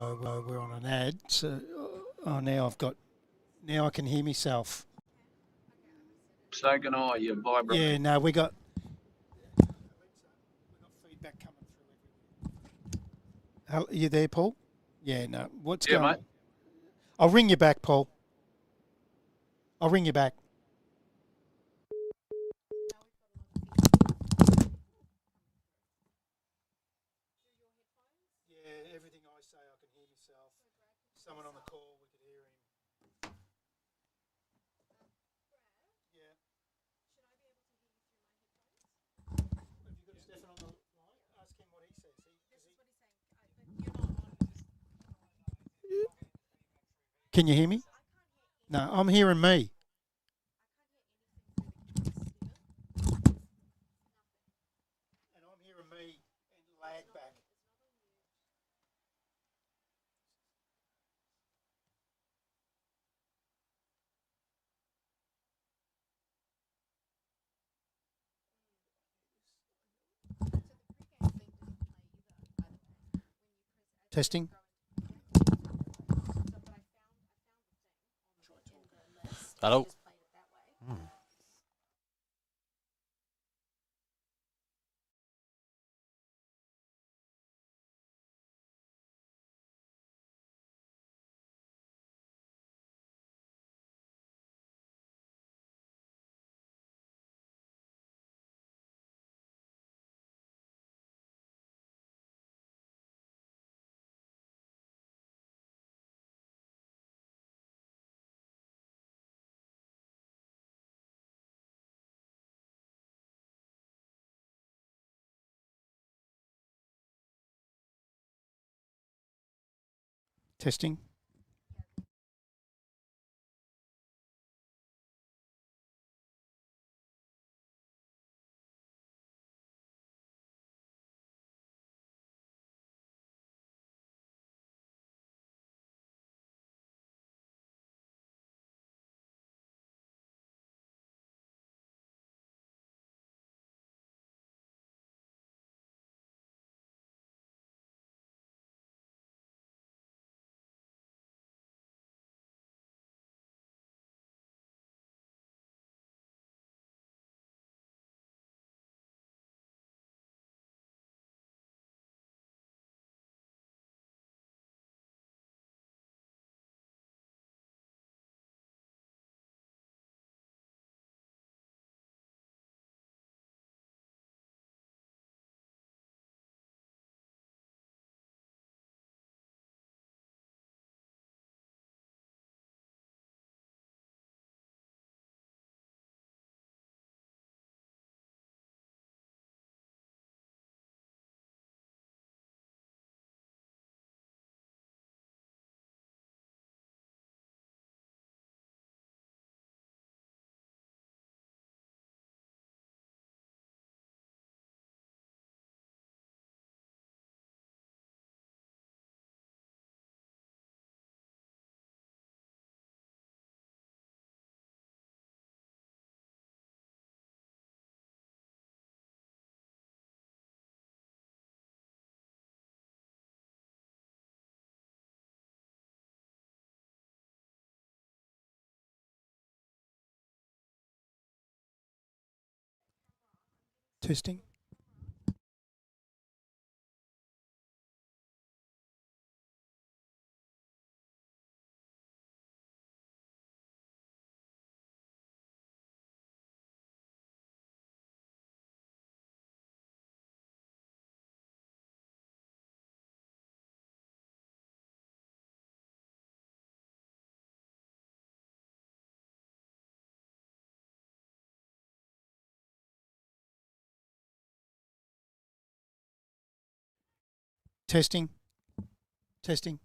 We're on an ad. So, now I can hear myself. So can I, you vibrate. Yeah, no, we got feedback coming through. Are you there, Paul? Yeah, no. What's going on? Mate. I'll ring you back, Paul. I'll ring you back. Yeah, everything I say I can hear myself. Someone on the call, we could hear him. Yeah. Have you got Stefan on the line? Ask him what he says. Can you hear me? No, I'm hearing me. And I'm hearing me and lag back. Testing. Hello. Testing. Testing. Testing. Testing.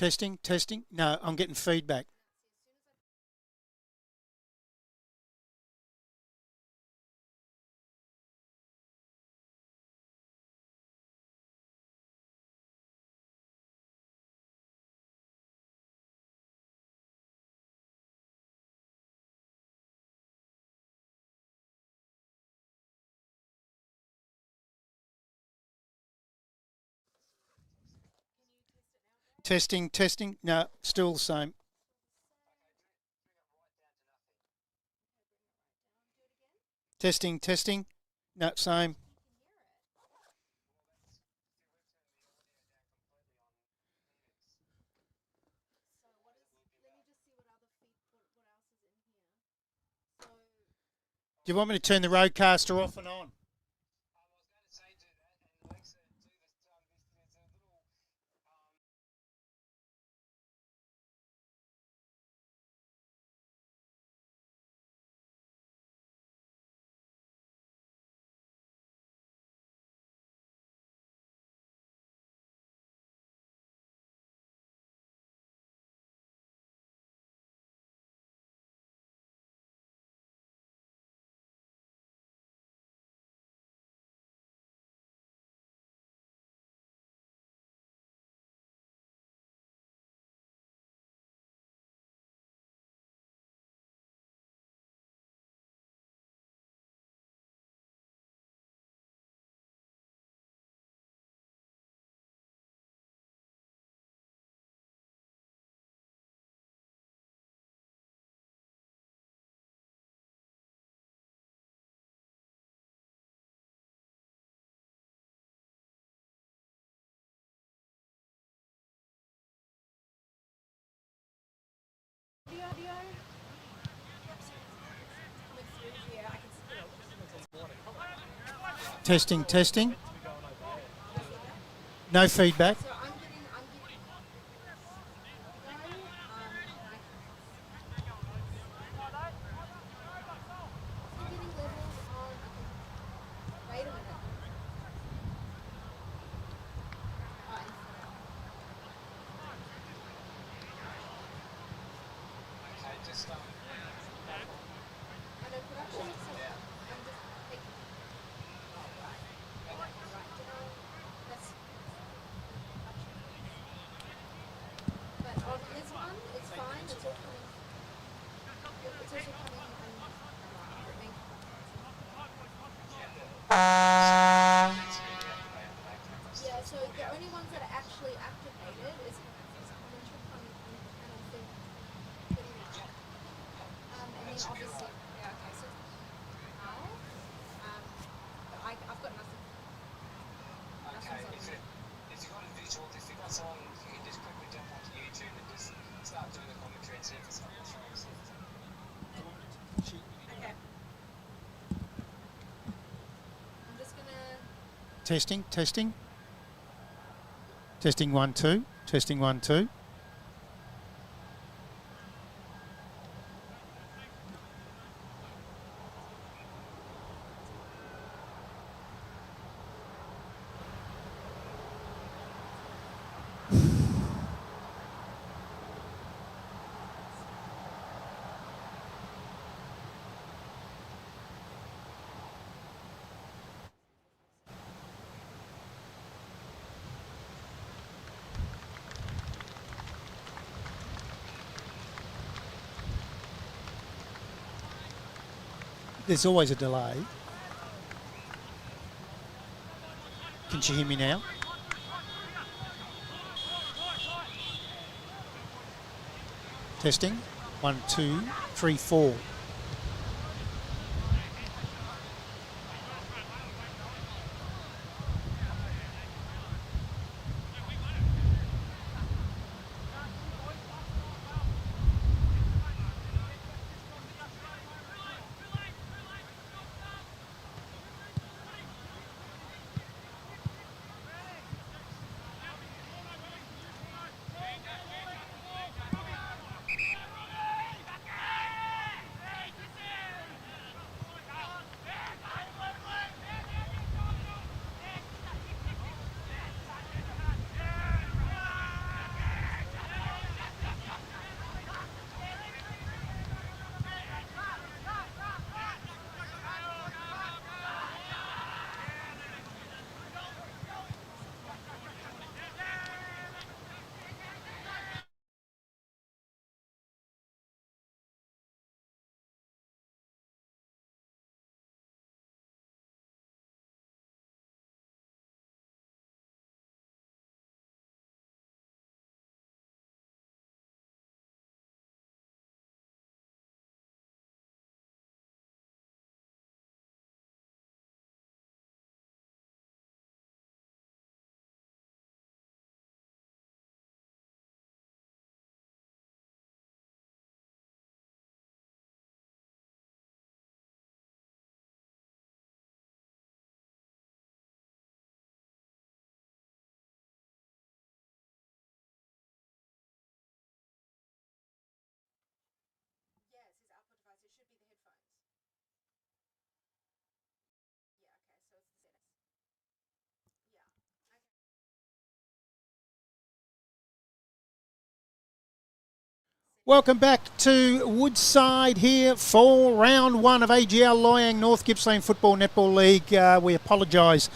Testing, testing. No, I'm getting feedback. Testing, testing. No, still the same. Testing, testing. No, same. Do you want me to turn the roadcaster off and on? Testing, testing. No feedback. Testing, testing. Testing 1 2. Testing 1 2. There's always a delay. Can you hear me now? Testing. 1 2 3 4. Welcome back to Woodside here for round one of AGL Loyang North Gippsland Football Netball League. We apologise.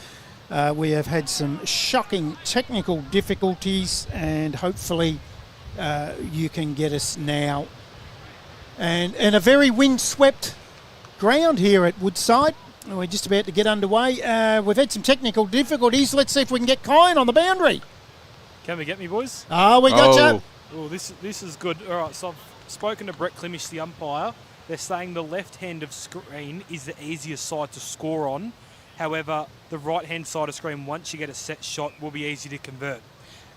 We have had some shocking technical difficulties, and hopefully you can get us now. And a very windswept ground here at Woodside. We're just about to get underway. We've had some technical difficulties. Let's see if we can get Kyan on the boundary. Can we get me, boys? Oh, we got you. Oh, this is good. All right, so I've spoken to Brett Klimish, the umpire. They're saying the left hand of screen is the easiest side to score on. However, the right-hand side of screen, once you get a set shot, will be easy to convert.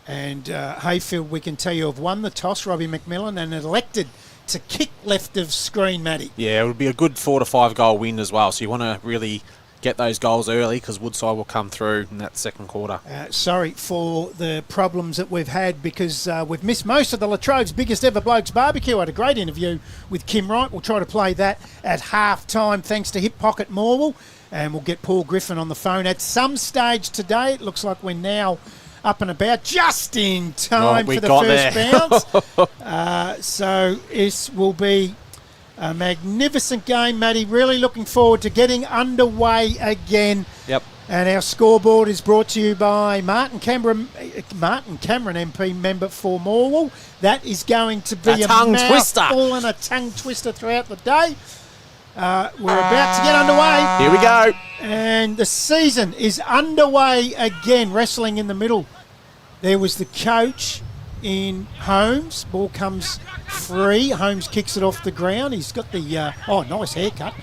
And Heyfield, we can tell you, have won the toss, Robbie McMillan, and elected to kick left of screen, Matty. Yeah, it would be a good 4 to 5 goal win as well. So you want to really get those goals early because Woodside will come through in that second quarter. Sorry for the problems that we've had because we've missed most of the Latrobes' biggest ever Blokes barbecue. I had a great interview with Kim Wright. We'll try to play that at half time thanks to Hip Pocket Morwell, and we'll get Paul Griffin on the phone at some stage today. It looks like we're now up and about just in time for the first bounce. So this will be a magnificent game, Matty. Really looking forward to getting underway again. Yep. And our scoreboard is brought to you by Martin Cameron MP, member for Morwell. That is going to be a tongue twister and a tongue twister throughout the day. We're about to get underway. Here we go. And the season is underway again. Wrestling in the middle. There was the coach in Holmes. Ball comes free. Holmes kicks it off the ground. He's got the nice haircut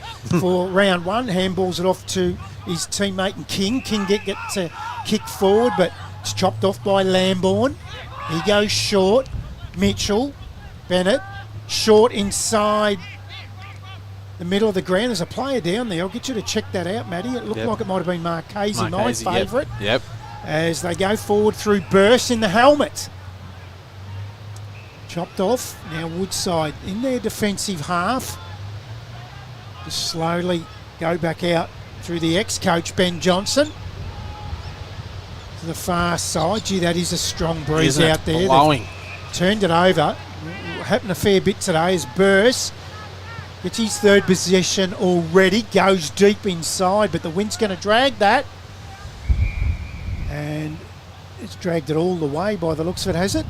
for round one. Handballs it off to his teammate and King. King gets to kick forward, but it's chopped off by Lambourne. He goes short. Mitchell, Bennett, short inside the middle of the ground. There's a player down there. I'll get you to check that out, Matty. It looked like it might have been Marchese, my favourite. Yep. As they go forward through Burst in the helmet. Chopped off. Now Woodside in their defensive half. Just slowly go back out through the ex-coach Ben Johnson. To the far side. Gee, that is a strong breeze out there. Blowing. Turned it over. Happened a fair bit today as Burst gets his third possession already. Goes deep inside, but the wind's going to drag that. And it's dragged it all the way by the looks of it, has it?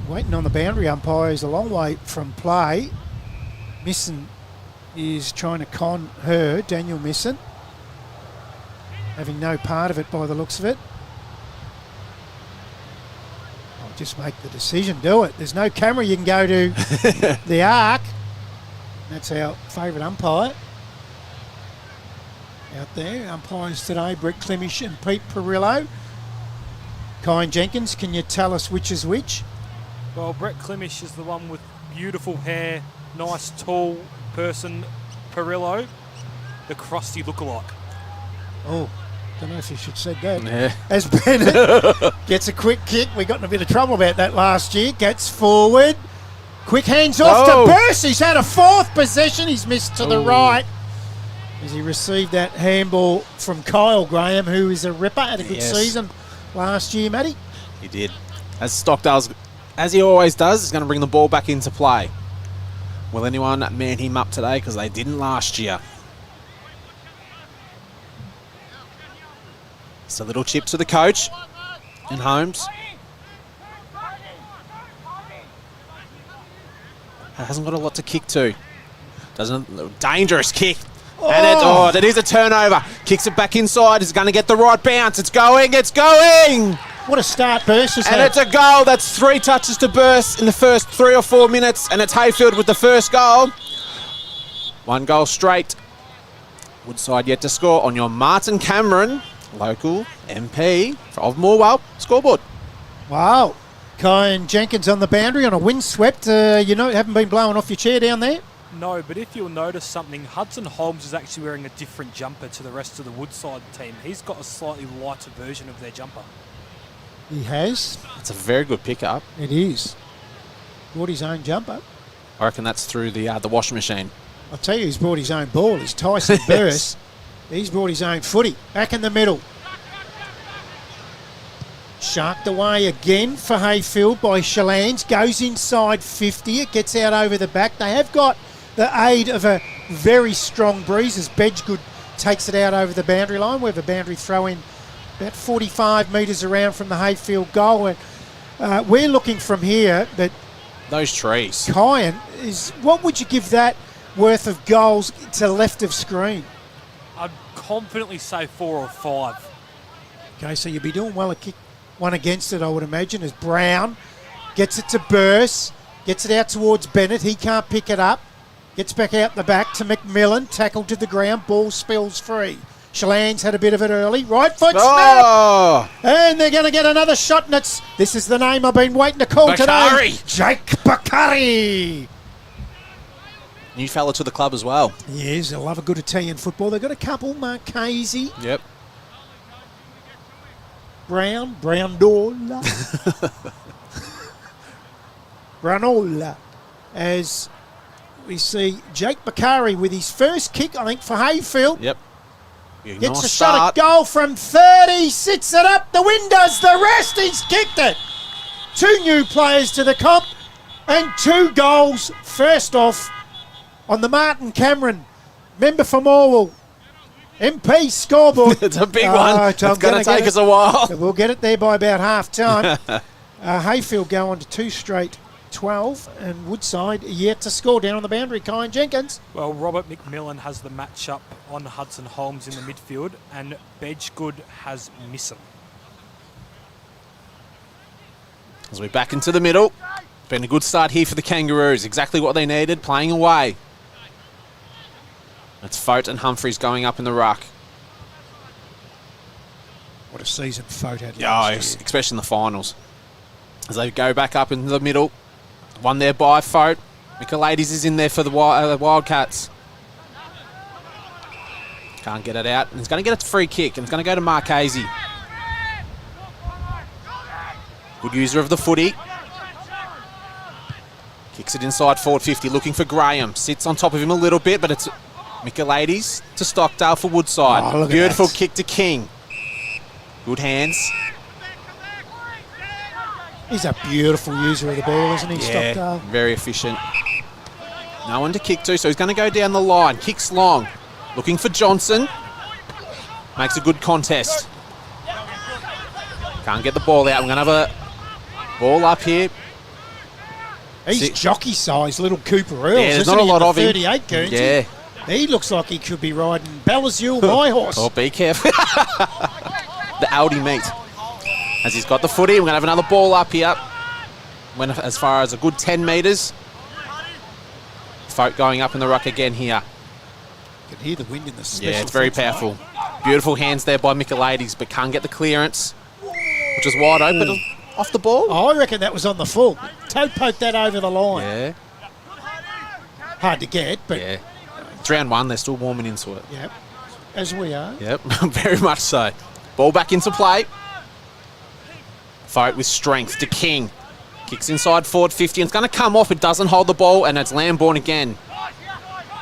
Waiting on the boundary umpire is a long way from play. Misson is trying to con her, Daniel Misson. Having no part of it by the looks of it. I'll just make the decision, do it. There's no camera, you can go to the arc. That's our favourite umpire. Out there, umpires today, Brett Klimish and Pete Perillo. Kyan Jenkins, can you tell us which is which? Well, Brett Klimish is the one with beautiful hair, nice tall person. Perillo, the crusty lookalike. Oh, don't know if you should have said that. Yeah. As Bennett gets a quick kick, we got in a bit of trouble about that last year. Gets forward. Quick hands off to Burst. He's had a fourth possession. He's missed to the right. As he received that handball from Kyle Graham, who is a ripper, had a good season last year, Matty. He did. As Stockdale's, as he always does, is going to bring the ball back into play. Will anyone man him up today? Because they didn't last year. It's a little chip to the coach in Holmes. Hasn't got a lot to kick to. Dangerous kick. And that is a turnover. Kicks it back inside. It's going to get the right bounce. It's going. It's going. What a start Burst has had. And it's a goal. That's 3 touches to Burst in the first 3 or 4 minutes. And it's Heyfield with the first goal. 1 goal straight. Woodside yet to score on your Martin Cameron, local MP of Morwell scoreboard. Wow. Kyan Jenkins on the boundary on a windswept. Haven't been blowing off your chair down there? No, but if you'll notice something, Hudson Holmes is actually wearing a different jumper to the rest of the Woodside team. He's got a slightly lighter version of their jumper. He has. It's a very good pickup. It is. Bought his own jumper. I reckon that's through the washing machine. I'll tell you who's brought his own ball is Tyson Burst. He's brought his own footy. Back in the middle. Sharked away again for Heyfield by Shalans. Goes inside 50. It gets out over the back. They have got the aid of a very strong breeze as Bedgood takes it out over the boundary line. We have a boundary throw in about 45 metres around from the Heyfield goal. And we're looking from here that Those trees. Kyan is, what would you give that worth of goals to left of screen? I'd confidently say 4 or 5. Okay, so you'd be doing well a kick one against it, I would imagine, as Brown gets it to Burse, gets it out towards Bennett. He can't pick it up. Gets back out the back to McMillan, tackled to the ground, ball spills free. Shalans had a bit of it early. Right foot snap! And they're going to get another shot, and this is the name I've been waiting to call today. Jake Bakari. New fella to the club as well. Yes, I love a good Italian football. They've got a couple, Marchese. Yep. Browndola. Branola. As we see Jake Bakari with his first kick, I think, for Heyfield. Yep. Gets a shot at goal from 30, sits it up, the win does the rest, he's kicked it. 2 new players to the comp and 2 goals. First off on the Martin Cameron, member for Morwell, MP scoreboard. It's a big one. It's going to take us a while. We'll get it there by about half time. Heyfield go on to 2 straight 12, and Woodside yet to score down on the boundary. Kyan Jenkins. Well, Robert McMillan has the matchup on Hudson Holmes in the midfield, and Bedgood has Missam. As we're back into the middle. Been a good start here for the Kangaroos. Exactly what they needed, playing away. It's Fote and Humphreys going up in the ruck. What a season Fote had Yeah, last year. especially in the finals. As they go back up into the middle. One there by Fote. Michaelides is in there for the Wildcats. Can't get it out. And he's going to get a free kick, and it's going to go to Marchese. Good user of the footy. Kicks it inside forward 50, looking for Graham. Sits on top of him a little bit, but it's Michaelides to Stockdale for Woodside. Oh, beautiful kick to King. Good hands. He's a beautiful user of the ball, isn't he, Stockdale? Very efficient. No one to kick to, so he's going to go down the line. Kicks long. Looking for Johnson. Makes a good contest. Can't get the ball out. I'm going to have a ball up here. He's jockey size, little Cooper Earls. Yeah, there's not a lot of him. 38 Guernsey. Yeah. He looks like he could be riding Bellazule, my horse. Oh, be careful. The Audi meat. As he's got the footy, we're going to have another ball up here. Went as far as a good 10 metres. Folk going up in the ruck again here. You can hear the wind in the special. Yeah, it's very powerful. Beautiful hands there by Michaelides, but can't get the clearance, which is wide open. Off the ball. Oh, I reckon that was on the full. Toe poked that over the line. Yeah. Hard to get, but... Yeah. It's round 1, they're still warming into it. Yep. As we are. Yep, very much so. Ball back into play. Fight with strength to King. Kicks inside forward 50, and it's going to come off. It doesn't hold the ball, and it's Lambourne again.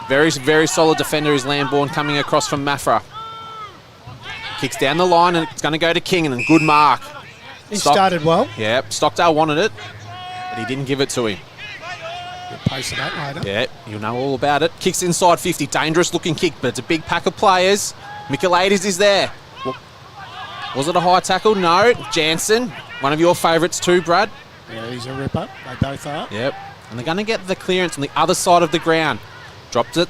Very, very solid defender is Lambourne coming across from Mafra. Kicks down the line, and it's going to go to King, and a good mark. He started well. Yep, Stockdale wanted it, but he didn't give it to him. We'll post it out later. Yeah, you'll know all about it. Kicks inside 50, dangerous looking kick, but it's a big pack of players. Michaelides is there. Was it a high tackle? No. Jansen, one of your favourites too, Brad. Yeah, he's a ripper. They both are. Yep. And they're going to get the clearance on the other side of the ground. Dropped it.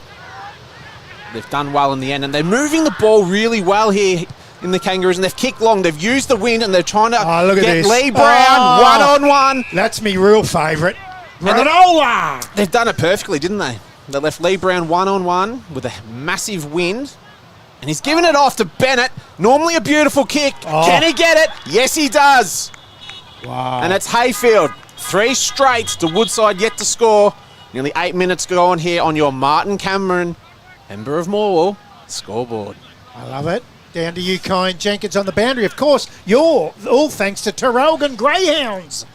They've done well in the end, and they're moving the ball really well here in the Kangaroos, and they've kicked long. They've used the wind, and they're trying to get Lee Brown one-on-one. That's me real favourite. Granola! They've done it perfectly, didn't they? They left Lee Brown one-on-one with a massive wind, and he's given it off to Bennett. Normally a beautiful kick. Oh. Can he get it? Yes, he does. Wow. And it's Heyfield. 3 straights to Woodside yet to score. Nearly 8 minutes gone here on your Martin Cameron, member of Morwell, scoreboard. I love it. Down to you, Kyan Jenkins on the boundary. Of course, you're all thanks to Terrelgan Greyhounds.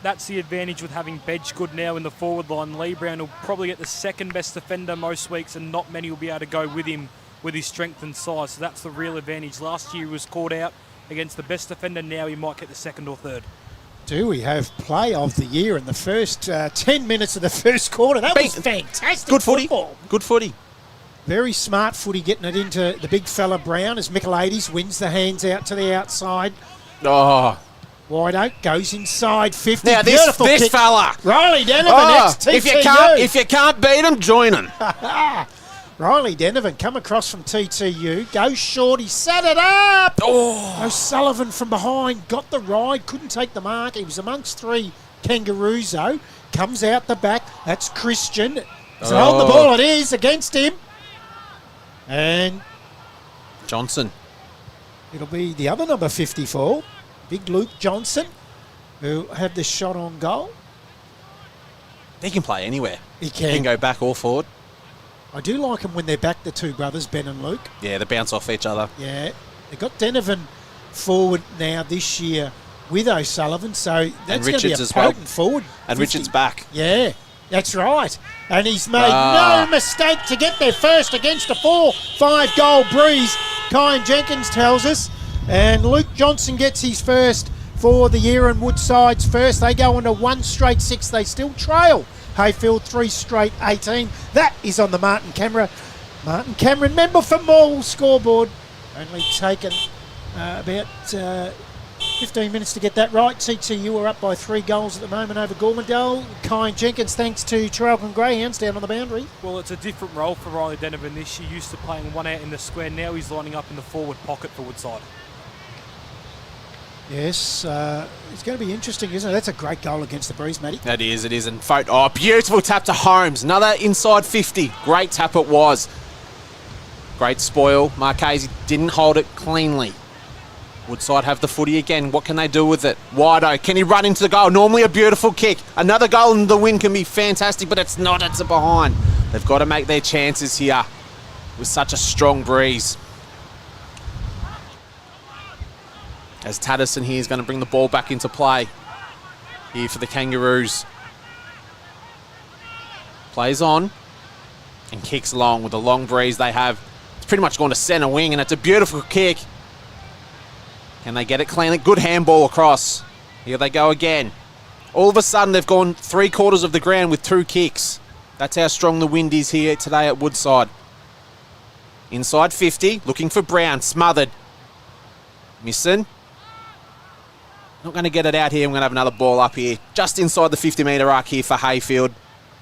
That's the advantage with having Bedgood now in the forward line. Lee Brown will probably get the second best defender most weeks, and not many will be able to go with him with his strength and size. So that's the real advantage. Last year he was caught out against the best defender. Now he might get the second or third. Do we have play of the year in the first 10 minutes of the first quarter? That was fantastic. Good footy. Football. Good footy. Very smart footy getting it into the big fella Brown as Michaelides wins the hands out to the outside. Oh. Wide Oak goes inside 50. Now this kick. fella. Riley Denovan, ex-TTU. If you can't beat him, join him. Riley Denovan come across from TTU. Goes short. He set it up. Oh. O'Sullivan from behind. Got the ride. Couldn't take the mark. He was amongst three Kangaroos, though. Comes out the back. That's Christian. So hold the ball. It is against him. And Johnson. It'll be the other number 54. Big Luke Johnson, who had the shot on goal. He can play anywhere. He He can go back or forward. I do like them when they're back, the two brothers, Ben and Luke. Yeah, they bounce off each other. Yeah. They got Denovan forward now this year with O'Sullivan, so that's going to be a potent forward. And 50. Richards back. Yeah, that's right. And he's made no mistake to get there first against a 4-5 goal breeze, Kyan Jenkins tells us. And Luke Johnson gets his first for the year, and Woodside's first. They go into 1 straight 6. They still trail Heyfield 3 straight 18. That is on the Martin camera. Martin Cameron, member for Morwell scoreboard. Only taken about 15 minutes to get that right. TTU are up by 3 goals at the moment over Gormandale. Kyan Jenkins, thanks to Traralgon Greyhounds down on the boundary. Well, it's a different role for Riley Denovan this year. Used to playing one out in the square. Now he's lining up in the forward pocket for Woodside. Yes, it's going to be interesting, isn't it? That's a great goal against the breeze, Matty. It is. And beautiful tap to Holmes. Another inside 50. Great tap it was. Great spoil. Marchese didn't hold it cleanly. Woodside have the footy again. What can they do with it? Wido, can he run into the goal? Normally a beautiful kick. Another goal in the win can be fantastic, but it's not. It's a behind. They've got to make their chances here with such a strong breeze. As Tatterson here is going to bring the ball back into play here for the Kangaroos. Plays on and kicks long with the long breeze they have. It's pretty much gone to centre wing, and it's a beautiful kick. Can they get it cleanly? Good handball across. Here they go again. All of a sudden, they've gone 3/4 of the ground with 2 kicks. That's how strong the wind is here today at Woodside. Inside 50, looking for Brown. Smothered. Missing. Not going to get it out here. I'm going to have another ball up here. Just inside the 50-metre arc here for Heyfield.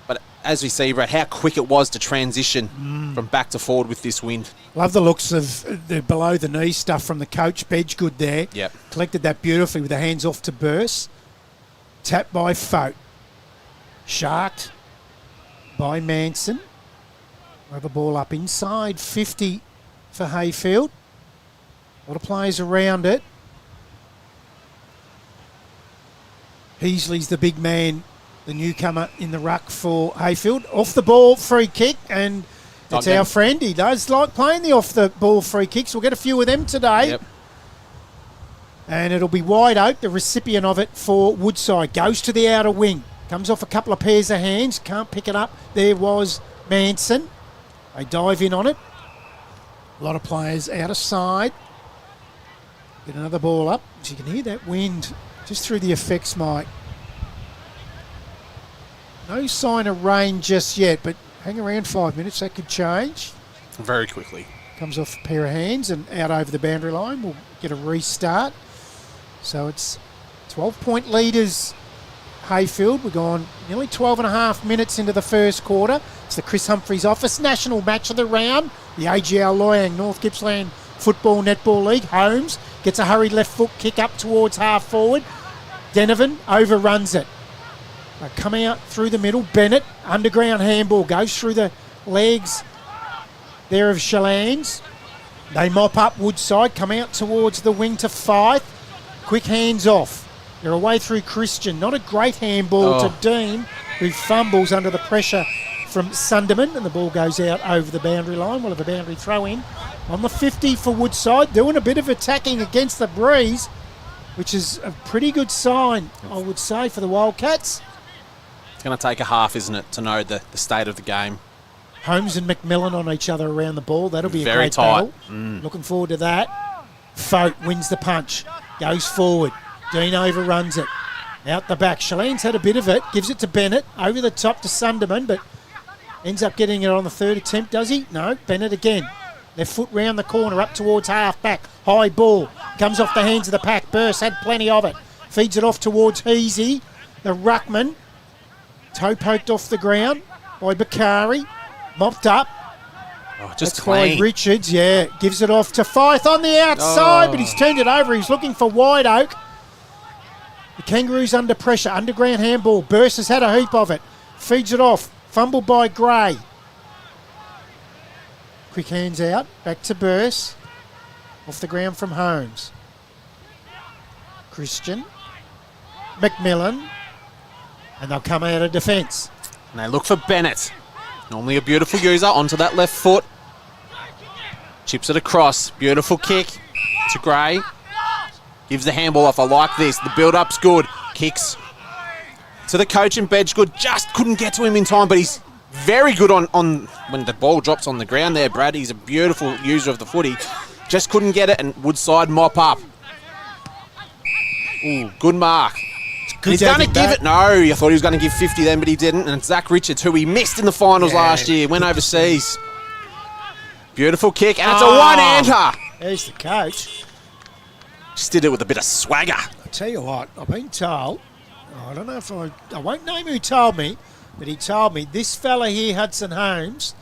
But as we see, Brett, how quick it was to transition from back to forward with this wind. Love the looks of the below-the-knee stuff from the coach. Bedgood there. Yep. Collected that beautifully with the hands off to Burse. Tapped by Fote. Sharked by Manson. We'll have a ball up inside 50 for Heyfield. A lot of players around it. Heasley's the big man, the newcomer in the ruck for Heyfield. Off the ball, free kick, and it's our friend. He does like playing the off the ball free kicks. We'll get a few of them today. Yep. And it'll be Wide Oak, the recipient of it for Woodside. Goes to the outer wing. Comes off a couple of pairs of hands. Can't pick it up. There was Manson. They dive in on it. A lot of players out of side. Get another ball up. As you can hear that wind just through the effects, Mike. No sign of rain just yet, but hang around 5 minutes. That could change. Very quickly. Comes off a pair of hands and out over the boundary line. We'll get a restart. So it's 12-point leaders, Heyfield. We're gone nearly 12 and a half minutes into the first quarter. It's the Chris Humphreys Office National match of the round. The AGL Loyang North Gippsland Football Netball League. Holmes gets a hurried left foot kick up towards half forward. Denovan overruns it. They come out through the middle. Bennett, underground handball, goes through the legs there of Chalans. They mop up Woodside, come out towards the wing to Fife. Quick hands off. They're away through Christian. Not a great handball to Dean, who fumbles under the pressure from Sunderman, and the ball goes out over the boundary line. We'll have a boundary throw in on the 50 for Woodside, doing a bit of attacking against the breeze, which is a pretty good sign, I would say, for the Wildcats. It's going to take a half, isn't it, to know the state of the game. Holmes and McMillan on each other around the ball. That'll be a Very great tight. battle. Looking forward to that. Folk wins the punch, goes forward. Dean overruns it. Out the back. Shalene's had a bit of it, gives it to Bennett, over the top to Sunderman, but ends up getting it on the third attempt, does he? No, Bennett again. Left foot round the corner, up towards half-back. High ball. Comes off the hands of the pack. Burst had plenty of it. Feeds it off towards Heasy. The ruckman. Toe poked off the ground by Bakari. Mopped up. Oh, just That's Clyde Richards, yeah. Gives it off to Fife on the outside, but he's turned it over. He's looking for Wide Oak. The Kangaroos under pressure. Underground handball. Burst has had a heap of it. Feeds it off. Fumbled by Gray. Quick hands out. Back to Burst. Off the ground from Holmes. Christian. McMillan. And they'll come out of defence. And they look for Bennett. Normally a beautiful user onto that left foot. Chips it across. Beautiful kick to Gray. Gives the handball off. I like this. The build-up's good. Kicks to the coach in Bedgegood. Just couldn't get to him in time, but he's very good on when the ball drops on the ground there, Brad. He's a beautiful user of the footy. Just couldn't get it, and Woodside mop up. Ooh, good mark. He's going to give it. No, I thought he was going to give 50 then, but he didn't. And it's Zach Richards, who he missed in the finals last year. Went overseas. Beautiful kick, and it's a one-hander. There's the coach. Just did it with a bit of swagger. I'll tell you what, I've been told, I don't know if I won't name who told me, but he told me this fella here, Hudson Holmes,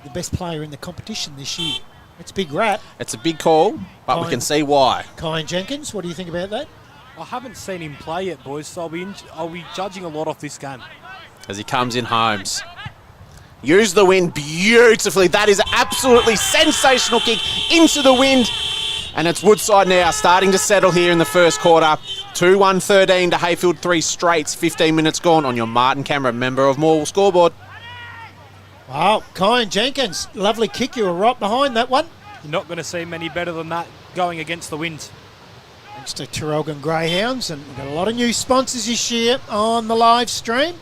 the best player in the competition this year. It's a big rap. It's a big call, but we can see why. Kyan Jenkins, what do you think about that? I haven't seen him play yet, boys, so I'll be judging a lot off this game. As he comes in, Holmes. Use the wind beautifully. That is an absolutely sensational kick into the wind. And it's Woodside now starting to settle here in the first quarter. 2-1-13 to Heyfield, 3 straights. 15 minutes gone on your Martin camera, member of Morwell scoreboard. Wow, Kyan Jenkins, lovely kick. You were right behind that one. You're not going to see many better than that going against the wind. Thanks to Traralgon Greyhounds, and we've got a lot of new sponsors this year on the live stream.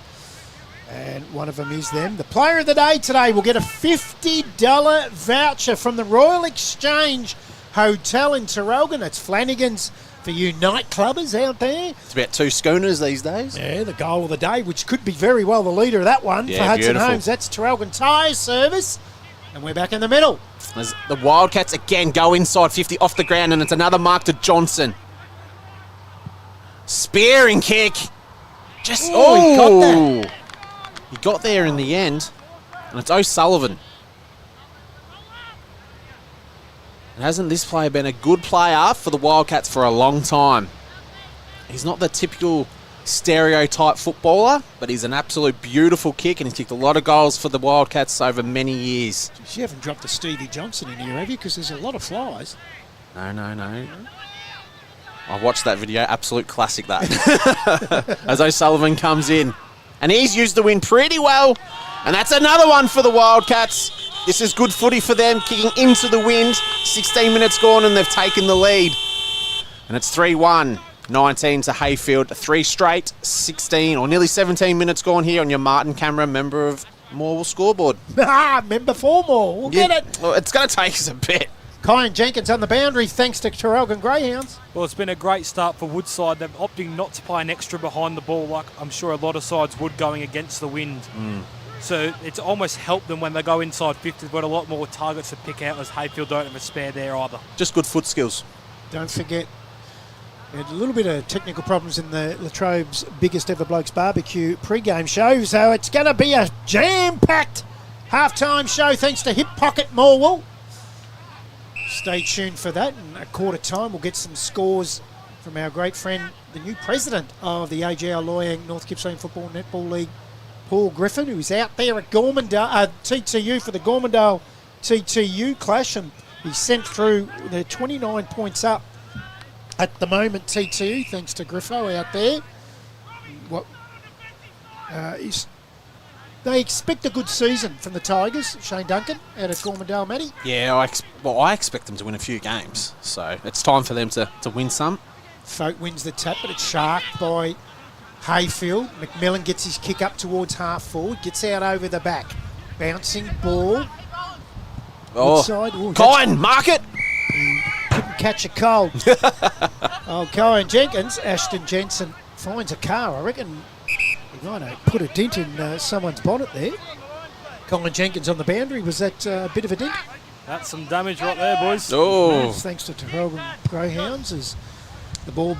And one of them is them. The player of the day today will get a $50 voucher from the Royal Exchange Hotel in Traralgon. It's Flanagan's for you nightclubbers out there. It's about 2 schooners these days. Yeah, the goal of the day, which could be very well the leader of that one for Hudson beautiful. Holmes. That's Traralgon Tyre Service. And we're back in the middle. As the Wildcats again go inside 50 off the ground, and it's another mark to Johnson. Spearing kick. Just he got that. He got there in the end. And it's O'Sullivan. And hasn't this player been a good player for the Wildcats for a long time? He's not the typical stereotype footballer, but he's an absolute beautiful kick, and he's kicked a lot of goals for the Wildcats over many years. You haven't dropped a Stevie Johnson in here, have you? Because there's a lot of flies. No. I watched that video. Absolute classic, that. As O'Sullivan comes in. And he's used the wind pretty well. And that's another one for the Wildcats. This is good footy for them, kicking into the wind. 16 minutes gone and they've taken the lead. And it's 3-1, 19 to Heyfield. 3 straight, 16 or nearly 17 minutes gone here on your Martin camera, member of Morwell scoreboard. Member for Morwell. We'll get it. Well, it's going to take us a bit. Kyan Jenkins on the boundary thanks to Traralgon Greyhounds. Well, it's been a great start for Woodside. They're opting not to play an extra behind the ball like I'm sure a lot of sides would going against the wind. So it's almost helped them when they go inside 50. They've got a lot more targets to pick out, as Heyfield don't have a spare there either. Just good foot skills. Don't forget, we had a little bit of technical problems in the Latrobes' biggest ever Blokes BBQ pre-game show, so it's going to be a jam-packed half-time show thanks to Hip Pocket Morwell. Stay tuned for that. And at quarter time, we'll get some scores from our great friend, the new president of the AGL Loyang North Gippsland Football Netball League, Paul Griffin, who's out there at Gormandale, TTU for the Gormandale TTU clash, and he's sent through the 29 points up at the moment, TTU, thanks to Griffo out there. They expect a good season from the Tigers. Shane Duncan out of Gormandale, Matty. Yeah, I expect them to win a few games, so it's time for them to win some. Folk wins the tap, but it's sharked by Heyfield. McMillan gets his kick up towards half forward, gets out over the back. Bouncing ball. Oh, Woodside. Kyan, mark it! He couldn't catch a cold. Oh, Kyan Jenkins, Ashton Jensen finds a car. I reckon he might have put a dent in someone's bonnet there. Colin Jenkins on the boundary. Was that a bit of a dent? That's some damage right there, boys. Oh. Thanks to Traralgon Greyhounds as the ball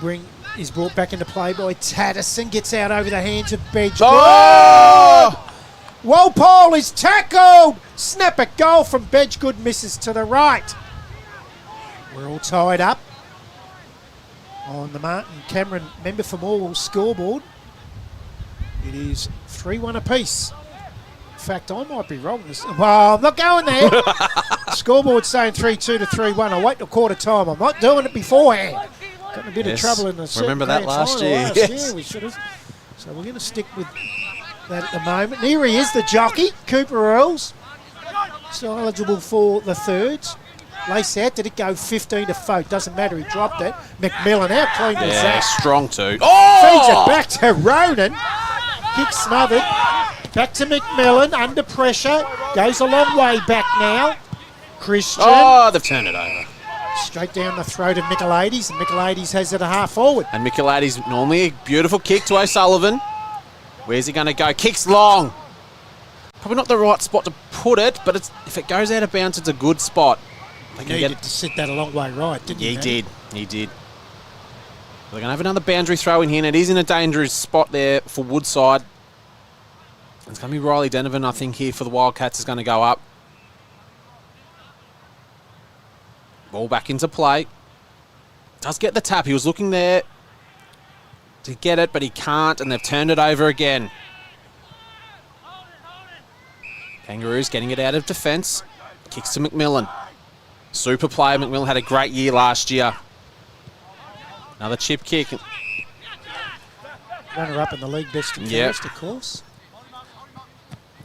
is brought back into play by Tatterson. Gets out over the hands of Bedge. Oh! Walpole is tackled. Snap a goal from Bedgegood, misses to the right. We're all tied up on the Martin Cameron member for Morwell scoreboard. It is 3-1 apiece. In fact, I might be wrong. Well, I'm not going there. Scoreboard saying 3-2 to 3-1. I'll wait till quarter time. I'm not doing it beforehand. Got in a bit of trouble in the remember that last year. Yes. We should have. So we're going to stick with that at the moment. And here he is, the jockey, Cooper Earls. Still eligible for the thirds. Lace out, did it go 15 to Folk? Doesn't matter, he dropped it. McMillan out, clean as that. Strong too. Feeds Oh! it back to Ronan. Kick smothered. Back to McMillan, under pressure. Goes a long way back now. Christian. Oh, they've turned it over. Straight down the throat of Michaelides, and Michaelides has it a half forward. And Michaelides, normally a beautiful kick to O'Sullivan. Where's he going to go? Kicks long. Probably not the right spot to put it, but if it goes out of bounds, it's a good spot. He needed to sit that a long way right, didn't he? He did. He did. They're going to have another boundary throw in here, and it is in a dangerous spot there for Woodside. It's going to be Riley Denovan, I think, here for the Wildcats is going to go up. Ball back into play. Does get the tap. He was looking there to get it, but he can't, and they've turned it over again. Kangaroos getting it out of defence. Kicks to McMillan. Super player. McMillan had a great year last year. Another chip kick. Runner up in the league, best and fairest, of course.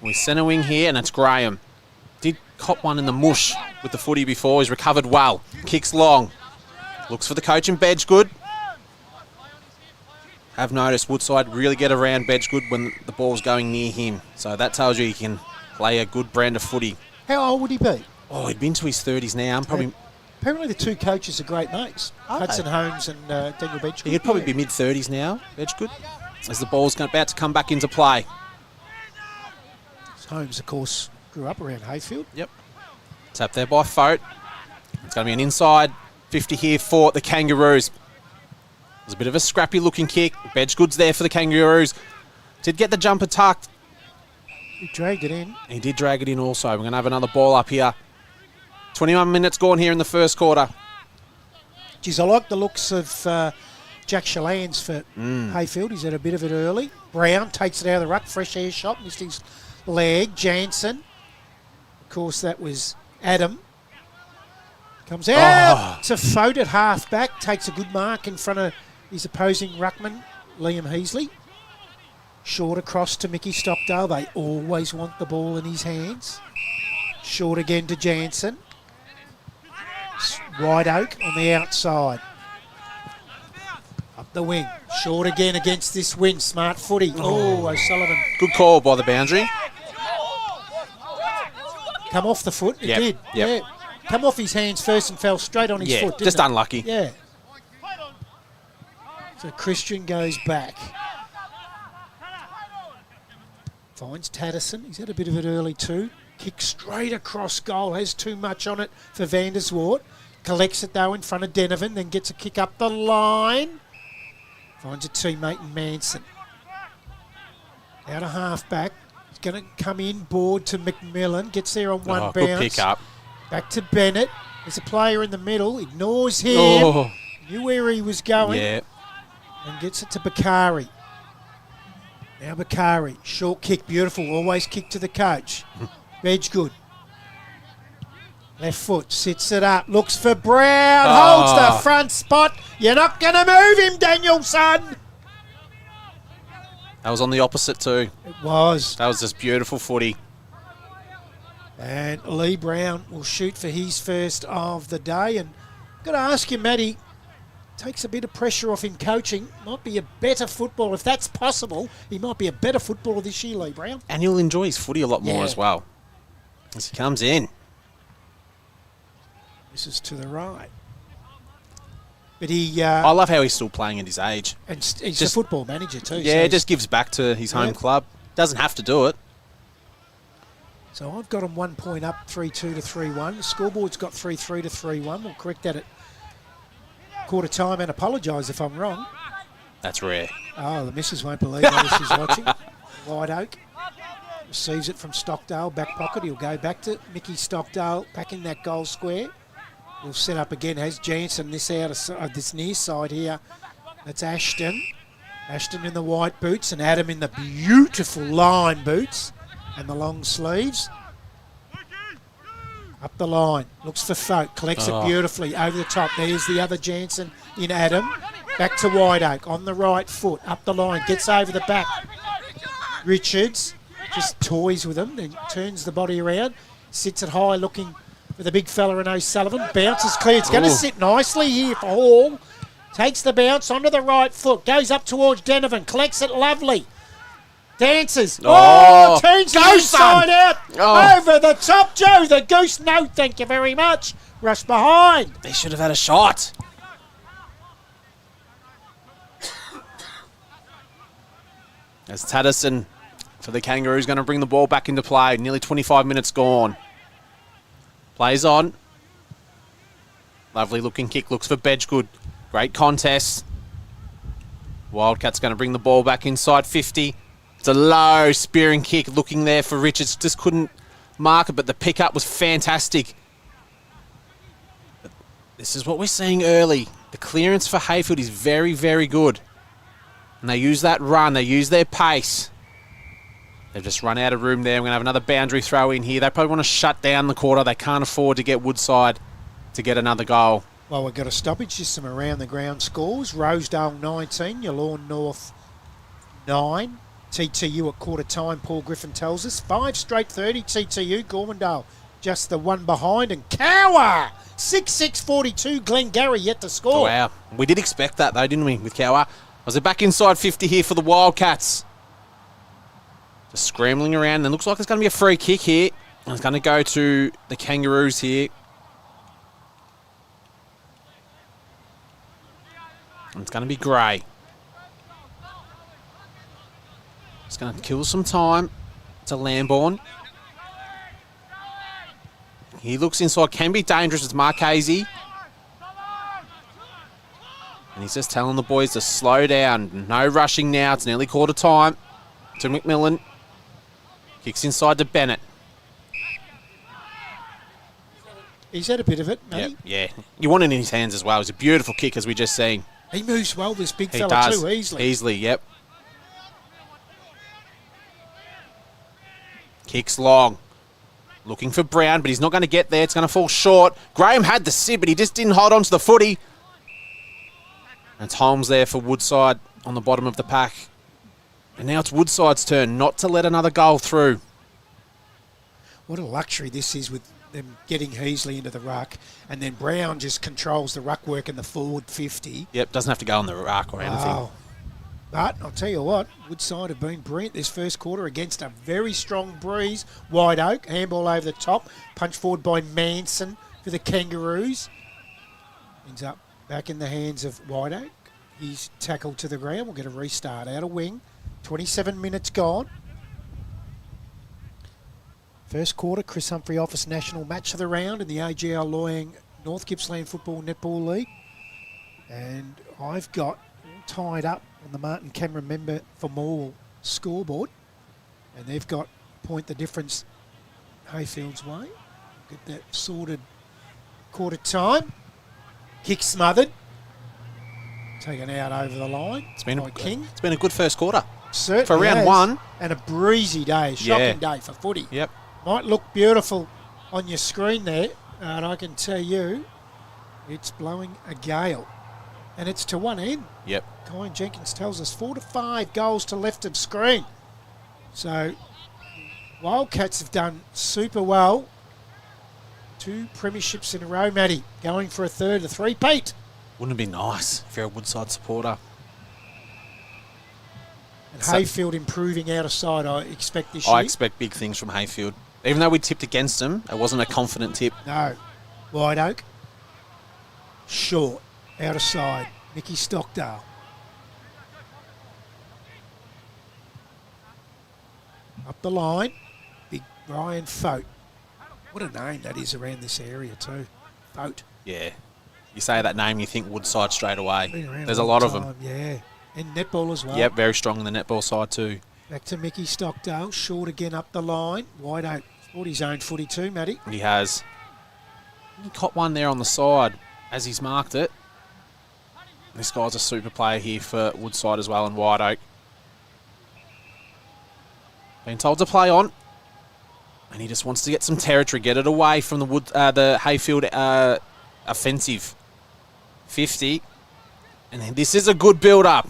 We centre wing here, and it's Graham. Did cop one in the mush with the footy before. He's recovered well. Kicks long. Looks for the coach in Bedgegood. Have noticed Woodside really get around Bedgegood when the ball's going near him. So that tells you he can play a good brand of footy. How old would he be? Oh, he'd been to his 30s now. Apparently the two coaches are great mates. Hudson Holmes and Daniel Bedgegood. He could probably be mid-30s now, Bedgegood, as the ball's about to come back into play. Holmes, of course, grew up around Heyfield. Yep. Tap there by Fote. It's going to be an inside 50 here for the Kangaroos. It was a bit of a scrappy-looking kick. Bedgegood's there for the Kangaroos. Did get the jumper tucked. He dragged it in. He did drag it in also. We're going to have another ball up here. 21 minutes gone here in the first quarter. Geez, I like the looks of Jack Shallands for Heyfield. He's had a bit of it early. Brown takes it out of the ruck. Fresh air shot. Missed his leg. Jansen. Of course, that was Adam. Comes out to Fote at half-back. Takes a good mark in front of his opposing ruckman, Liam Heasley. Short across to Mickey Stockdale. They always want the ball in his hands. Short again to Jansen. White Oak on the outside. Up the wing. Short again against this wind. Smart footy. Oh, O'Sullivan. Good call by the boundary. Come off the foot. It Yep, did. yep. Yeah. Come off his hands first and fell straight on his foot. Didn't Just it? unlucky. Yeah. So Christian goes back. Finds Tatterson. He's had a bit of it early too. Kick straight across goal. Has too much on it for Van der Zwart. Collects it though in front of Denovan. Then gets a kick up the line. Finds a teammate in Manson. Out of half-back. He's going to come in. Board to McMillan. Gets there on one bounce. Good pick up. Back to Bennett. There's a player in the middle. Ignores him. Oh. Knew where he was going. Yeah. And gets it to Bakari. Now Bakari. Short kick. Beautiful. Always kick to the coach. Bedgegood. Left foot. Sits it up. Looks for Brown. Holds the front spot. You're not going to move him, Danielson. That was on the opposite too. It was. That was just beautiful footy. And Lee Brown will shoot for his first of the day. And I've got to ask you, Matty, takes a bit of pressure off him coaching. Might be a better footballer. If that's possible, he might be a better footballer this year, Lee Brown. And he'll enjoy his footy a lot more as well. As he comes in. This is to the right. But he I love how he's still playing at his age. and he's just- a football manager too. Yeah, so it just gives back to his home Yeah. club. Doesn't have to do it. So I've got him 1 point up, 3-2 to 3-1. The scoreboard's got 3-3 to 3-1. We'll correct that at quarter time and apologise if I'm wrong. That's rare. Oh, the missus won't believe that she's watching. Wide Oak receives it from Stockdale, back pocket. He'll go back to Mickey Stockdale, back in that goal square. He'll set up again, has Jansen this out of this near side here. That's Ashton. Ashton in the white boots and Adam in the beautiful line boots and the long sleeves. Up the line, looks for Folk, collects it beautifully over the top. There's the other Jansen in Adam. Back to Wide Oak on the right foot, up the line, gets over the back. Richards just toys with him, then turns the body around, sits it high looking for the big fella in O'Sullivan. Bounces clear. It's going to sit nicely here for Hall. Takes the bounce onto the right foot, goes up towards Denovan, collects it lovely. Dances. Turns the inside out. Over the top, Joe. The Goose. No, thank you very much. Rush behind. They should have had a shot. As Taddison for the Kangaroos going to bring the ball back into play. Nearly 25 minutes gone. Plays on. Lovely looking kick. Looks for Bedgegood. Great contest. Wildcats going to bring the ball back inside 50. It's a low spearing kick looking there for Richards. Just couldn't mark it, but the pickup was fantastic. But this is what we're seeing early. The clearance for Heyfield is very, very good. And they use that run. They use their pace. They've just run out of room there. We're going to have another boundary throw in here. They probably want to shut down the quarter. They can't afford to get Woodside to get another goal. Well, we've got a stoppage. Just some around the ground scores. Rosedale 19, Yallourn North 9. TTU at quarter time, Paul Griffin tells us. 5 straight 30, TTU, Gormandale just the one behind. And Cower, 6-6-42, Glengarry yet to score. Wow. We did expect that though, didn't we, with Cower? Was it back inside 50 here for the Wildcats? Just scrambling around. And it looks like it's going to be a free kick here. And it's going to go to the Kangaroos here. And it's going to be Gray. It's going to kill some time. It's a Lambourne. He looks inside. Can be dangerous. It's Marchese. And he's just telling the boys to slow down. No rushing now. It's nearly quarter time. To McMillan. Kicks inside to Bennett. He's had a bit of it, mate. Yeah. You want it in his hands as well. It's a beautiful kick, as we just seen. He moves well, this big He fella, does. too, easily. Easily, yep. Kicks long. Looking for Brown, but he's not going to get there. It's going to fall short. Graham had the sieve, but he just didn't hold on to the footy. And it's Holmes there for Woodside on the bottom of the pack. And now it's Woodside's turn not to let another goal through. What a luxury this is with them getting Heasley into the ruck, and then Brown just controls the ruck work in the forward 50. Yep, doesn't have to go on the ruck or anything. Oh. But I'll tell you what, Woodside have been brilliant this first quarter against a very strong breeze. Wide Oak, handball over the top, punch forward by Manson for the Kangaroos. Ends up back in the hands of Wide Oak. He's tackled to the ground. We'll get a restart out of wing. 27 minutes gone. First quarter, Chris Humphreys Office National match of the round in the AGL Loyang North Gippsland Football Netball League. And I've got tied up on the Martin Cameron member for Morwell scoreboard. And they've got point the difference Heyfield's way. Get that sorted quarter time. Kick smothered. Taken out over the line. It's been by King. It's been a good first quarter. Certainly for round has. one. And a breezy day, shocking day for footy. Yep. Might look beautiful on your screen there, and I can tell you it's blowing a gale. And it's to one end. Yep. Colin Jenkins tells us 4 to 5 goals to left of screen. So Wildcats have done super well. 2 premierships in a row, Matty. Going for a third, a three-peat. Wouldn't it be nice if you're a Woodside supporter? And Heyfield improving out of side, I expect this year. I expect big things from Heyfield. Even though we tipped against them, it wasn't a confident tip. No. Wide Oak. Short. Out of side, Mickey Stockdale. Up the line, big Ryan Fote. What a name that is around this area too. Fote. Yeah. You say that name, you think Woodside straight away. Been around There's a long lot of time, them. Yeah. And netball as well. Yep, very strong in the netball side too. Back to Mickey Stockdale. Short again up the line. Wide out. Scored his own footy too, Matty. He has. He caught one there on the side as he's marked it. This guy's a super player here for Woodside as well in White Oak. Been told to play on. And he just wants to get some territory, get it away from the Heyfield offensive. 50. And then this is a good build-up.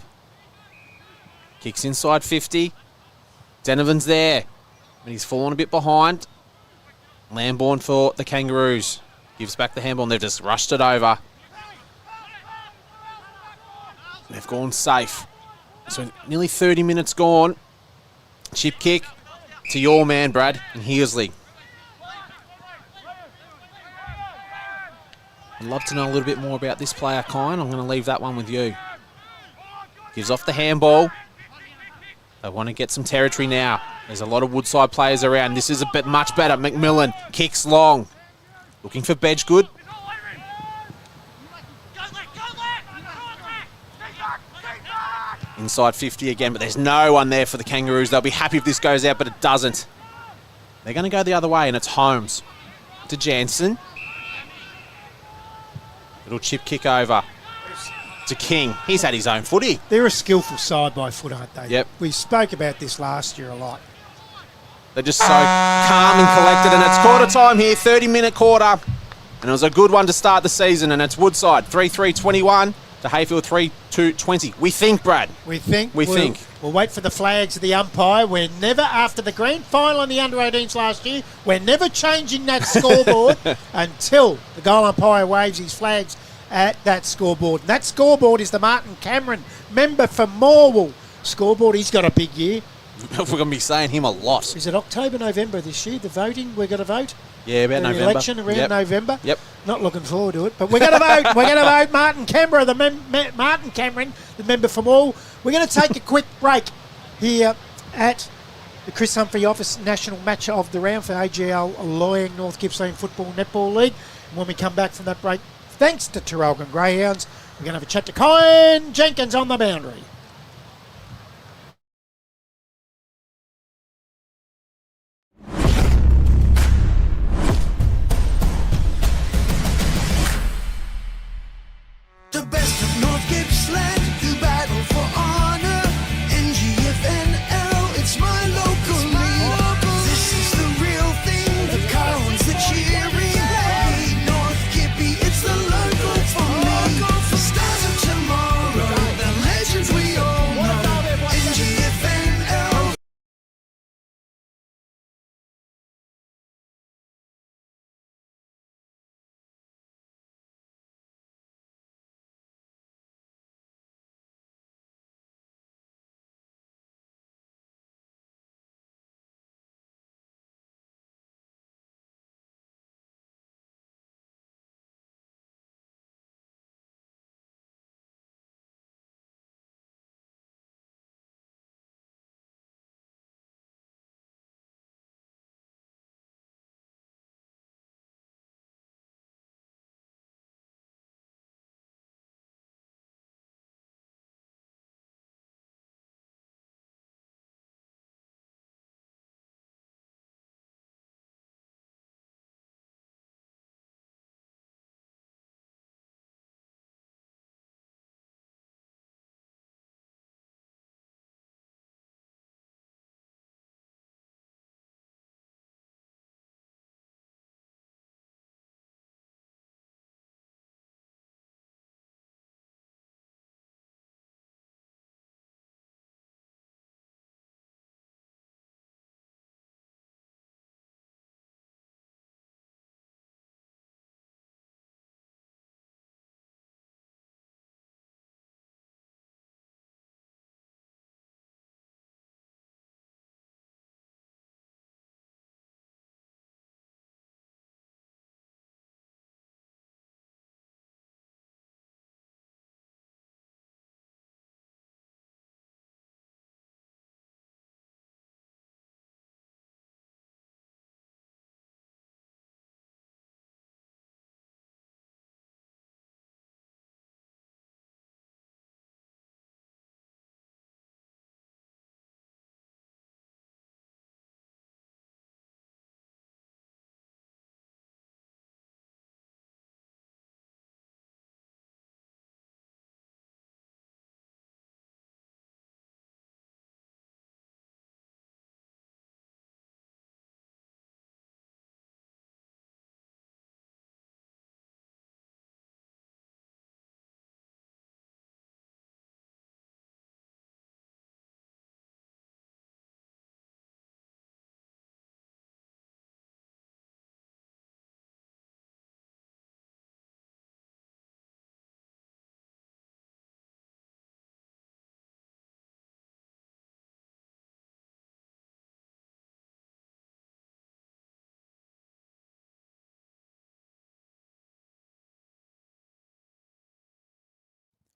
Kicks inside 50. Denovan's there. But he's fallen a bit behind. Lambourne for the Kangaroos. Gives back the handball and they've just rushed it over. They've gone safe. So nearly 30 minutes gone. Chip kick to your man, Brad, and Hearsley. I'd love to know a little bit more about this player, Kine. I'm going to leave that one with you. Gives off the handball. They want to get some territory now. There's a lot of Woodside players around. This is a bit much better. McMillan kicks long. Looking for Bedgegood. Inside 50 again, but there's no one there for the Kangaroos. They'll be happy if this goes out, but it doesn't. They're going to go the other way, and it's Holmes to Jansen. Little chip kick over to King. He's had his own footy. They're a skillful side by foot, aren't they? Yep. We spoke about this last year a lot. They're just so calm and collected, and it's quarter time here, 30-minute quarter. And it was a good one to start the season, and it's Woodside 3-3-21 to Heyfield 3-2-20. We think, Brad. We think. We'll wait for the flags of the umpire. We're never, after the grand final in the under-18s last year, we're never changing that scoreboard until the goal umpire waves his flags at that scoreboard. And that scoreboard is the Martin Cameron member for Morwell scoreboard. He's got a big year. We're going to be saying him a lot. Is it October, November this year, the voting? We're going to vote? Yeah, about November. The election around November? Yep. Not looking forward to it, but we're going to vote. We're going to vote Martin Cameron, Martin Cameron, the member from all. We're going to take a quick break here at the Chris Humphreys Office National Match of the Round for AGL Loyang North Gippsland Football Netball League. And when we come back from that break, thanks to Traralgon Greyhounds, we're going to have a chat to Colin Jenkins on the boundary. The best of North Gippsland, who battle for honour. NGFNL, it's my local league. This is the real thing, the Cones, the cheering. Hey, North Gippy, it's the local for me. The stars of tomorrow, the legends we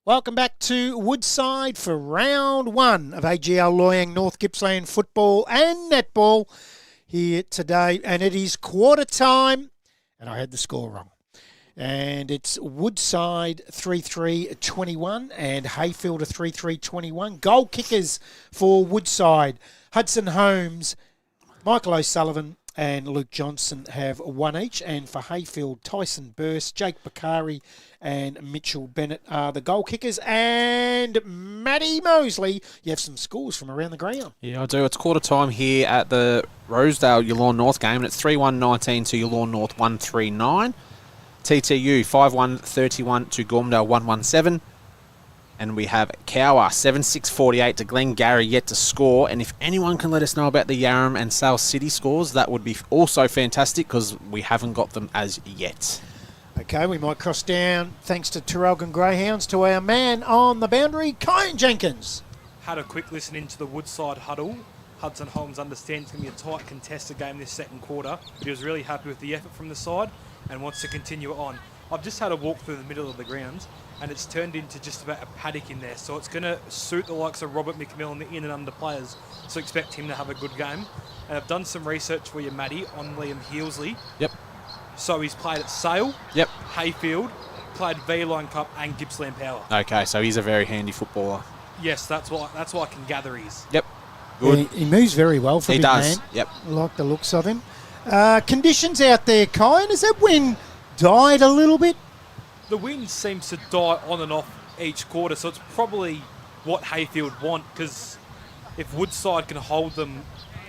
Welcome back to Woodside for round one of AGL Loyang North Gippsland football and netball here today. And it is quarter time, and I had the score wrong. And it's Woodside 3-3-21 and Heyfield a 3-3-21. Goal kickers for Woodside, Hudson Holmes, Michael O'Sullivan and Luke Johnson have one each. And for Heyfield, Tyson Burst, Jake Bakari and Mitchell Bennett are the goal kickers. And Matty Mosley, you have some scores from around the ground. Yeah, I do. It's quarter time here at the Rosedale Yallourn North game, and it's 3-1-19 to Yallourn North 1-3-9. TTU 5-1-31 to Gormdale 1-1-7. And we have Cower 7-6-48 to Glengarry yet to score. And if anyone can let us know about the Yarram and Sale City scores, that would be also fantastic because we haven't got them as yet. Okay, we might cross down, thanks to Terrelgan Greyhounds, to our man on the boundary, Kyan Jenkins. Had a quick listen into the Woodside huddle. Hudson Holmes understands it's going to be a tight contested game this second quarter, but he was really happy with the effort from the side and wants to continue it on. I've just had a walk through the middle of the grounds, and it's turned into just about a paddock in there, so it's going to suit the likes of Robert McMillan, the in and under players, so expect him to have a good game. And I've done some research for you, Matty, on Liam Healsley. Yep. So he's played at Sale, Yep. Hayfield, played V-Line Cup and Gippsland Power. Okay, so he's a very handy footballer. Yes, that's what I can gather he is. Yep. Good. He moves very well for He big does. man. Yep. I like the looks of him. Conditions out there, Kyan, has that wind died a little bit? The wind seems to die on and off each quarter, so it's probably what Heyfield want, because if Woodside can hold them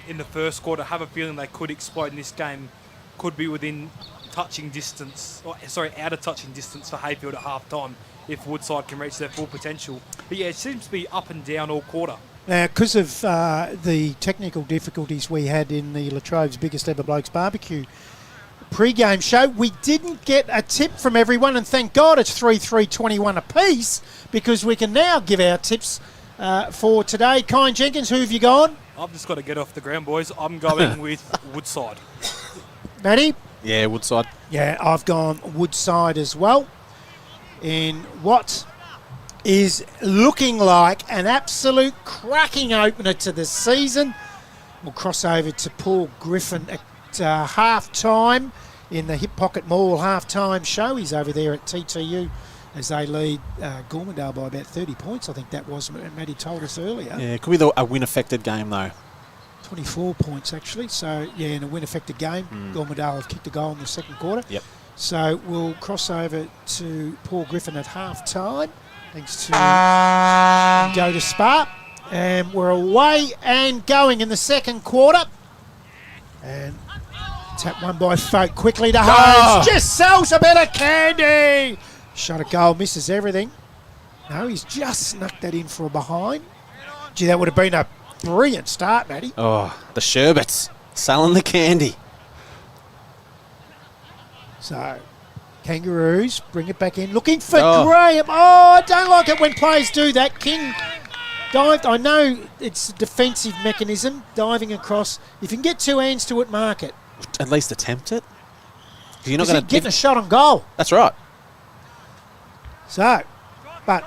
in the first quarter, have a feeling they could explode in this game, could be within touching distance, out of touching distance for Heyfield at half time if Woodside can reach their full potential. But yeah, it seems to be up and down all quarter. Now, because of the technical difficulties we had in the Latrobes' biggest ever Blokes barbecue pre-game show, we didn't get a tip from everyone, and thank God it's 3-3-21 apiece, because we can now give our tips for today. Kyan Jenkins, who have you gone? I've just got to get off the ground, boys. I'm going with Woodside. Matty? Yeah, Woodside. Yeah, I've gone Woodside as well. In what is looking like an absolute cracking opener to the season. We'll cross over to Paul Griffin at half-time in the Hip Pocket Morwell half-time show. He's over there at TTU as they lead Gormdale by about 30 points. I think that was, Matty told us earlier. Yeah, it could be a win-affected game, though. 24 points, actually. So, yeah, in a win-affected game, Gormdale have kicked a goal in the second quarter. Yep. So we'll cross over to Paul Griffin at half-time, thanks to Go to Spa. And we're away and going in the second quarter. And tap one by Folk quickly to Holmes. Just sells a bit of candy. Shot at goal, misses everything. No, he's just snuck that in for a behind. Gee, that would have been a brilliant start, Matty. Oh, the sherbets. Selling the candy. So, Kangaroos bring it back in. Looking for Oh. Graham. Oh, I don't like it when players do that. King dived. I know it's a defensive mechanism, diving across. If you can get two hands to it, mark it. At least attempt it. 'Cause you're not Because going he's to getting a shot on goal. That's right. So, but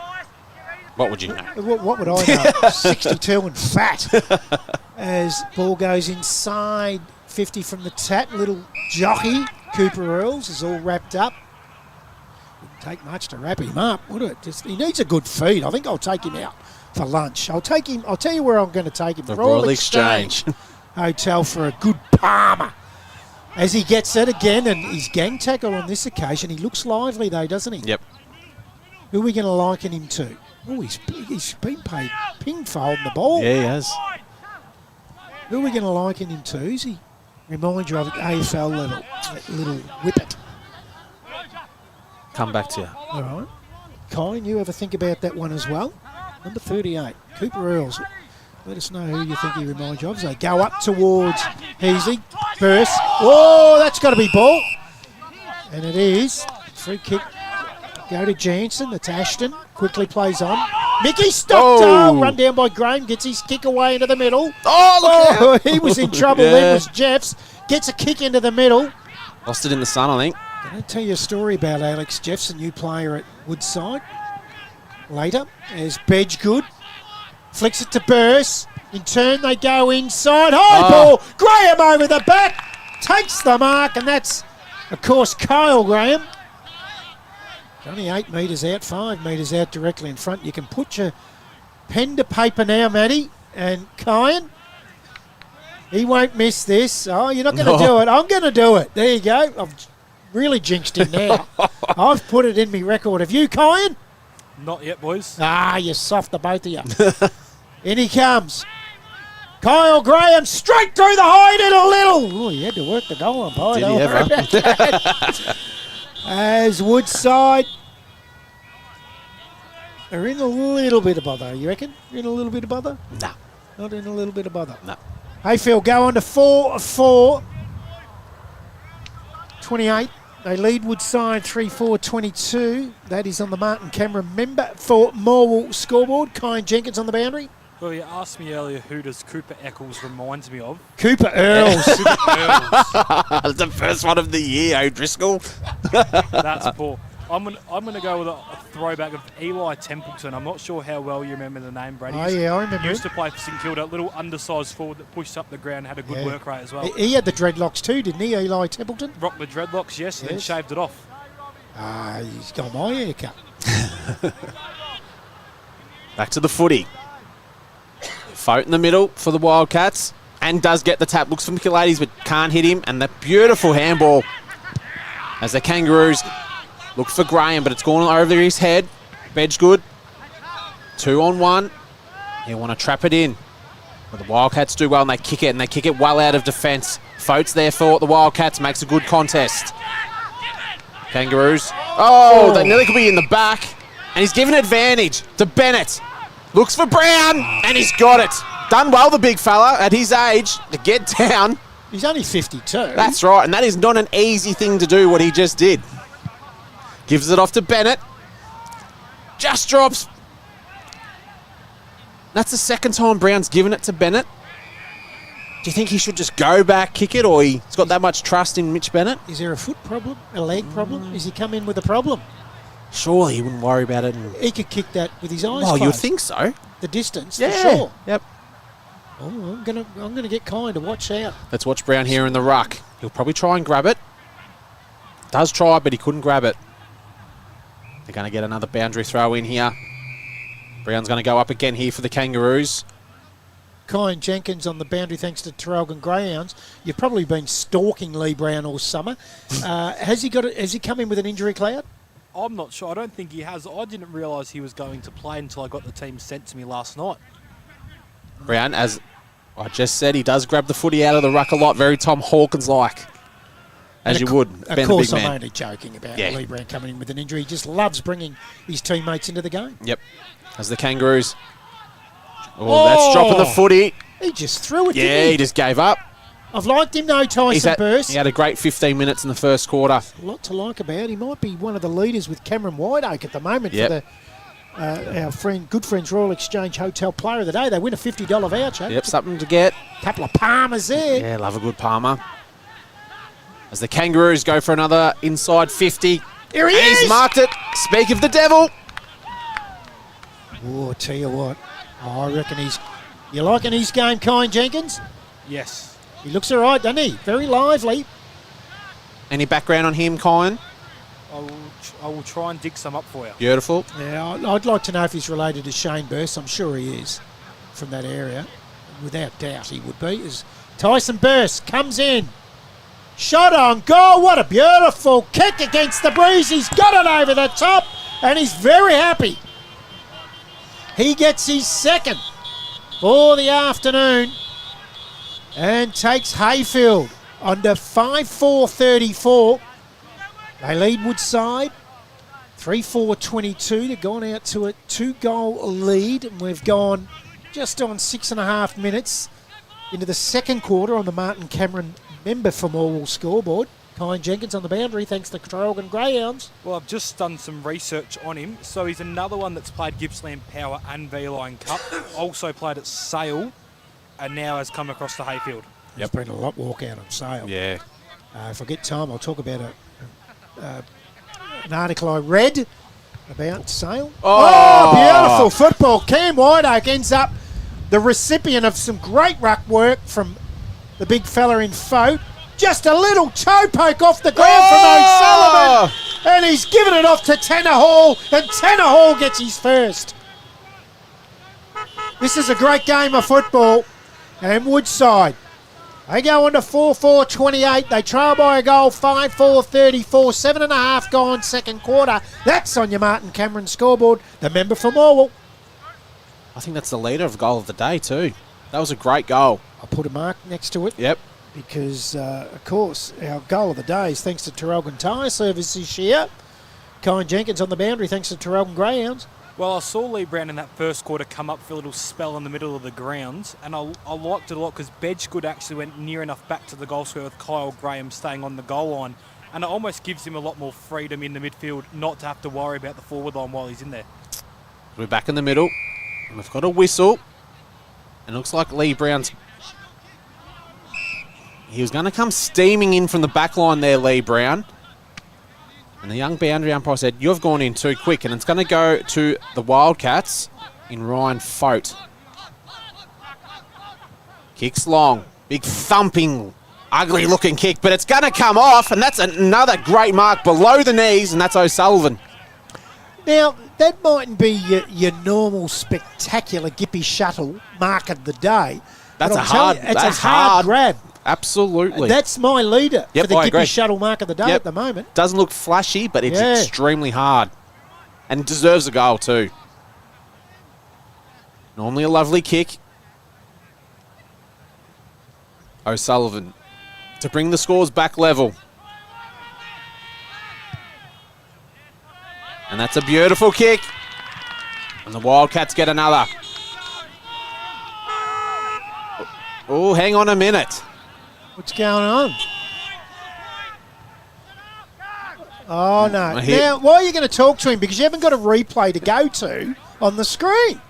What would you know? what would I know? 62 and fat. As ball goes inside, 50 from the tap. Little jockey, Cooper Earls, is all wrapped up. Wouldn't take much to wrap him up, would it? He needs a good feed. I think I'll take him out for lunch. I'll tell you where I'm going to take him. The Royal Royal Exchange Hotel for a good palmer. As he gets it again, and his gang tackle on this occasion, he looks lively though, doesn't he? Yep. Who are we going to liken him to? Oh, he's been paid ping for holding the ball. Yeah, he has. Who are we going to liken him to? Who's he? Remind you of at AFL level. That little whippet. Come back to you. All right. Colin, you ever think about that one as well? Number 38, Cooper Earls. Let us know who you think he reminds you of. So go up towards Heasley. Burst. Oh, that's got to be ball. And it is. Free kick. Go to Jansen. That's Ashton. Quickly plays on. Mickey stopped. Oh. Run down by Graham. Gets his kick away into the middle. Oh, look Oh, he was in trouble Yeah. then, was Jeffs. Gets a kick into the middle. Lost it in the sun, I think. Can I tell you a story about Alex Jeffs, a new player at Woodside? later. There's Bedgood. Flicks it to Burse. In turn, they go inside. High ball. Graham over the back. Takes the mark, and that's, of course, Kyle Graham. Only 8 metres out, 5 metres out directly in front. You can put your pen to paper now, Matty. And Kyan, he won't miss this. Oh, you're not going to do it. I'm going to do it. There you go. I've really jinxed him now. I've put it in my record. Have you, Kyan? Not yet, boys. Ah, you're soft, the both of you. In he comes. Kyle Graham straight through the hide in a little. Oh, he had to work the goal umpire. Did Don't he worry ever? about that. As Woodside are in a little bit of bother, you reckon? In a little bit of bother? No. Not in a little bit of bother. No. Heyfield go on to 4-4. 28. They lead Woodside 3-4-22. That is on the Martin Cameron member for Morwell scoreboard. Kyan Jenkins on the boundary. Well, you asked me earlier who does Cooper Eccles reminds me of. Cooper Earls. Earls. The first one of the year, O'Driscoll. That's poor. I'm gonna go with a throwback of Eli Templeton. I'm not sure how well you remember the name, Brady. Oh, yeah, I remember Used him. to play for St Kilda, little undersized forward that pushed up the ground, had a good work rate as well. He had the dreadlocks too, didn't he, Eli Templeton? Rocked the dreadlocks, yes, and then Yes. shaved it off. Ah, he's got my haircut. Back to the footy. Foat in the middle for the Wildcats. And does get the tap. Looks for Michaelides, but can't hit him. And the beautiful handball as the Kangaroos look for Graham, but it's gone over his head. Bedgood. 2-on-1. He'll want to trap it in. But the Wildcats do well, and they kick it, well out of defence. Foat's there for the Wildcats. Makes a good contest. Kangaroos. Oh, they nearly could be in the back. And he's given advantage to Bennett. Looks for Brown, and he's got it. Done well, the big fella, at his age, to get down. He's only 52. That's right, and that is not an easy thing to do, what he just did. Gives it off to Bennett. Just drops. That's the second time Brown's given it to Bennett. Do you think he should just go back, kick it, or he's got that much trust in Mitch Bennett? Is there a foot problem? A leg problem? Is he come in with a problem? Surely he wouldn't worry about it. He could kick that with his eyes Oh, closed. you'd think so. The distance, Yeah. for sure. Yep. Oh, I'm gonna get Kyan to watch out. Let's watch Brown here in the ruck. He'll probably try and grab it. Does try, but he couldn't grab it. They're going to get another boundary throw in here. Brown's going to go up again here for the Kangaroos. Kyan Jenkins on the boundary thanks to Traralgon Greyhounds. You've probably been stalking Lee Brown all summer. Has he come in with an injury cloud? I'm not sure. I don't think he has. I didn't realise he was going to play until I got the team sent to me last night. Brown, as I just said, he does grab the footy out of the ruck a lot, very Tom Hawkins-like. As you would, Of being course, the big I'm man. only joking about Yeah. Lee Brown coming in with an injury. He just loves bringing his teammates into the game. Yep. As the Kangaroos. Oh, that's dropping the footy. He just threw it, Yeah, didn't he? he just gave up. I've liked him though, Tyson Burse. He had a great 15 minutes in the first quarter. A lot to like about. He might be one of the leaders with Cameron Whiteoak at the moment Yep. for the our good friends Royal Exchange Hotel Player of the Day. They win a $50 voucher. Yep, something to get. Couple of palmers there. Yeah, love a good Palmer. As the Kangaroos go for another inside 50. Here he And is. he's marked it. Speak of the devil. Oh, I tell you what. I reckon you liking his game, Kyan Jenkins? Yes. He looks all right, doesn't he? Very lively. Any background on him, Kyan? I will try and dig some up for you. Beautiful. Yeah, I'd like to know if he's related to Shane Burse. I'm sure he is from that area. Without doubt he would be. As Tyson Burse comes in. Shot on goal. What a beautiful kick against the breeze. He's got it over the top and he's very happy. He gets his second for the afternoon and takes Heyfield under 5-4-34. They lead Woodside 3-4-22. They've gone out to a 2-goal lead, and we've gone just on 6.5 minutes into the second quarter on the Martin Cameron member for Morwell scoreboard. Kyan Jenkins on the boundary, thanks to Traralgon Greyhounds. Well, I've just done some research on him. So he's another one that's played Gippsland Power and V-Line Cup. Also played at Sale, and now has come across to Heyfield. There's been a lot walk out on sale. Yeah. If I get time, I'll talk about an article I read about to sail. Oh. Beautiful football. Cam Whiteoak ends up the recipient of some great ruck work from the big fella in Foat. Just a little toe poke off the ground from O'Sullivan. And he's given it off to Tanner Hall, and Tanner Hall gets his first. This is a great game of football. And Woodside, they go on to 4-4-28. They trail by a goal, 5-4-34. 7.5 gone second quarter. That's on your Martin Cameron scoreboard. The member for Morwell. I think that's the leader of goal of the day too. That was a great goal. I'll put a mark next to it. Yep. Because, of course, our goal of the day is thanks to Terrelgan Tyre Service this year. Colin Jenkins on the boundary thanks to Terrelgan Greyhounds. Well, I saw Lee Brown in that first quarter come up for a little spell in the middle of the ground, and I liked it a lot because Bedgegood actually went near enough back to the goal square with Kyle Graham staying on the goal line, and it almost gives him a lot more freedom in the midfield not to have to worry about the forward line while he's in there. We're back in the middle, and we've got a whistle, and it looks like Lee Brown's... He was going to come steaming in from the back line there, Lee Brown. And the young boundary umpire said, you've gone in too quick, and it's going to go to the Wildcats in Ryan Foat. Kicks long. Big thumping, ugly-looking kick, but it's going to come off, and that's another great mark below the knees, and that's O'Sullivan. Now, that mightn't be your normal spectacular Gippy shuttle mark of the day. That's but a I'm telling hard, you, it's that's a hard grab. Absolutely. That's my leader Yep, for the I Gippy agree. shuttle mark of the day at the moment. Doesn't look flashy, but it's Yeah. extremely hard. And deserves a goal too. Normally a lovely kick. O'Sullivan to bring the scores back level. And that's a beautiful kick. And the Wildcats get another. Oh, hang on a minute. What's going on? Oh, no. Now, why are you going to talk to him? Because you haven't got a replay to go to on the screen.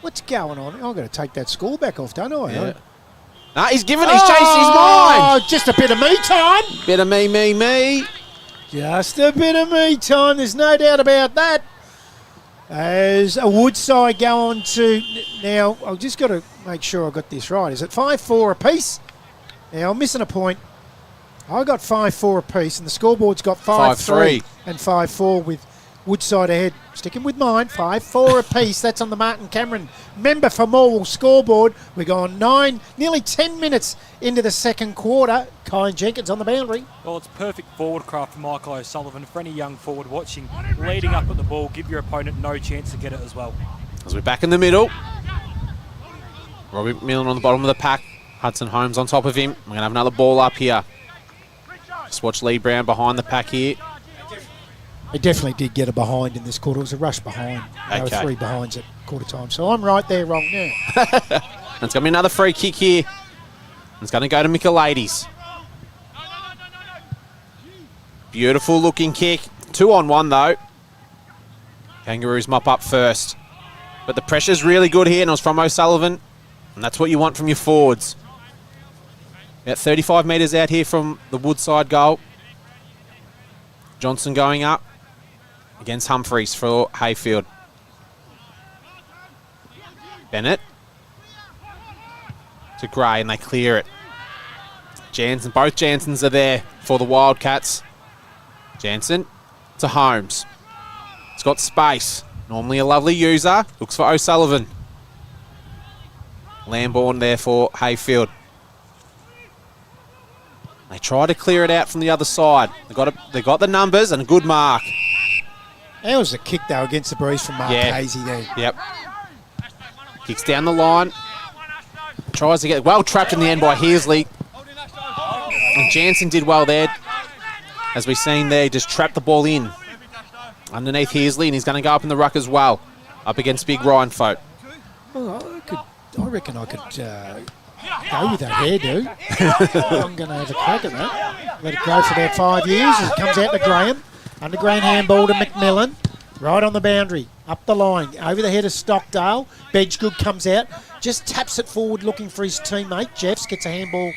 What's going on? I've got to take that score back off, don't I? Yeah. No, he's changed his mind. Oh, just a bit of me time. Bit of me. Just a bit of me time. There's no doubt about that. As a Woodside go on to... Now, I've just got to make sure I got this right. Is it 5-4 apiece? Now, I'm missing a point. I got 5-4 apiece, and the scoreboard's got 5-3 and 5-4 with Woodside ahead. Sticking with mine, 5-4 apiece. That's on the Martin Cameron member for Morwell scoreboard. We're going nearly 10 minutes into the second quarter. Colin Jenkins on the boundary. Well, it's perfect forward craft for Michael O'Sullivan. For any young forward watching, leading up at the ball, give your opponent no chance to get it as well. As we're back in the middle. Robbie Millen on the bottom of the pack. Hudson Holmes on top of him. We're going to have another ball up here. Just watch Lee Brown behind the pack here. They definitely did get a behind in this quarter. It was a rush behind. There were 3 behinds at quarter time. So I'm right there wrong now. And it's going to be another free kick here. It's going to go to Michaelides. Beautiful looking kick. 2-on-1 though. Kangaroos mop up first. But the pressure's really good here, and it was from O'Sullivan. And that's what you want from your forwards. About 35 metres out here from the Woodside goal. Johnson going up against Humphreys for Heyfield. Bennett to Gray, and they clear it. Jansen, both Jansens are there for the Wildcats. Jansen to Holmes. It's got space. Normally a lovely user. Looks for O'Sullivan. Lambourne there for Heyfield. They try to clear it out from the other side. They got the numbers and a good mark. That was a kick, though, against the breeze from Mark Casey there. Yep. Kicks down the line. Tries to get well trapped in the end by Heasley. And Jansen did well there. As we've seen there, just trapped the ball in underneath Heasley, and he's going to go up in the ruck as well, up against big Ryan Foat. Well, I reckon I could go with that hairdo. I'm going to have a crack at that. Let it grow for about 5 years as it comes out to Graham. Underground handball to McMillan. Right on the boundary. Up the line. Over the head of Stockdale. Bedgegood comes out. Just taps it forward looking for his teammate. Jeffs gets a handball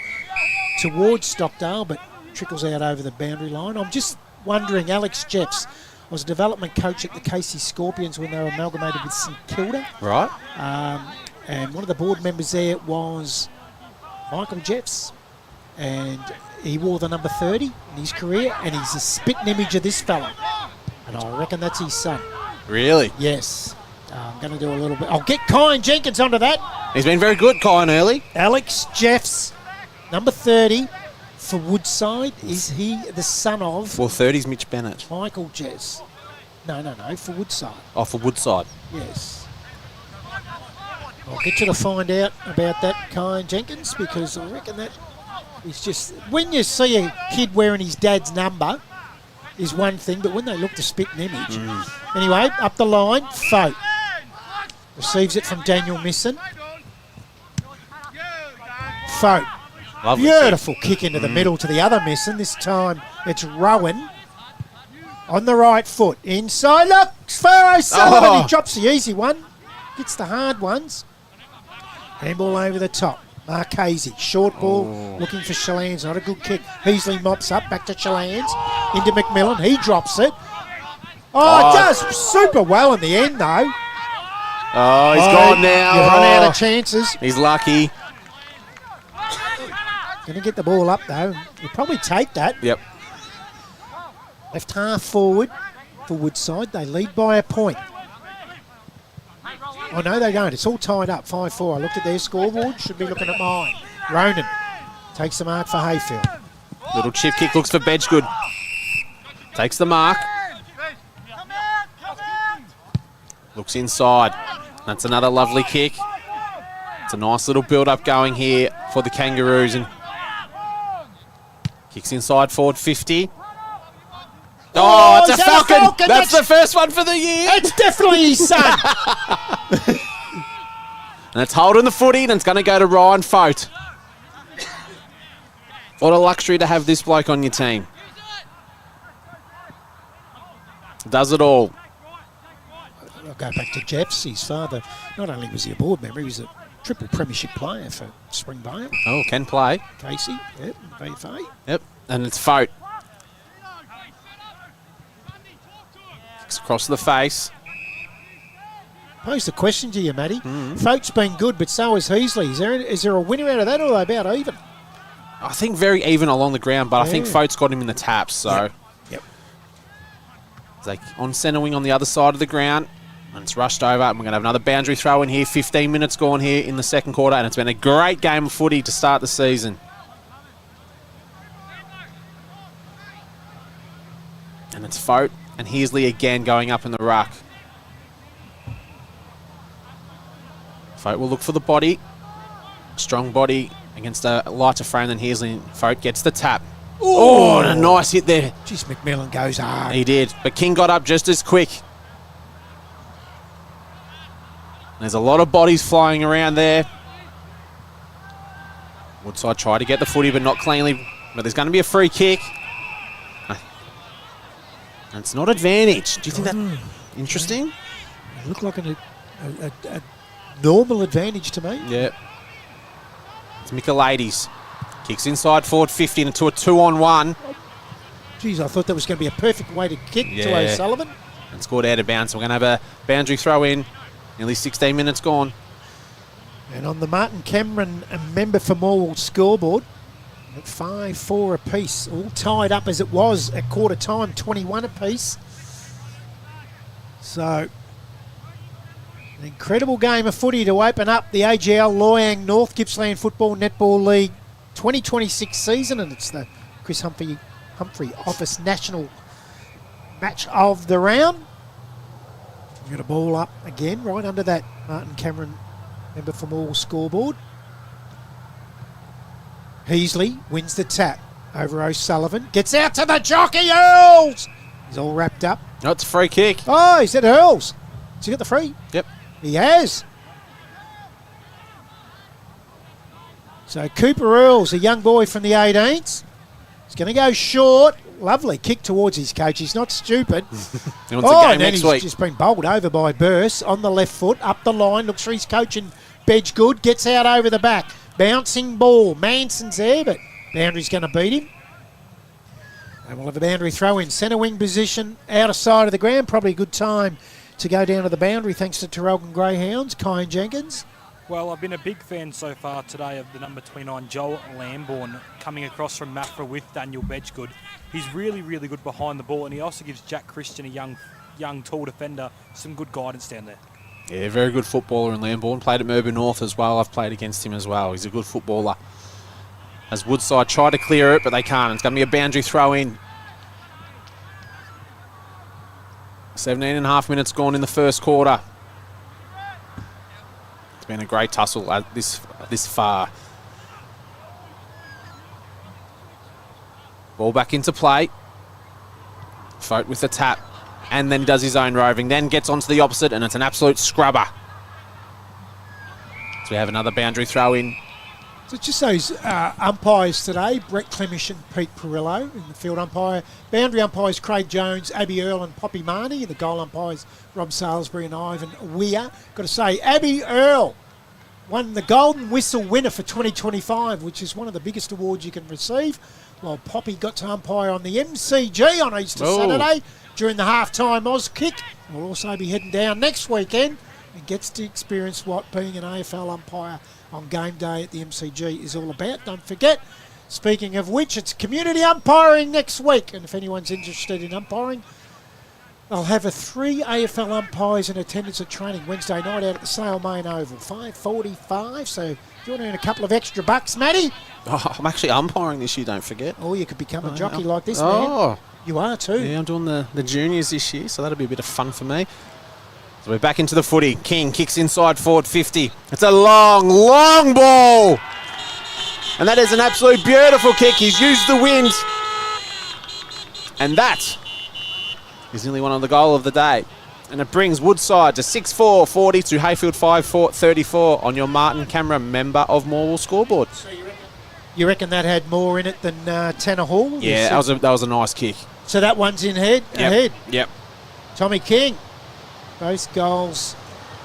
towards Stockdale, but trickles out over the boundary line. I'm just wondering, Alex Jeffs, I was a development coach at the Casey Scorpions when they were amalgamated with St Kilda. Right. And one of the board members there was Michael Jeffs. And he wore the number 30 in his career, and he's a spitting image of this fella. And I reckon that's his son. Really? Yes. I'm going to do a little bit. I'll get Kyan Jenkins onto that. He's been very good, Kyan, early. Alex Jeffs, number 30 for Woodside. Is he the son of Well, 30's Mitch Bennett. Michael Jeffs? No, for Woodside. Oh, for Woodside. Yes. I'll get you to find out about that, Kyan Jenkins, because I reckon that is just... When you see a kid wearing his dad's number is one thing, but when they look to spit an image... Anyway, up the line, Fote. Receives it from Daniel Misson. Fote. Lovely. Beautiful kick into the middle to the other Misson. This time it's Rowan on the right foot. Inside, looks for O'Sullivan. Oh. He drops the easy one. Gets the hard ones. Handball over the top. Marchese, short ball, looking for Chalans. Not a good kick. Heasley mops up, back to Chalans. Into McMillan. He drops it. Oh, it does super well in the end, though. Oh, he's gone now. You've run out of chances. He's lucky. Going to get the ball up, though. He'll probably take that. Yep. Left half forward for Woodside. They lead by a point. Oh, no, they don't. It's all tied up, 5-4. I looked at their scoreboard. Should be looking at mine. Ronan takes the mark for Heyfield. Little chip kick looks for Bedgegood. Takes the mark. Looks inside. That's another lovely kick. It's a nice little build-up going here for the Kangaroos. And kicks inside forward 50. Oh, it's a Falcon. That's the first one for the year. It's definitely his son. And it's holding the footy, and it's going to go to Ryan Fote. What a luxury to have this bloke on your team. Does it all. I'll go back to Jeffs. His father, not only was he a board member, he was a triple premiership player for Springvale. Oh, can play. Casey, yep, VFA. Yep, and it's Fote. Kicks across the face. Pose the question to you, Matty. Fote's been good, but so is Heasley. Is there a winner out of that, or are they about even? I think very even along the ground, but I think Yeah. Fote's got him in the taps, so... Yep. It's like on centre wing on the other side of the ground, and it's rushed over, and we're going to have another boundary throw in here. 15 minutes gone here in the second quarter, and it's been a great game of footy to start the season. And it's Fote and Heasley again going up in the ruck. Fote will look for the body. Strong body against a lighter frame than Heasley. Fote gets the tap. Oh, and a nice hit there. Jeez, McMillan goes hard. He did, but King got up just as quick. There's a lot of bodies flying around there. Woodside tried to get the footy, but not cleanly. But there's going to be a free kick. And it's not advantage. Do you think that interesting? It looked like a normal advantage to me. Yeah. It's Michaelides. Kicks inside forward 50 into a 2-on-1. Geez, I thought that was going to be a perfect way to kick to Yeah. O'Sullivan. And scored out of bounds. So we're going to have a boundary throw in. Nearly 16 minutes gone. And on the Martin Cameron member for Morwell scoreboard, at 5-4 apiece, all tied up as it was at quarter time, 21 apiece. So, an incredible game of footy to open up the AGL Loyang North Gippsland Football Netball League 2026 season, and it's the Chris Humphreys Office National match of the round. We've got a ball up again, right under that Martin Cameron member for Morwell scoreboard. Heasley wins the tap over O'Sullivan. Gets out to the jockey, Earls! He's all wrapped up. Oh, it's a free kick. Oh, he said Earls. Has he got the free? Yep. He has. So Cooper Earls, a young boy from the 18s. He's going to go short. Lovely kick towards his coach. He's not stupid. He wants a game and then next he's week. just been bowled over by Burse on the left foot, up the line, looks for his coach and Bedgegood, gets out over the back. Bouncing ball. Manson's there, but boundary's going to beat him. And we'll have a boundary throw in. Centre wing position, outer side of the ground. Probably a good time to go down to the boundary thanks to Traralgon Greyhounds. Kyan Jenkins. Well, I've been a big fan so far today of the number 29, Joel Lambourne, coming across from Maffra with Daniel Bedgegood. He's really, really good behind the ball, and he also gives Jack Christian, a young tall defender, some good guidance down there. Yeah, very good footballer in Lambourne. Played at Melbourne North as well. I've played against him as well. He's a good footballer. As Woodside try to clear it, but they can't. It's going to be a boundary throw in. 17.5 minutes gone in the first quarter. It's been a great tussle this far. Ball back into play. Fote with the tap. And then he does his own roving. Then gets onto the opposite, and it's an absolute scrubber. So we have another boundary throw in. So just those umpires today, Brett Clemish and Pete Perillo in the field umpire. Boundary umpires Craig Jones, Abby Earl and Poppy Marnie. And the goal umpires Rob Salisbury and Ivan Weir. Got to say, Abby Earl won the Golden Whistle winner for 2025, which is one of the biggest awards you can receive. While Poppy got to umpire on the MCG on Easter Saturday during the half-time Oz kick. We'll also be heading down next weekend and gets to experience what being an AFL umpire on game day at the MCG is all about. Don't forget, speaking of which, it's community umpiring next week. And if anyone's interested in umpiring, I'll have 3 AFL umpires in attendance at training Wednesday night out at the Sale Main Oval, 5:45. So if you want to earn a couple of extra bucks, Matty. Oh, I'm actually umpiring this year, don't forget. Oh, you could become a jockey like this, man. You are too. Yeah, I'm doing the juniors this year, so that'll be a bit of fun for me. So we're back into the footy. King kicks inside forward 50. It's a long, long ball. And that is an absolute beautiful kick. He's used the wind. And that is nearly one of the goal of the day. And it brings Woodside to 6-4-40 to Heyfield 5-4-34 on your Martin camera member of Morwell scoreboard. So you reckon that had more in it than Tanner Hall? Yeah, that was a nice kick. So that one's in ahead. Yep. Tommy King. Both goals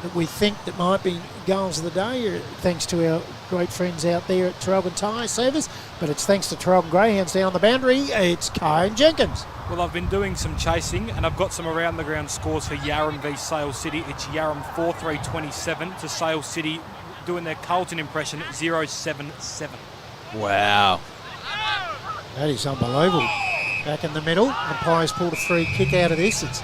that we think that might be goals of the day, thanks to our great friends out there at Traralgon Tyre Service. But it's thanks to Traralgon Greyhounds down the boundary. It's Kyan Jenkins. Well, I've been doing some chasing, and I've got some around-the-ground scores for Yarram v Sale City. It's Yarram 4-3-27 to Sale City, doing their Carlton impression 0-7-7. Wow. That is unbelievable. Back in the middle. Umpires pulled a free kick out of this. It's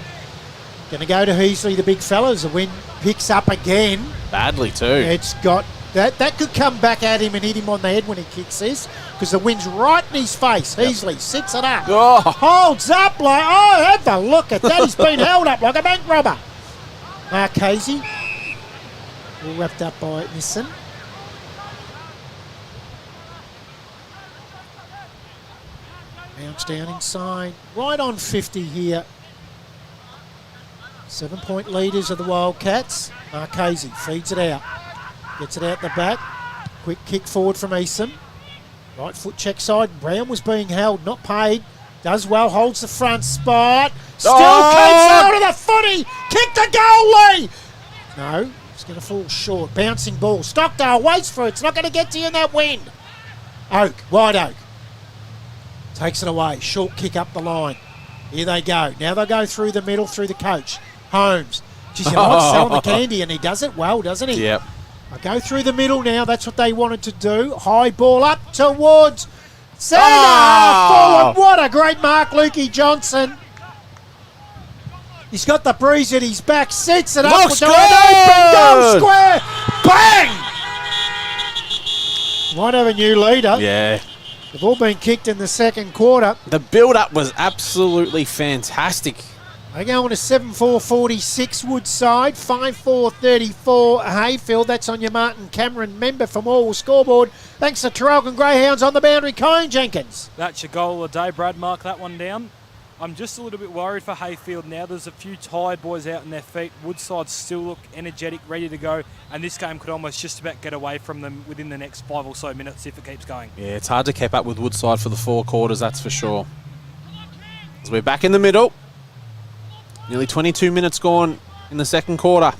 going to go to Heasley, the big fellas. The wind picks up again. Badly too. It's got that. That could come back at him and hit him on the head when he kicks this, because the wind's right in his face. Heasley sits it up. Oh. Holds up like, have a look at that. He's been held up like a bank robber. Marchese. All wrapped up by Nissan. Bounce down inside. Right on 50 here. 7-point leaders of the Wildcats. Marchese feeds it out. Gets it out the back. Quick kick forward from Eason. Right foot check side. Brown was being held, not paid. Does well, holds the front spot. Still keeps out of the footy. Kick the goalie. No, it's going to fall short. Bouncing ball. Stockdale waits for it. It's not going to get to you in that wind. Oak, Wide Oak. Takes it away. Short kick up the line. Here they go. Now they'll go through the middle, through the coach. Holmes. Geez, you like selling the candy, and he does it well, doesn't he? Yep. I go through the middle now. That's what they wanted to do. High ball up towards centre. Forward. What a great mark, Lukey Johnson. He's got the breeze at his back. Sets it up. Looks to good. an open goal square. Bang! Might have a new leader. Yeah. They've all been kicked in the second quarter. The build-up was absolutely fantastic. They're going to 7-4-46 Woodside, 5-4-34 Heyfield. That's on your Martin Cameron member from Morwell scoreboard. Thanks to Traralgon Greyhounds on the boundary. Kyan Jenkins. That's your goal of the day, Brad. Mark that one down. I'm just a little bit worried for Heyfield now. There's a few tired boys out in their feet. Woodside still look energetic, ready to go, and this game could almost just about get away from them within the next 5 or so minutes if it keeps going. Yeah, it's hard to keep up with Woodside for the 4 quarters, that's for sure. So we're back in the middle. Nearly 22 minutes gone in the second quarter.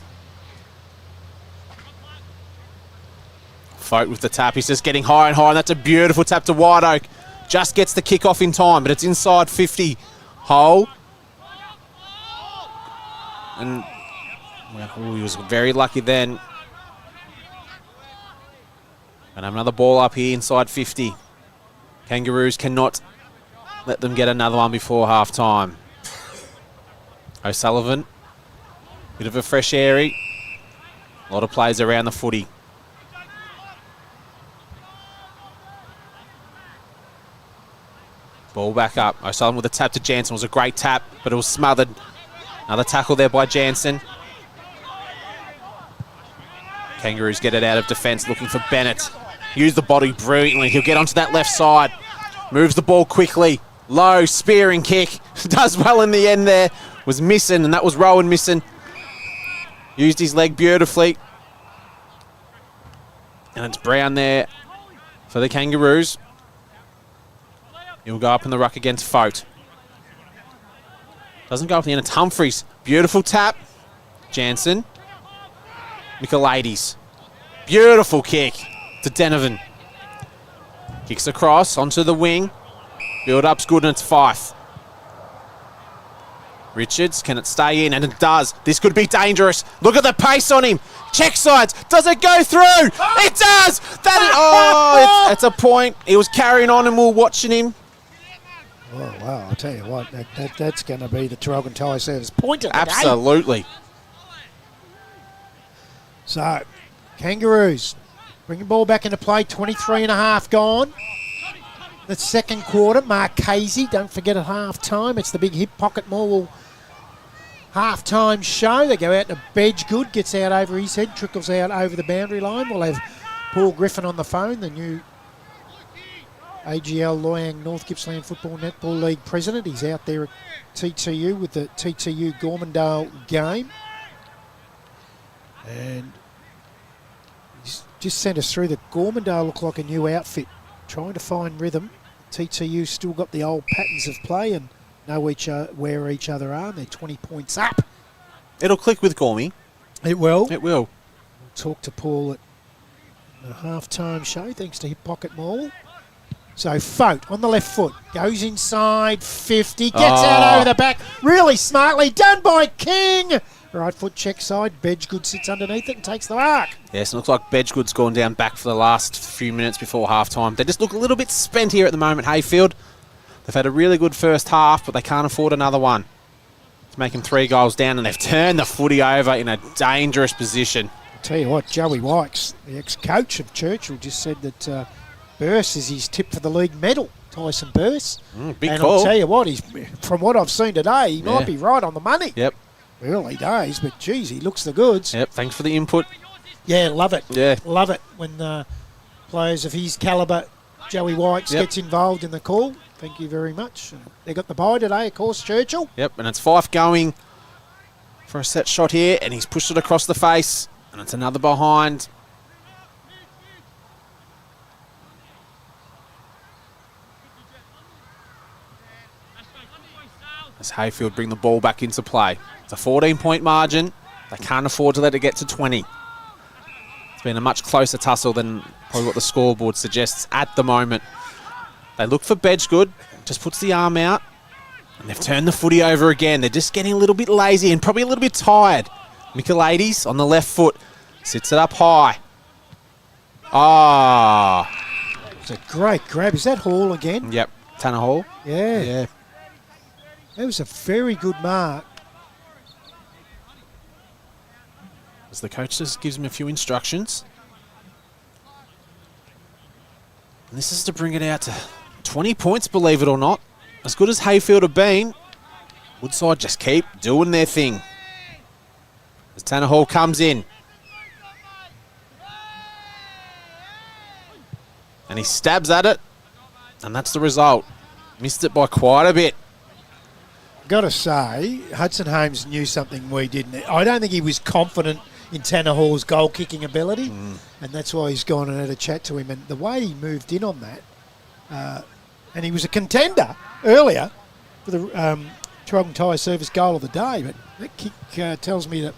Fote with the tap. He's just getting higher and higher, and that's a beautiful tap to Wide Oak. Just gets the kick off in time, but it's inside 50 hole. And he was very lucky then. And another ball up here inside 50. Kangaroos cannot let them get another one before half time. O'Sullivan, bit of a fresh airy. A lot of plays around the footy. Ball back up. O'Sullivan with a tap to Jansen. It was a great tap, but it was smothered. Another tackle there by Jansen. Kangaroos get it out of defence, looking for Bennett. Use the body brilliantly. He'll get onto that left side. Moves the ball quickly. Low, spearing kick. Does well in the end there. Was missing, and that was Rowan missing. Used his leg beautifully. And it's Brown there for the Kangaroos. He'll go up in the ruck against Fote. Doesn't go up in the end. It's Humphreys. Beautiful tap. Jansen. Michaelides. Beautiful kick to Denovan. Kicks across onto the wing. Build-up's good, and it's Fife. Richards, can it stay in? And it does. This could be dangerous. Look at the pace on him. Check sides. Does it go through? It does! It's a point. He was carrying on and we were watching him. Oh, wow. I'll tell you what, that's going to be the Traralgon Tyre Service point of the day. Absolutely. So, Kangaroos bring the ball back into play. 23 and a half gone. The second quarter, Marchese, don't forget at half-time. It's the big hip pocket Morwell half-time show. They go out to Bedgegood, gets out over his head, trickles out over the boundary line. We'll have Paul Griffin on the phone, the new AGL Loyang North Gippsland Football Netball League president. He's out there at TTU with the TTU Gormandale game. And he's just sent us through that Gormandale look like a new outfit, trying to find rhythm. TTU still got the old patterns of play and know where each other are, and they're 20 points up. It'll click with Gormy. It will. It will. We'll talk to Paul at the half-time show, thanks to Hip Pocket Mall. So Fote on the left foot, goes inside 50, gets out over the back, really smartly done by King. Right foot check side, Bedgegood sits underneath it and takes the mark. Yes, it looks like Bedgegood's gone down back for the last few minutes before half-time. They just look a little bit spent here at the moment, Heyfield. They've had a really good first half, but they can't afford another one. It's making 3 goals down, and they've turned the footy over in a dangerous position. I'll tell you what, Joey Wykes, the ex-coach of Churchill, just said that Burse is his tip for the league medal, Tyson Burse. Big and call. I'll tell you what, from what I've seen today, he might be right on the money. Yep. Early days, but geez, he looks the goods. Yep, thanks for the input. Yeah, love it. Yeah. Love it when players of his calibre, Joey Wykes, gets involved in the call. Thank you very much. They got the bye today, of course, Churchill. Yep, and it's Fife going for a set shot here, and he's pushed it across the face, and it's another behind. As Heyfield bring the ball back into play. It's a 14-point margin. They can't afford to let it get to 20. It's been a much closer tussle than probably what the scoreboard suggests at the moment. They look for Bedgegood, just puts the arm out, and they've turned the footy over again. They're just getting a little bit lazy and probably a little bit tired. Michaelides on the left foot, sits it up high. It's a great grab. Is that Hall again? Yep, Tanner Hall. Yeah. That was a very good mark. As the coach just gives him a few instructions. And this is to bring it out to 20 points, believe it or not. As good as Heyfield have been, Woodside just keep doing their thing. As Tanner Hall comes in. And he stabs at it. And that's the result. Missed it by quite a bit. Got to say, Hudson Holmes knew something we didn't. I don't think he was confident in Tanner Hall's goal-kicking ability, and that's why he's gone and had a chat to him. And the way he moved in on that, and he was a contender earlier for the Traralgon Tyre Service goal of the day, but that kick tells me that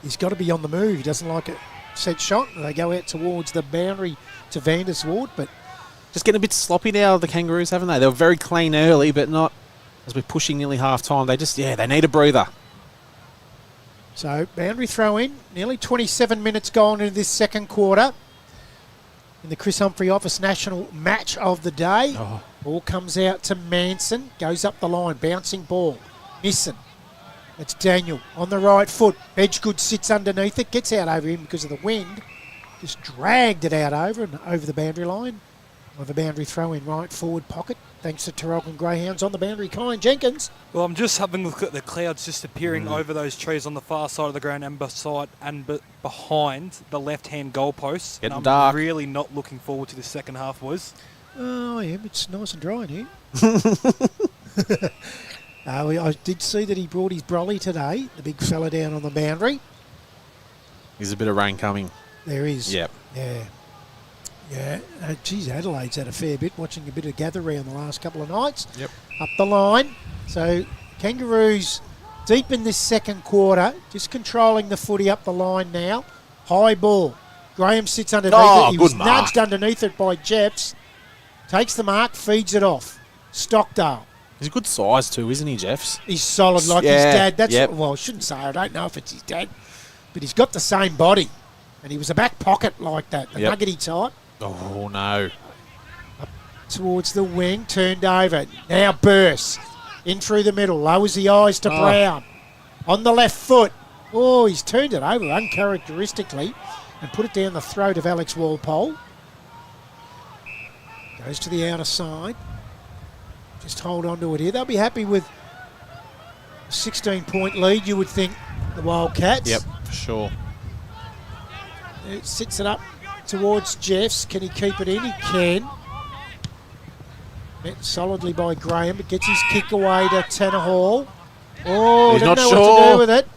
he's got to be on the move. He doesn't like a set shot. They go out towards the boundary to Vandersward, but Just getting a bit sloppy now, the Kangaroos, haven't they? They were very clean early, but not as we're pushing nearly half-time. They just, they need a breather. So, boundary throw in. Nearly 27 minutes gone into this second quarter. In the Chris Humphreys Office National match of the day. Oh. Ball comes out to Manson. Goes up the line. Bouncing ball. Missing. It's Daniel on the right foot. Bedgood sits underneath it. Gets out over him because of the wind. Just dragged it out over the boundary line. With a boundary throw in right forward pocket. Thanks to Tarrogin Greyhounds on the boundary. Colin Jenkins. Well, I'm just having a look at the clouds just appearing over those trees on the far side of the ground and behind the left-hand goalposts. Getting I'm dark. really not looking forward to the second half, boys. Oh, yeah, it's nice and dry in here. I did see that he brought his brolly today, the big fella down on the boundary. There's a bit of rain coming. There is. Yep. Yeah. Yeah. Geez, Adelaide's had a fair bit, watching a bit of gather round the last couple of nights. Yep. Up the line. So, Kangaroos deep in this second quarter, just controlling the footy up the line now. High ball. Graham sits underneath it. He was good mark. nudged underneath it by Jeps. Takes the mark, feeds it off. Stockdale. He's a good size too, isn't he, Jeffs? He's solid like his dad. That's well, I shouldn't say. I don't know if it's his dad, but he's got the same body, and he was a back pocket like that, the nuggety type. Oh no! Up towards the wing, turned over. Now bursts in through the middle, lowers the eyes to Brown on the left foot. Oh, he's turned it over uncharacteristically and put it down the throat of Alex Walpole. Goes to the outer side. Just hold on to it here. They'll be happy with a 16-point lead, you would think, the Wildcats. Yep, for sure. It sits it up towards Jeffs. Can he keep it in? He can. Met solidly by Graham, but gets his kick away to Tanner Hall. Oh, He's doesn't not know sure what to do with it.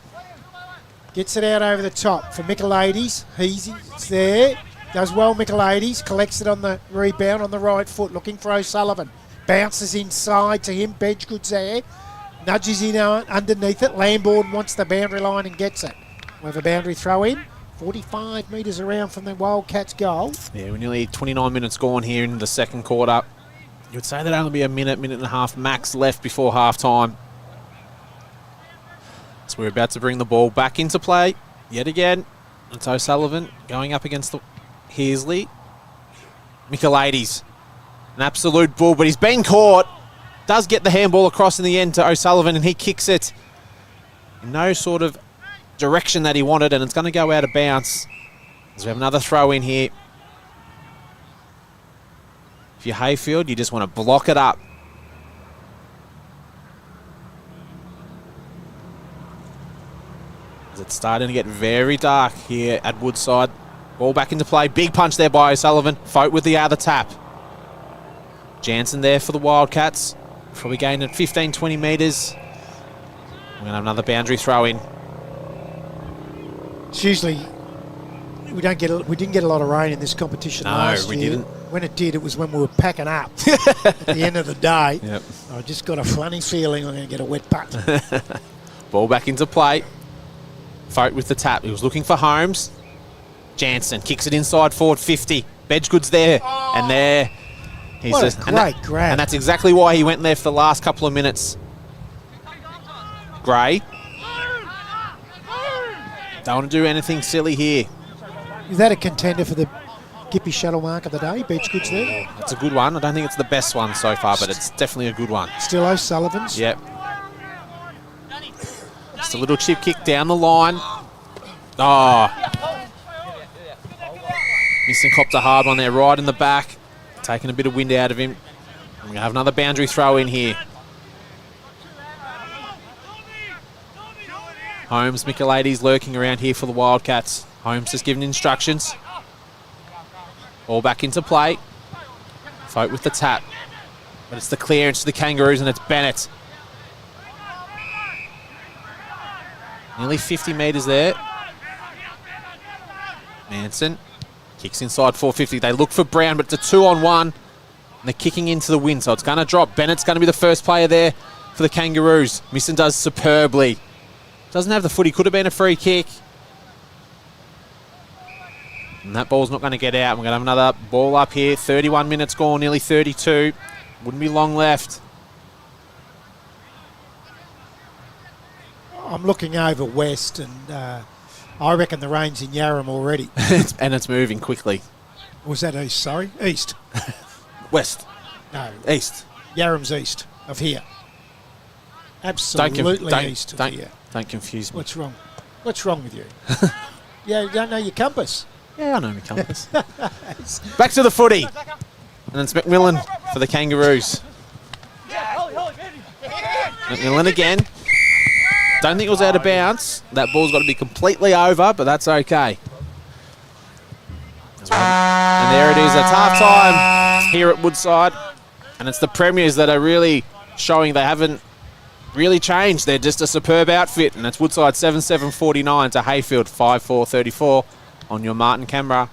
Gets it out over the top for Michaelides. He's there. Does well, Michaelides. Collects it on the rebound on the right foot, looking for O'Sullivan. Bounces inside to him. Bedgood's there. Nudges in underneath it. Lambourne wants the boundary line and gets it. We have a boundary throw in. 45 metres around from the Wildcats' goal. Yeah, we're nearly 29 minutes gone here in the second quarter. You would say there'd only be a minute and a half max left before half-time. So we're about to bring the ball back into play yet again. It's O'Sullivan going up against the Heasley. Michaelides. An absolute bull, but he's been caught. Does get the handball across in the end to O'Sullivan, and he kicks it in no sort of direction that he wanted, and it's going to go out of bounds. As we have another throw in here. If you're Heyfield, you just want to block it up. As it's starting to get very dark here at Woodside. Ball back into play. Big punch there by O'Sullivan. Vote with the other tap. Jansen there for the Wildcats. Before we gain at 15, 20 metres. We're going to have another boundary throw in. It's usually we didn't get a lot of rain in this competition last year. Didn't. When it did, it was when we were packing up at the end of the day. Yep. I just got a funny feeling I'm going to get a wet butt. Ball back into play. Vote with the tap. He was looking for Holmes. Jansen kicks it inside forward 50. Bedgood's there and there. He's What just, a great grab. And that's exactly why he went there for the last couple of minutes. Gray. Don't want to do anything silly here. Is that a contender for the Gippy shuttle mark of the day? Bedgood's there. It's a good one. I don't think it's the best one so far, but it's definitely a good one. Still O'Sullivan's. Yep. Just a little chip kick down the line. Oh. Missing copter hard one there right in the back. Taking a bit of wind out of him. We're going to have another boundary throw in here. Holmes, Michaelides lurking around here for the Wildcats. Holmes just giving instructions. All back into play. Vote with the tap. But it's the clearance to the Kangaroos and it's Bennett. Nearly 50 metres there. Manson kicks inside 450. They look for Brown, but it's a 2-on-1. And they're kicking into the wind, so it's going to drop. Bennett's going to be the first player there for the Kangaroos. Misson does superbly. Doesn't have the footy. Could have been a free kick. And that ball's not going to get out. We're going to have another ball up here. 31 minutes gone, nearly 32. Wouldn't be long left. I'm looking over west, and I reckon the rain's in Yarram already. And it's moving quickly. Was that east? Sorry, east. West. No, East. Yarram's east of here. Absolutely east of here. Don't confuse me. What's wrong? What's wrong with you? Yeah, you don't know your compass. Yeah, I know my compass. Back to the footy. And it's McMillan for the Kangaroos. McMillan again. Don't think it was out of bounds. That ball's got to be completely over, but that's okay. And there it is. It's half time here at Woodside. And it's the Premiers that are really showing they haven't really changed. They're just a superb outfit. And it's Woodside 7-7-49 to Heyfield 5-4-34 on your Martin Cameron.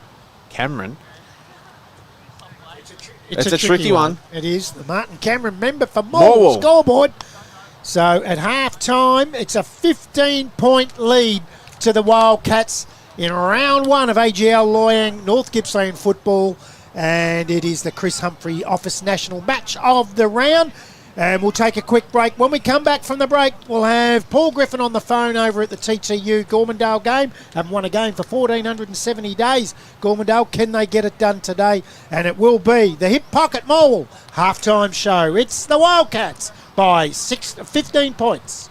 It's a tricky one. It is. The Martin Cameron member for Morwell scoreboard. So at half time, it's a 15-point lead to the Wildcats in round one of AGL Loyang North Gippsland football. And it is the Chris Humphreys Office National match of the round. And we'll take a quick break. When we come back from the break, we'll have Paul Griffin on the phone over at the TTU Gormandale game. Haven't won a game for 1,470 days. Gormandale, can they get it done today? And it will be the Hip Pocket Morwell halftime show. It's the Wildcats by 15 points.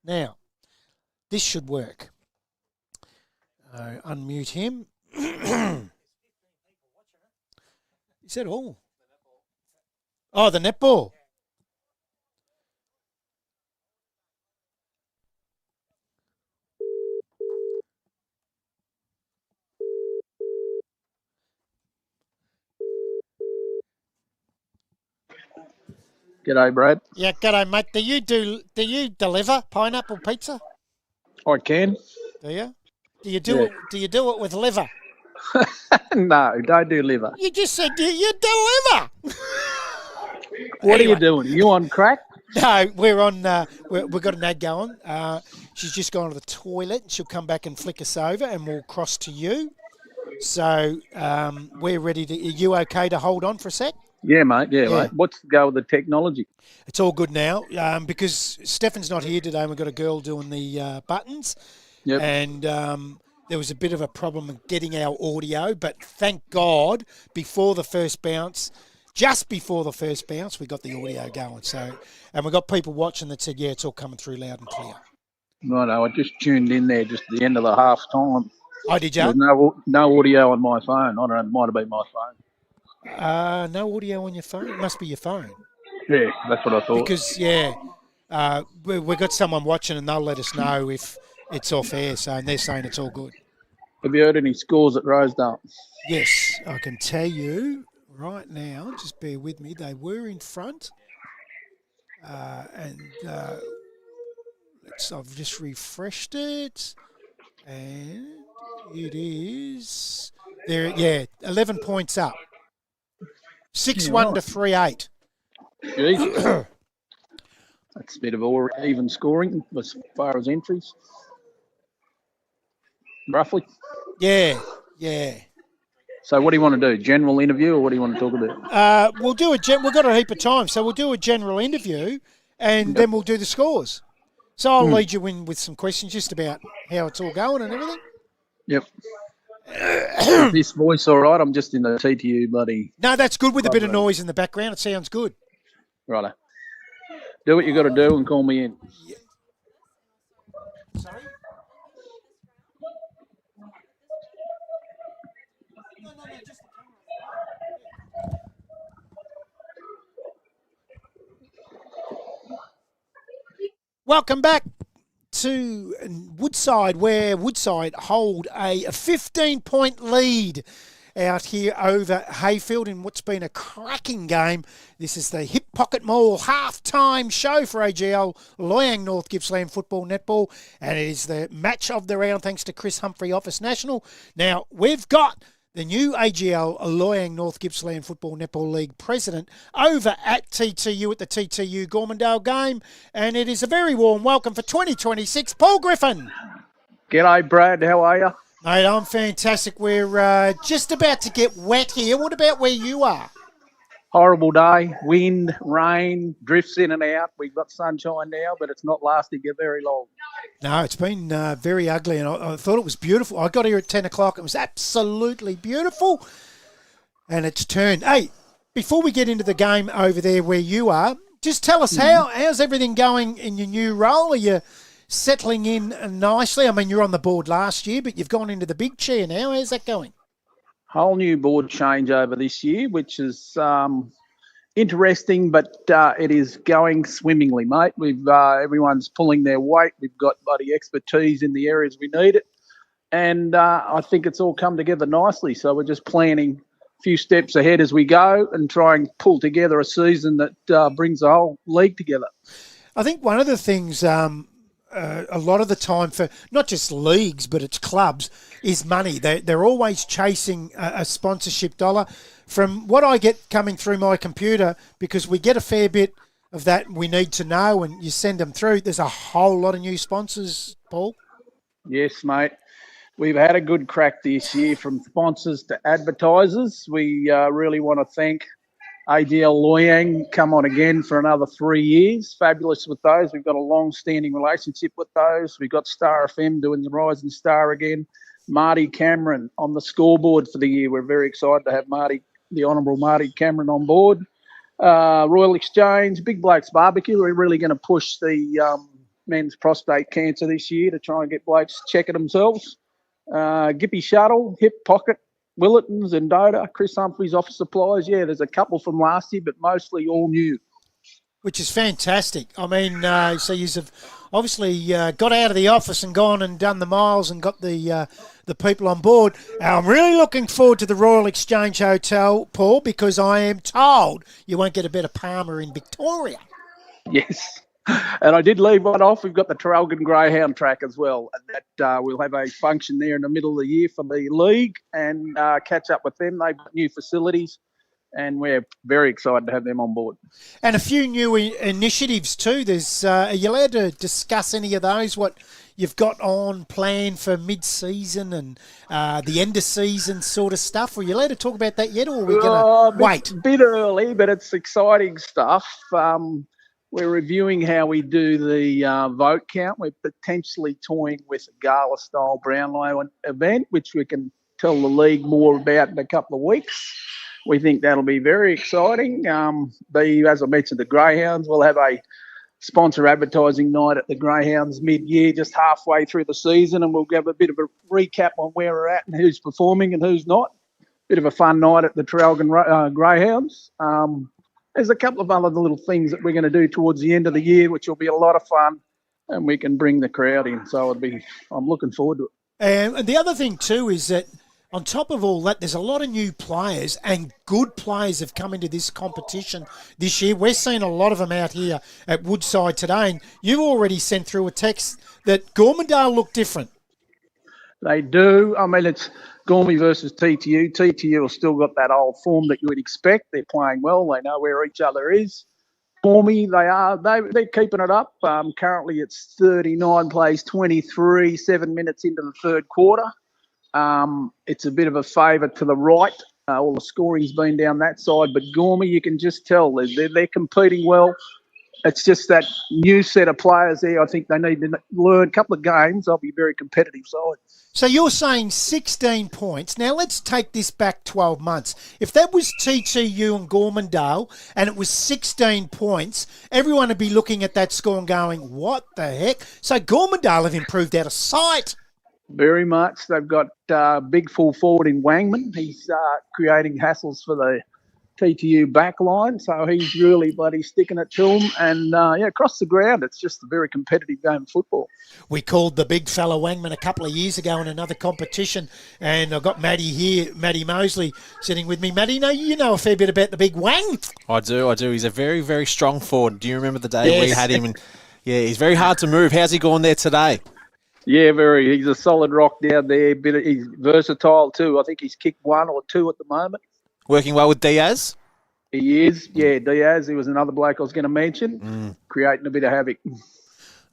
Now, this should work. Unmute him. Is that all? Oh, the netball. G'day, Brad. Yeah, g'day, mate. Do you deliver pineapple pizza? I can. Do you? Do you do it? Do you do it with liver? No, don't do liver. You just said you deliver. What are you Anyway. doing? Are you on crack? No, we're on. We've got an ad going. She's just gone to the toilet. She'll come back and flick us over, and we'll cross to you. So we're ready to. Are you okay to hold on for a sec? Yeah, mate. Yeah, Yeah. mate. What's the go with the technology? It's all good now because Stefan's not here today. And we've got a girl doing the buttons, Yep. and there was a bit of a problem in getting our audio. But thank God, before the first bounce. Just before the first bounce, we got the audio going. So, and we got people watching that said, "Yeah, it's all coming through loud and clear." Righto, I just tuned in there just at the end of the half time. Oh, did you? There's no audio on my phone. I don't know, it might have been my phone. No audio on your phone. It must be your phone Yeah, that's what I thought. because we got someone watching and they'll let us know if it's off air. So and they're saying it's all good. Have you heard any scores at Rosedale? Yes, I can tell you right now. Just bear with me. They were in front, and I've just refreshed it, and it is there. Yeah, 11 points up. 6-1 to 3-8. Jeez. That's a bit of even scoring as far as entries. Roughly. Yeah. So what do you want to do? General interview or what do you want to talk about? We'll do we've got a heap of time, so we'll do a general interview, and then we'll do the scores. So I'll lead you in with some questions just about how it's all going and everything. Yep. Is this voice all right? I'm just in the TTU bloody... No, that's good with a bit of noise in the background. It sounds good. Righto. Do what you got to do and call me in. Sorry? No, just the camera. Welcome back to Woodside, where Woodside hold a 15-point lead out here over Heyfield in what's been a cracking game. This is the Hip Pocket Mall half-time show for AGL Loyang North Gippsland Football Netball, and it is the match of the round thanks to Chris Humphreys Office National. Now, we've got the new AGL Loyang North Gippsland Football Netball League president over at TTU at the TTU Gormandale game, and it is a very warm welcome for 2026, Paul Griffin. G'day, Brad. How are you? Mate, I'm fantastic. We're just about to get wet here. What about where you are? Horrible day. Wind, rain, drifts in and out. We've got sunshine now, but it's not lasting very long. No, it's been very ugly, and I thought it was beautiful. I got here at 10 o'clock. It was absolutely beautiful, and it's turned. Hey, before we get into the game over there where you are, just tell us how's everything going in your new role? Are you settling in nicely? I mean, you're on the board last year, but you've gone into the big chair now. How's that going? Whole new board changeover this year, which is interesting, but it is going swimmingly, mate. We've everyone's pulling their weight. We've got bloody expertise in the areas we need it, and I think it's all come together nicely. So we're just planning a few steps ahead as we go and try and pull together a season that brings the whole league together. I think one of the things a lot of the time for not just leagues but it's clubs is money. They're always chasing a sponsorship dollar. From what I get coming through my computer, because we get a fair bit of that we need to know and you send them through, there's a whole lot of new sponsors, Paul. Yes, mate. We've had a good crack this year from sponsors to advertisers. We really want to thank AGL Loyang, come on again for another 3 years. Fabulous with those. We've got a long-standing relationship with those. We've got Star FM doing the Rising Star again. Marty Cameron on the scoreboard for the year. We're very excited to have Marty, the Honourable Marty Cameron, on board. Royal Exchange, Big Blokes Barbecue. We're really going to push the men's prostate cancer this year to try and get blokes checking themselves. Gippy Shuttle, Hip Pocket, Willetons and Dota, Chris Humphreys Office Supplies. Yeah, there's a couple from last year, but mostly all new. Which is fantastic. I mean, so you've obviously got out of the office and gone and done the miles and got the people on board. I'm really looking forward to the Royal Exchange Hotel, Paul, because I am told you won't get a better Palmer in Victoria. Yes, And I did leave one off. We've got the Traralgon Greyhound track as well. And that we'll have a function there in the middle of the year for the league and catch up with them. They've got new facilities, and we're very excited to have them on board. And a few new initiatives too. There's are you allowed to discuss any of those? What you've got on plan for mid-season and the end of season sort of stuff? Are you allowed to talk about that yet, or are we going to wait? A bit early, but it's exciting stuff. We're reviewing how we do the vote count. We're potentially toying with a gala-style Brownlow event, which we can tell the league more about in a couple of weeks. We think that'll be very exciting. As I mentioned, the Greyhounds will have a sponsor advertising night at the Greyhounds mid-year, just halfway through the season, and we'll give a bit of a recap on where we're at and who's performing and who's not. Bit of a fun night at the Traralgon Greyhounds. There's a couple of other little things that we're going to do towards the end of the year, which will be a lot of fun, and we can bring the crowd in. So I'm looking forward to it. And the other thing too is that on top of all that, there's a lot of new players, and good players have come into this competition this year. We're seeing a lot of them out here at Woodside today, and you've already sent through a text that Gormandale look different. They do. I mean, it's Gormy versus TTU. TTU have still got that old form that you would expect. They're playing well. They know where each other is. Gormy, they're keeping it up. Currently, it's 39 plays 23, 7 minutes into the third quarter. It's a bit of a favour to the right. All the scoring's been down that side. But Gormy, you can just tell they're competing well. It's just that new set of players there. I think they need to learn a couple of games. They'll be very competitive side. So you're saying 16 points. Now let's take this back 12 months. If that was TTU and Gormandale and it was 16 points, everyone would be looking at that score and going, what the heck? So Gormandale have improved out of sight. Very much. They've got big full forward in Wangman. He's creating hassles for the TTU backline, so he's really bloody sticking it to them. And, across the ground, it's just a very competitive game of football. We called the big fella Wangman a couple of years ago in another competition, and I've got Matty here, Matty Mosley, sitting with me. Matty, you know a fair bit about the big Wang. I do. He's a very, very strong forward. Do you remember the day we had him? He's very hard to move. How's he going there today? Yeah, very. He's a solid rock down there. He's versatile too. I think he's kicked 1 or 2 at the moment. Working well with Diaz? He is. Yeah, Diaz. He was another bloke I was going to mention, creating a bit of havoc.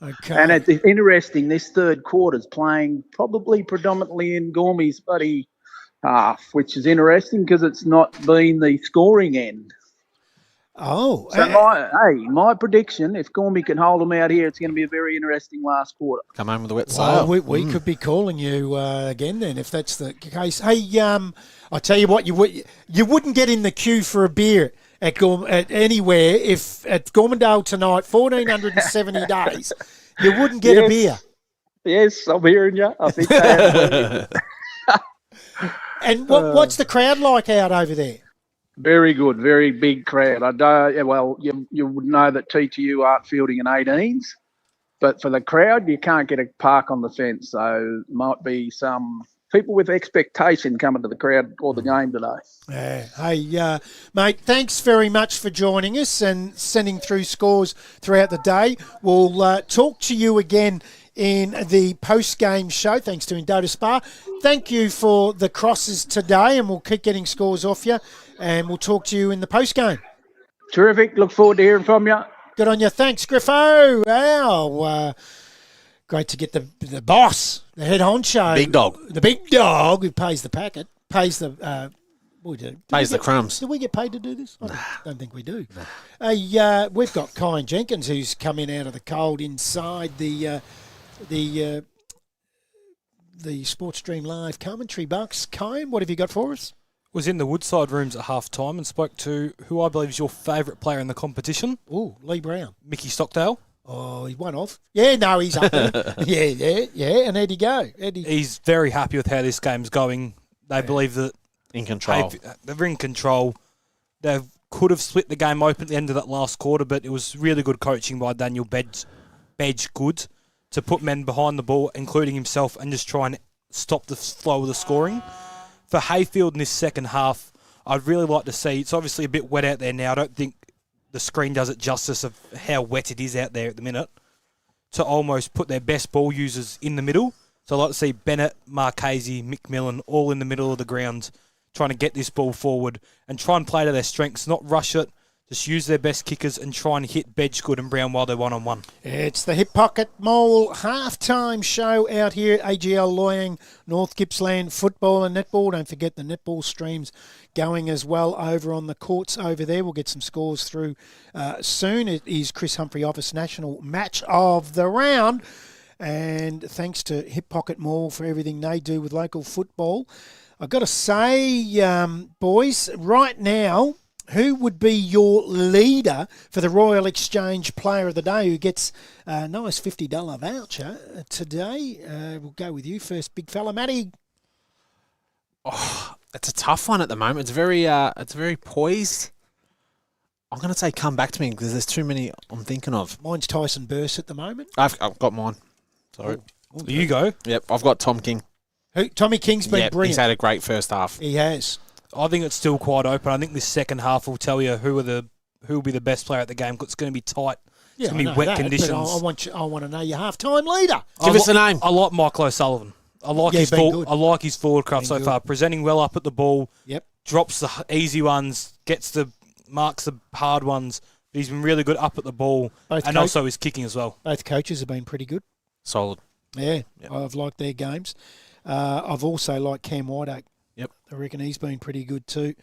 Okay. And it's interesting, this third quarter's playing probably predominantly in Gormy's bloody half, which is interesting because it's not been the scoring end. Oh. So my prediction, if Gormy can hold them out here, it's going to be a very interesting last quarter. Come home with a wet sail. Well, we could be calling you again then if that's the case. Hey, I tell you what, you wouldn't get in the queue for a beer at anywhere if at Gormandale tonight, 1,470 days, you wouldn't get a beer. Yes, I'm hearing you. I think they And what's the crowd like out over there? Very good, very big crowd. You would know that TTU aren't fielding in 18s, but for the crowd, you can't get a park on the fence. So might be some people with expectation coming to the crowd or the game today. Hey, mate, thanks very much for joining us and sending through scores throughout the day. We'll talk to you again in the post-game show, thanks to Indota Spa. Thank you for the crosses today, and we'll keep getting scores off you, and we'll talk to you in the post-game. Terrific. Look forward to hearing from you. Good on you. Thanks, Griffo. Wow. Great to get the boss, the head honcho. Big dog. The big dog who pays the packet, pays the... Pays the crumbs. Do we get paid to do this? I don't think we do. Nah. We've got Kyan Jenkins who's come in out of the cold inside the Sports Stream Live commentary box. Kyan, what have you got for us? Was in the Woodside rooms at half-time and spoke to who I believe is your favourite player in the competition. Oh, Lee Brown. Mickey Stockdale. Oh, he's one off. Yeah, no, he's up there. yeah. And Eddie go. He's very happy with how this game's going. They believe that in control. They're in control. They could have split the game open at the end of that last quarter, but it was really good coaching by Daniel Bedge-Good to put men behind the ball, including himself, and just try and stop the flow of the scoring. For Heyfield in this second half, I'd really like to see, it's obviously a bit wet out there now. I don't think the screen does it justice of how wet it is out there at the minute, to almost put their best ball users in the middle. So I'd like to see Bennett, Marchese, McMillan all in the middle of the ground trying to get this ball forward and try and play to their strengths, not rush it, just use their best kickers and try and hit Bedgegood and Brown while they're one-on-one. It's the Hip Pocket Morwell halftime show out here at AGL Loyang, North Gippsland Football and Netball. Don't forget the netball streams going as well over on the courts over there. We'll get some scores through soon. It is Chris Humphreys Office National Match of the Round. And thanks to Hip Pocket Morwell for everything they do with local football. I've got to say, boys, right now, who would be your leader for the Royal Exchange Player of the Day who gets a nice $50 voucher today? We'll go with you first, big fella, Matty. Oh, it's a tough one at the moment. It's very poised. I'm going to say come back to me because there's too many I'm thinking of. Mine's Tyson Burse at the moment. I've got mine. Sorry. Oh, you go. Yep, I've got Tom King. Who? Tommy King's been brilliant. He's had a great first half. He has. I think it's still quite open. I think this second half will tell you who will be the best player at the game. It's going to be tight. It's going to be wet conditions. I want to know your half-time leader. Give us a name. I like Michael O'Sullivan. I like his forward craft so far. Presenting well up at the ball. Yep. Drops the easy ones. Marks the hard ones. But he's been really good up at the ball, also his kicking as well. Both coaches have been pretty good. Solid. Yeah, yep. I've liked their games. I've also liked Cam Whiteoak. Yep. I reckon he's been pretty good too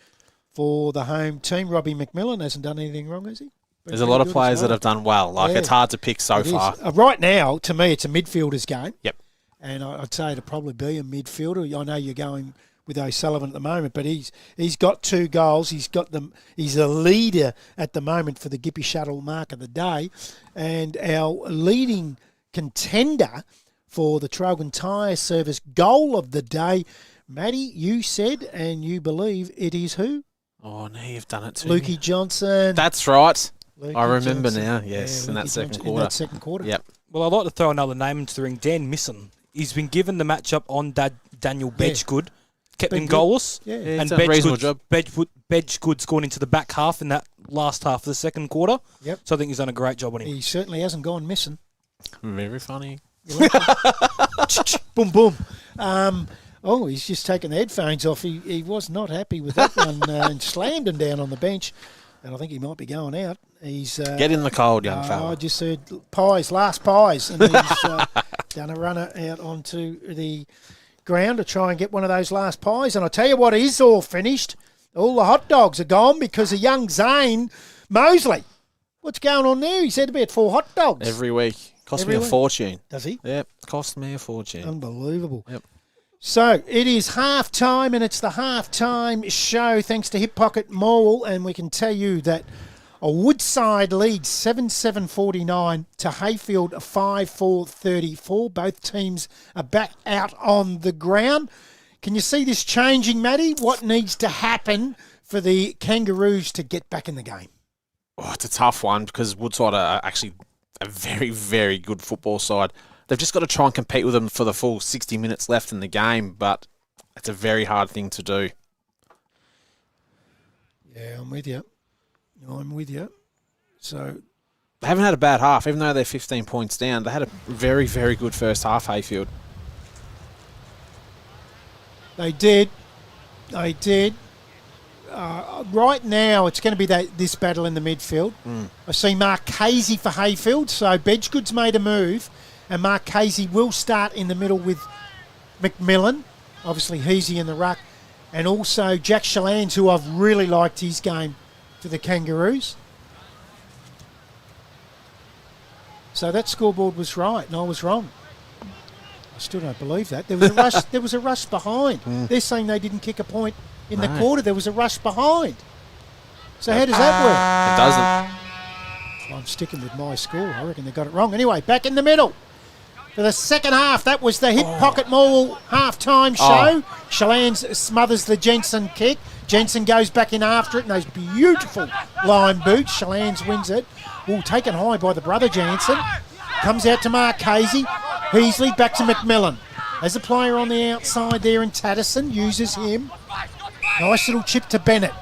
for the home team. Robbie McMillan hasn't done anything wrong, has he? There's a lot of players that have done well. It's hard to pick so far. Right now, to me, it's a midfielder's game. Yep. And I'd say it'd probably be a midfielder. I know you're going with O'Sullivan at the moment, but he's got 2 goals. He's got them. He's a leader at the moment for the Gippy Shuttle Mark of the Day, and our leading contender for the Trogan Tyre Service Goal of the Day. Matty, you said and you believe it is who? Oh, no, you've done it too. Lukey Johnson. That's right. Lukey I remember Johnson. now, yes, in that second quarter. In that second quarter. Yep. Well, I'd like to throw another name into the ring. Dan Misson. He's been given the matchup on Daniel Bedgegood. Kept him goalless. Yeah. And a reasonable job. Bedgegood's gone into the back half in that last half of the second quarter. Yep. So I think he's done a great job on him. He certainly hasn't gone missing. Very funny. Boom, boom. He's just taken the headphones off. He was not happy with that one and slammed him down on the bench. And I think he might be going out. He's get in the cold, young fella. I just heard last pies. And he's done a runner out onto the ground to try and get one of those last pies. And I tell you what, it is all finished. All the hot dogs are gone because of young Zane Mosley. What's going on there? He's had about 4 hot dogs. Every week. Cost me a fortune. Does he? Yep, cost me a fortune. Unbelievable. Yep. So it is half time, and it's the half-time show thanks to Hip Pocket Morwell, and we can tell you that a Woodside leads 7-7-49 to Heyfield 5-4-34. Both teams are back out on the ground. Can you see this changing, Matty? What needs to happen for the Kangaroos to get back in the game? Oh, it's a tough one because Woodside are actually a very, very good football side. They've just got to try and compete with them for the full 60 minutes left in the game, but it's a very hard thing to do. Yeah, I'm with you. So they haven't had a bad half, even though they're 15 points down. They had a very, very good first half, Heyfield. They did. Right now, it's going to be this battle in the midfield. I see Marchese for Heyfield, so Bedgegood's made a move, and Marchese will start in the middle with McMillan. Obviously, Heasy in the ruck, and also Jack Shallands, who I've really liked his game for the Kangaroos. So that scoreboard was right, and I was wrong. I still don't believe that. There was a rush. There was a rush behind. They're saying they didn't kick a point in the quarter. There was a rush behind. So how does that work? It doesn't. I'm sticking with my score. I reckon they got it wrong. Anyway, back in the middle for the second half. That was the Hip Pocket Morwell half-time show. Shallands smothers the Jensen kick. Jensen goes back in after it in those beautiful line boots. Shallands wins it. Taken high by the brother Jansen. Comes out to Marchese. Heasley back to McMillan. As a player on the outside there in Tatterson, uses him. Nice little chip to Bennett.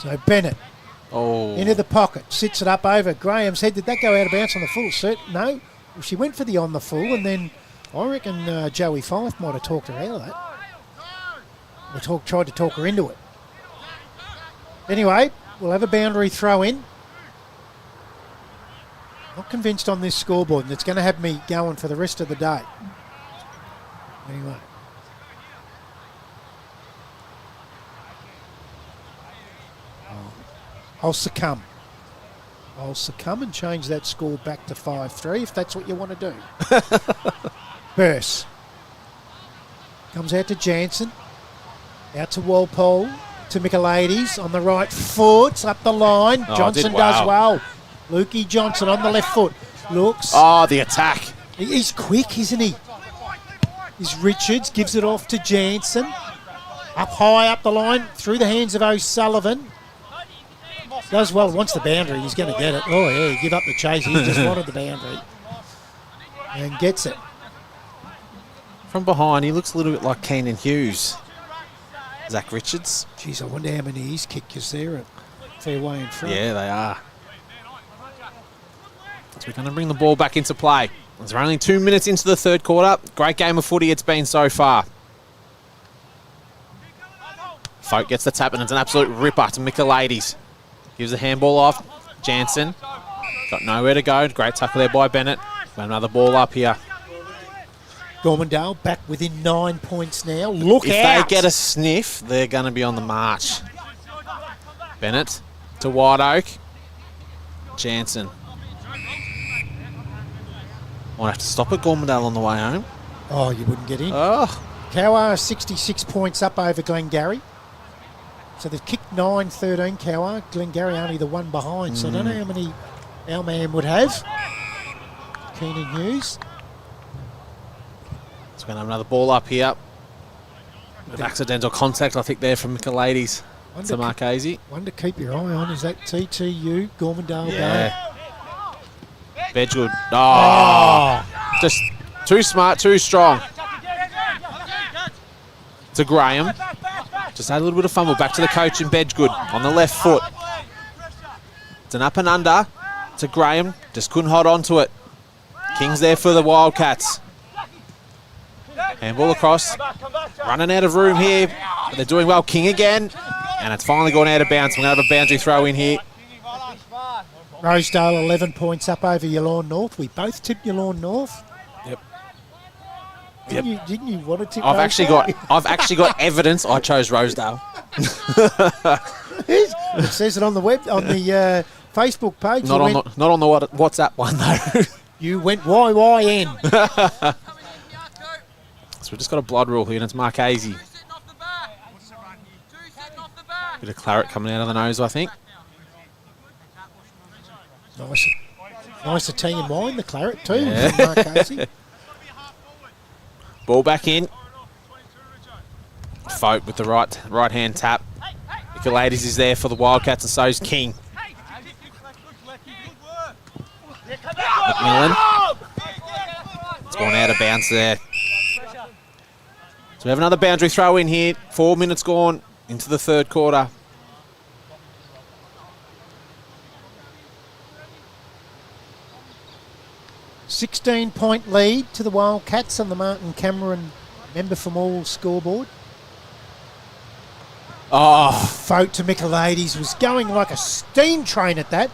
So Bennett Oh. into the pocket, sits it up over Graham's head. Did that go out of bounds on the full? No. Well, she went for the on the full, and then I reckon Joey Fife might have talked her out of that. Or tried to talk her into it. Anyway, we'll have a boundary throw in. Not convinced on this scoreboard, and it's going to have me going for the rest of the day. Anyway. I'll succumb. I'll succumb and change that score back to 5-3 if that's what you want to do. Burse. Comes out to Jansen. Out to Walpole. To Michaelides on the right foot. Up the line. Johnson does well. Lukey Johnson on the left foot. Looks. Oh, the attack. He's quick, isn't he? Is Richards. Gives it off to Jansen. Up high up the line. Through the hands of O'Sullivan. Does well, wants the boundary, he's going to get it. Oh, yeah, give up the chase, he just wanted the boundary. And gets it. From behind, he looks a little bit like Keenan Hughes. Zach Richards. Jeez, I wonder how many he's kicked, because they're a fair way in front. Yeah, they are. So we're going to bring the ball back into play. We're only 2 minutes into the third quarter. Great game of footy it's been so far. Folk gets the tap, and it's an absolute ripper to Michaelides. Gives the handball off. Jansen got nowhere to go. Great tackle there by Bennett. Got another ball up here. Gormandale back within 9 points now. Look If out. they get a sniff, they're going to be on the march. Bennett to White Oak. Jansen. Might have to stop at Gormandale on the way home. Oh, you wouldn't get in. Oh, Cowar 66 points up over Glengarry. So they've kicked 9-13 Cowar. Glengarry only the one behind. So I don't know how many our man would have. Keenan Hughes. so we're going to have another ball up here. With accidental contact, I think, there from Michaelides to Marchese. One to keep your eye on is that TTU Gormandale game. Yeah. Bedgood. Oh, just too smart, too strong. To Graham. Just had a little bit of fumble. Back to the coach in Bedgood on the left foot. It's an up and under to Graham. Just couldn't hold on to it. King's there for the Wildcats. Handball across. Running out of room here. But they're doing well. King again. And it's finally gone out of bounds. We're going to have a boundary throw in here. Rosedale 11 points up over Yallourn North. We both tipped Yallourn North. Yep. Didn't you want to tip I've Rosedale? actually got evidence. I chose Rosedale. It says it on the Facebook page. Not on the WhatsApp one though. You went YYN. So we've just got a blood rule here, and it's Marchese. Bit of claret coming out of the nose, I think. Nice Italian wine, the claret too. Yeah. From Marchese. Ball back in. Folk with the right hand tap. Michaelides is there for the Wildcats, and so is King. McMillan. It's gone out of bounds there. So we have another boundary throw in here. 4 minutes gone into the third quarter. $16-point lead to the Wildcats on the Martin Cameron member from all scoreboard. Oh, Folk to Michaelides was going like a steam train at that.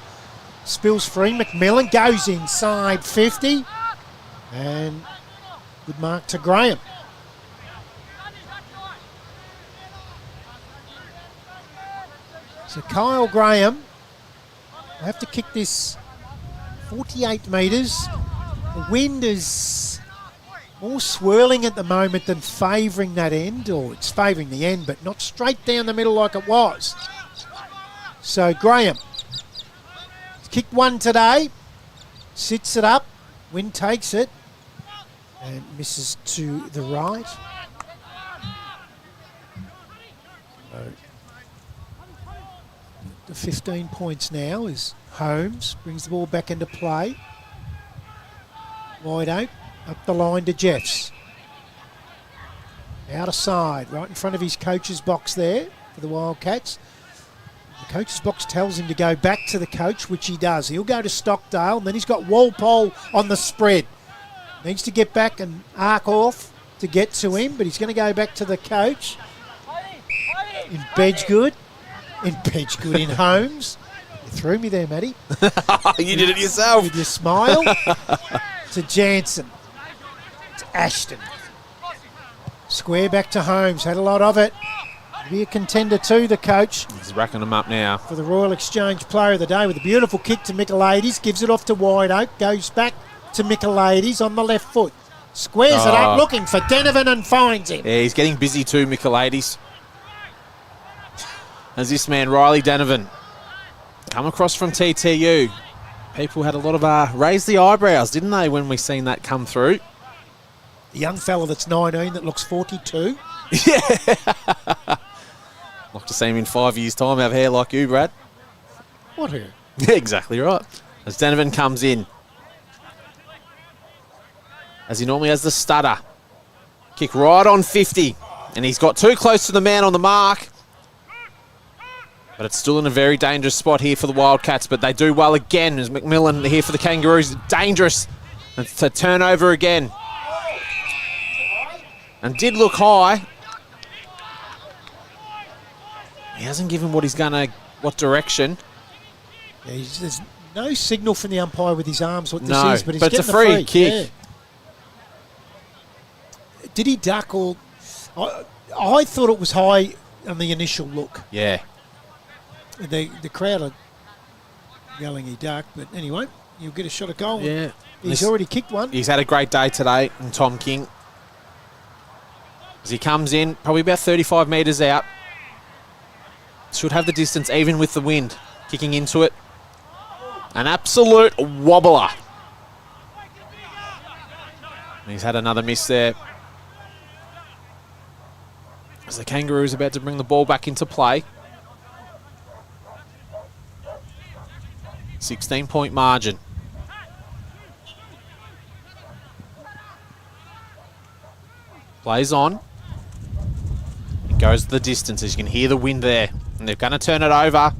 Spills free. McMillan goes inside 50. And good mark to Graham. So Kyle Graham will have to kick this 48 metres. The wind is more swirling at the moment than favouring that end, or it's favouring the end, but not straight down the middle like it was. So Graham has kicked one today, sits it up, wind takes it, and misses to the right. So the 15 points now is Holmes, brings the ball back into play. Wide out, up the line to Jeffs. Out of side, right in front of his coach's box there for the Wildcats. The Coach's box tells him to go back to the coach, which he does. He'll go to Stockdale, and then he's got Walpole on the spread. Needs to get back and arc off to get to him, but he's going to go back to the coach. In Bedgood. In Holmes. You threw me there, Matty. You did it yourself. With your smile. To Jansen. To Ashton. Square back to Holmes. Had a lot of it. Be a contender too, the coach. He's racking them up now. For the Royal Exchange Player of the Day with a beautiful kick to Michaelides. Gives it off to Wide Oak. Goes back to Michaelides on the left foot. Squares it up looking for Denovan and finds him. Yeah, he's getting busy too, Michaelides. As this man, Riley Denovan, come across from TTU. People had a lot of raised the eyebrows, didn't they, when we seen that come through? The young fella that's 19 that looks 42. Yeah. Like to see him in 5 years' time have hair like you, Brad. What hair? Yeah, exactly right. As Denovan comes in, as he normally has the stutter. Kick right on 50. And he's got too close to the man on the mark. But it's still in a very dangerous spot here for the Wildcats. But they do well again as McMillan here for the Kangaroos. Dangerous. It's a turnover again. And did look high. He hasn't given what direction. Yeah, there's no signal from the umpire with his arms what this No, is, but he's but it's getting a free kick. Yeah. Did he duck or... I thought it was high on the initial look. Yeah. The crowd are yelling he ducked, but anyway, you'll get a shot at goal. Yeah. He's already kicked one. He's had a great day today, and Tom King. As he comes in, probably about 35 metres out. Should have the distance even with the wind. Kicking into it. An absolute wobbler. And he's had another miss there. As the Kangaroos about to bring the ball back into play. 16-point margin. Plays on. It goes the distance, as you can hear the wind there. And they're going to turn it over.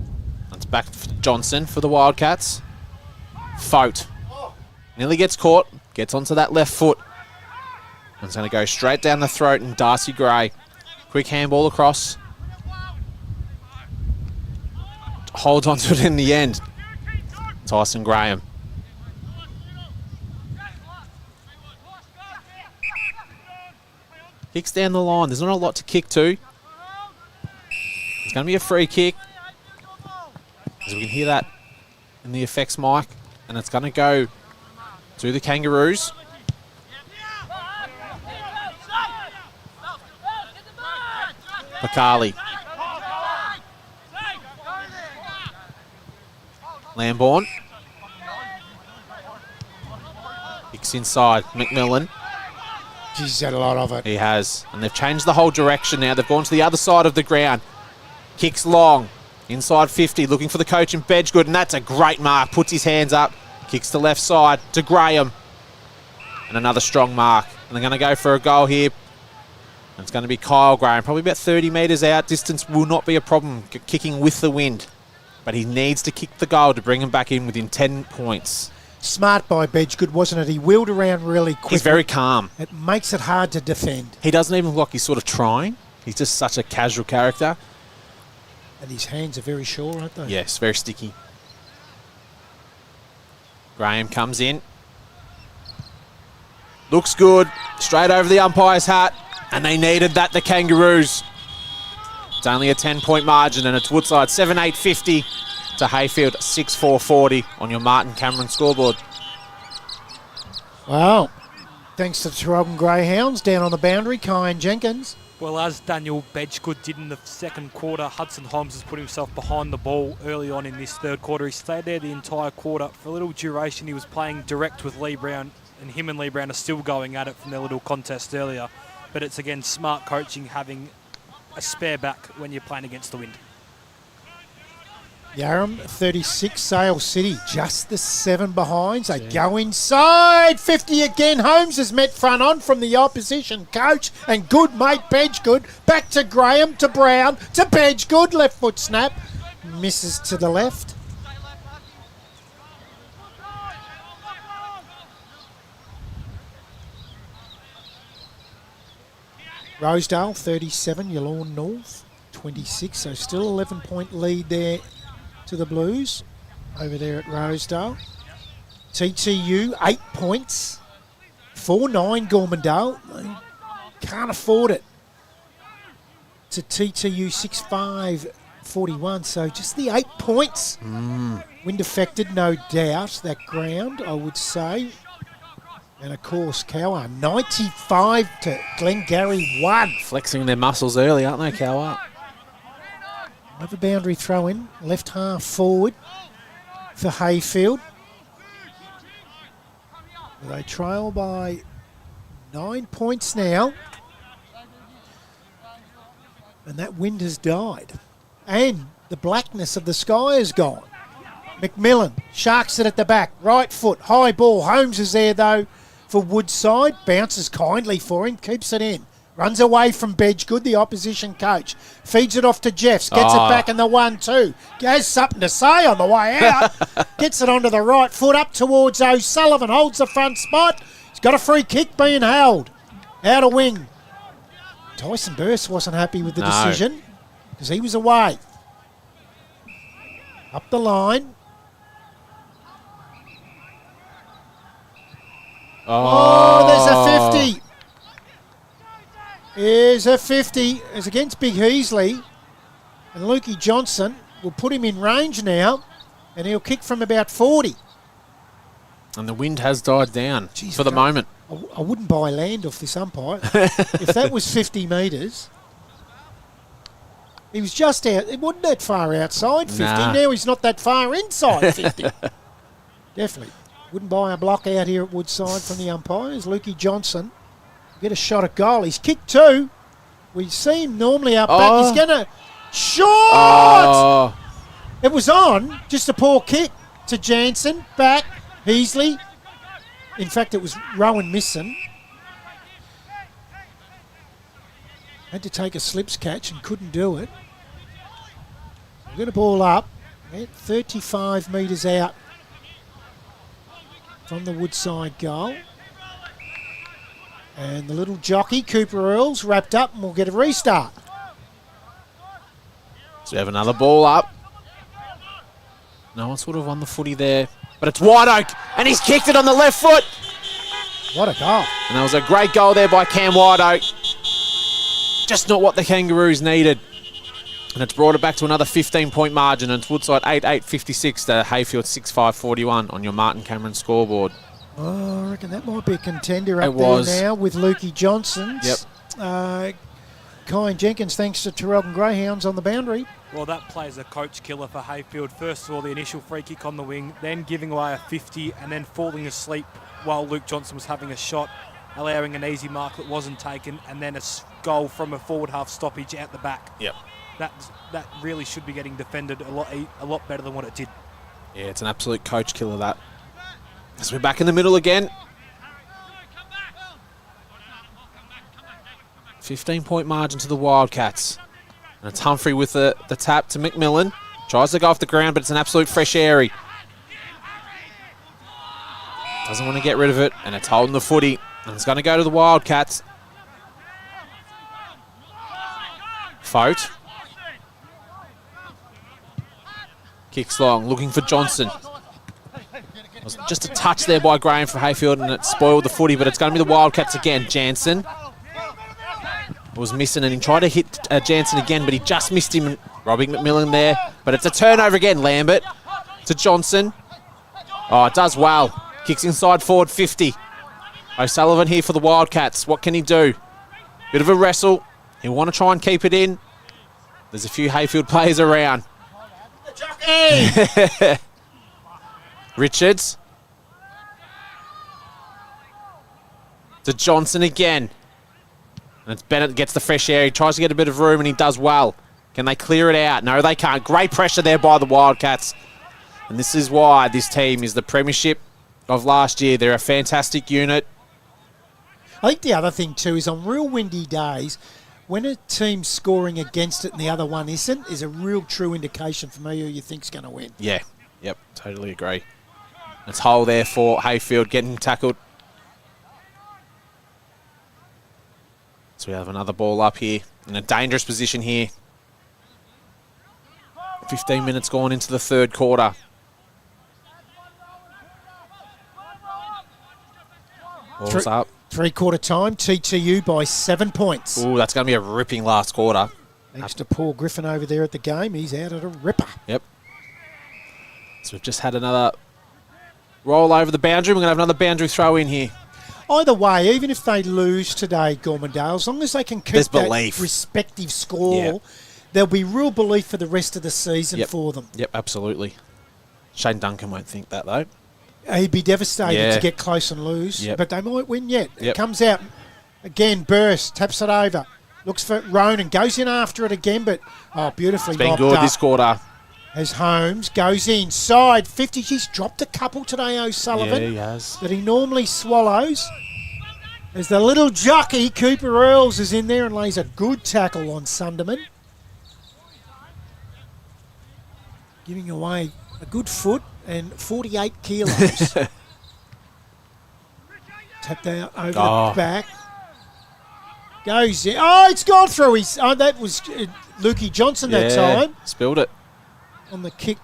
It's back for Johnson for the Wildcats. Fote. Nearly gets caught. Gets onto that left foot. And it's going to go straight down the throat and Darcy Gray. Quick handball across. Holds onto it in the end. Tyson Graham. Kicks down the line. There's not a lot to kick to. It's going to be a free kick. As we can hear that in the effects mic. And it's going to go to the Kangaroos. Pakali. Lambourne. Kicks inside. McMillan. He's had a lot of it. He has. And they've changed the whole direction now. They've gone to the other side of the ground. Kicks long. Inside 50. Looking for the coach in Bedgood. And that's a great mark. Puts his hands up. Kicks to left side to Graham. And another strong mark. And they're going to go for a goal here. And it's going to be Kyle Graham. Probably about 30 metres out. Distance will not be a problem. Kicking with the wind. But he needs to kick the goal to bring him back in within 10 points. Smart by Bedgood, wasn't it? He wheeled around really quick. He's very calm. It makes it hard to defend. He doesn't even look like he's sort of trying. He's just such a casual character. And his hands are very sure, aren't they? Yes, very sticky. Graham comes in. Looks good. Straight over the umpire's hat. And they needed that, the Kangaroos. It's only a 10-point margin, and it's Woodside 7-8-50 to Heyfield 6-4-40 on your Martin Cameron scoreboard. Wow. Thanks to the Traralgon Greyhounds down on the boundary, Kyan Jenkins. Well, as Daniel Bedgood did in the second quarter, Hudson Holmes has put himself behind the ball early on in this third quarter. He stayed there the entire quarter. For a little duration, he was playing direct with Lee Brown, and him and Lee Brown are still going at it from their little contest earlier. But it's, again, smart coaching, having a spare back when you're playing against the wind. Yarram, 36, Sale City, just the 7 behinds. They go inside, 50 again. Holmes has met front on from the opposition coach. And good mate Bedgood, back to Graham, to Brown, to Bedgood, left foot snap. misses to the left. Rosedale 37, Yallourn North 26, so still 11-point lead there to the Blues over there at Rosedale. TTU 8 points, 4-9 Gormandale. They can't afford it. To TTU 6-5 41, so just the 8 points. Wind affected, no doubt, that ground, I would say. And of course, Cowar 95 to Glengarry 1. Flexing their muscles early, aren't they, Cowar? Have a boundary throw in, left half forward for Heyfield. They trail by 9 points now. And that wind has died. And the blackness of the sky is gone. McMillan sharks it at the back. Right foot, high ball. Holmes is there, though, for Woodside. Bounces kindly for him, keeps it in. Runs away from Bedgegood, the opposition coach. Feeds it off to Jeffs. Gets it back in the 1-2. Has something to say on the way out. Gets it onto the right foot, up towards O'Sullivan. Holds the front spot. He's got a free kick being held. Out of wing. Tyson Burst wasn't happy with the decision because he was away. Up the line. There's a 50. Here's a 50. It's against Big Heasley. And Lukey Johnson will put him in range now. And he'll kick from about 40. And the wind has died down for the moment. I wouldn't buy land off this umpire. If that was 50 metres, he was just out. It wasn't that far outside 50. Nah. Now he's not that far inside 50. Definitely. Wouldn't buy a block out here at Woodside from the umpires. Lukey Johnson get a shot at goal. He's kicked 2. We see him normally up back. He's going to shot! It was on. Just a poor kick to Jansen. Back. Heasley. In fact, it was Rowan Misson. Had to take a slips catch and couldn't do it. We're going to ball up. 35 metres out from the Woodside goal. And the little jockey, Cooper Earls, wrapped up and we'll get a restart. So we have another ball up. No one sort of won the footy there. But it's White Oak, and he's kicked it on the left foot. What a goal. And that was a great goal there by Cam White Oak. Just not what the Kangaroos needed. And it's brought it back to another 15-point margin. And it's Woodside 8-8-56 to Heyfield 6-5-41 on your Martin Cameron scoreboard. Oh, I reckon that might be a contender up was. there now with Lukey Johnson. Yep. Kai and Jenkins, thanks to Terrell Greyhounds on the boundary. Well, that plays a coach killer for Heyfield. First of all, the initial free kick on the wing, then giving away a 50 and then falling asleep while Luke Johnson was having a shot, allowing an easy mark that wasn't taken, and then a goal from a forward half stoppage out the back. Yep. That really should be getting defended a lot better than what it did. Yeah, it's an absolute coach killer, that. As we're back in the middle again. 15-point margin to the Wildcats. And it's Humphrey with the tap to McMillan. Tries to go off the ground, but it's an absolute fresh airy. Doesn't want to get rid of it, and it's holding the footy. And it's going to go to the Wildcats. Fote. Kicks long, looking for Johnson. It was just a touch there by Graham for Heyfield, and it spoiled the footy, but it's going to be the Wildcats again. Jansen was missing, and he tried to hit Jansen again, but he just missed him. And Robbie McMillan there, but it's a turnover again. Lambert to Johnson. Oh, it does well. Kicks inside forward 50. O'Sullivan here for the Wildcats. What can he do? Bit of a wrestle. He'll want to try and keep it in. There's a few Heyfield players around. Richards. To Johnson again. And it's Bennett that gets the fresh air. He tries to get a bit of room and he does well. Can they clear it out? No, they can't. Great pressure there by the Wildcats. And this is why this team is the Premiership of last year. They're a fantastic unit. I think the other thing too is on real windy days, when a team's scoring against it and the other one isn't, is a real true indication for me who you think's going to win. Yeah. Yep. Totally agree. It's hole there for Heyfield getting tackled. So we have another ball up here in a dangerous position here. 15 minutes gone into the third quarter. Ball's up. Three-quarter time, TTU by 7 points. Ooh, that's going to be a ripping last quarter. Thanks to Paul Griffin over there at the game. He's out at a ripper. Yep. So we've just had another roll over the boundary. We're going to have another boundary throw in here. Either way, even if they lose today, Gormandale, as long as they can keep There's that belief. respective score, Yeah. there'll be real belief for the rest of the season for them. Yep, absolutely. Shane Duncan won't think that, though. He'd be devastated Yeah. to get close and lose, Yep. but they might win yet. It Yep. comes out again, burst, taps it over, looks for Ronan, goes in after it again, but beautifully It's been mopped good up. this quarter. As Holmes goes inside, 50. He's dropped a couple today, O'Sullivan, Yeah, he has. that he normally swallows. As the little jockey, Cooper Earls, is in there and lays a good tackle on Sunderman. Giving away a good foot and 48 kilos. Tapped out over the back. Goes in. Oh, it's gone through his... Oh, that was Lukey Johnson that time. Spilled it. On the kick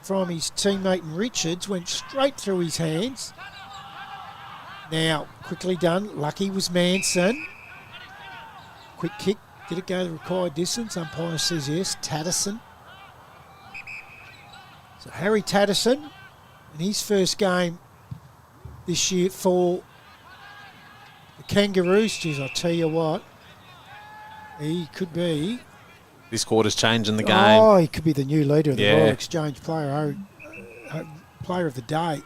from his teammate Richards, went straight through his hands. Now, quickly done. Lucky was Manson. Quick kick. Did it go the required distance? Umpire says yes. Tatterson. So Harry Tatterson, in his first game this year for the Kangaroos, geez, I'll tell you what, he could be... This quarter's changing the game. Oh, he could be the new leader of the Yeah. Royal Exchange player of the day.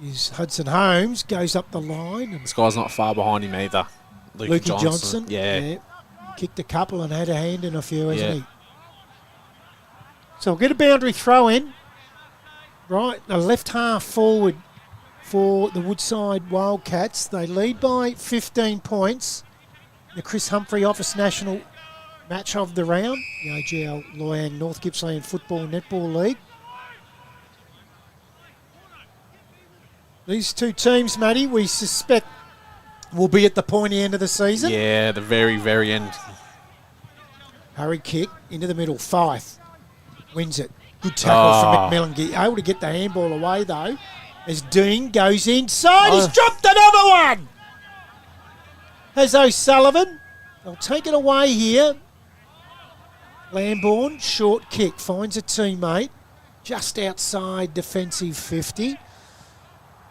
Is Hudson Holmes, goes up the line. And This guy's not far behind him either. Lukey Johnson. Yeah. Kicked a couple and had a hand in a few, hasn't Yeah. he? So we'll get a boundary throw in. Right, the left half forward for the Woodside Wildcats. They lead by 15 points. The Chris Humphreys Office National match of the round, the AGL Loyang North Gippsland Football Netball League. These two teams, Matty, we suspect will be at the pointy end of the season. Yeah, the very, very end. Hurry kick into the middle. Fife wins it. Good tackle from McMillan. Able to get the handball away, though, as Dean goes inside. He's dropped another one. Has O'Sullivan. They'll take it away here. Lambourne, short kick, finds a teammate just outside defensive 50.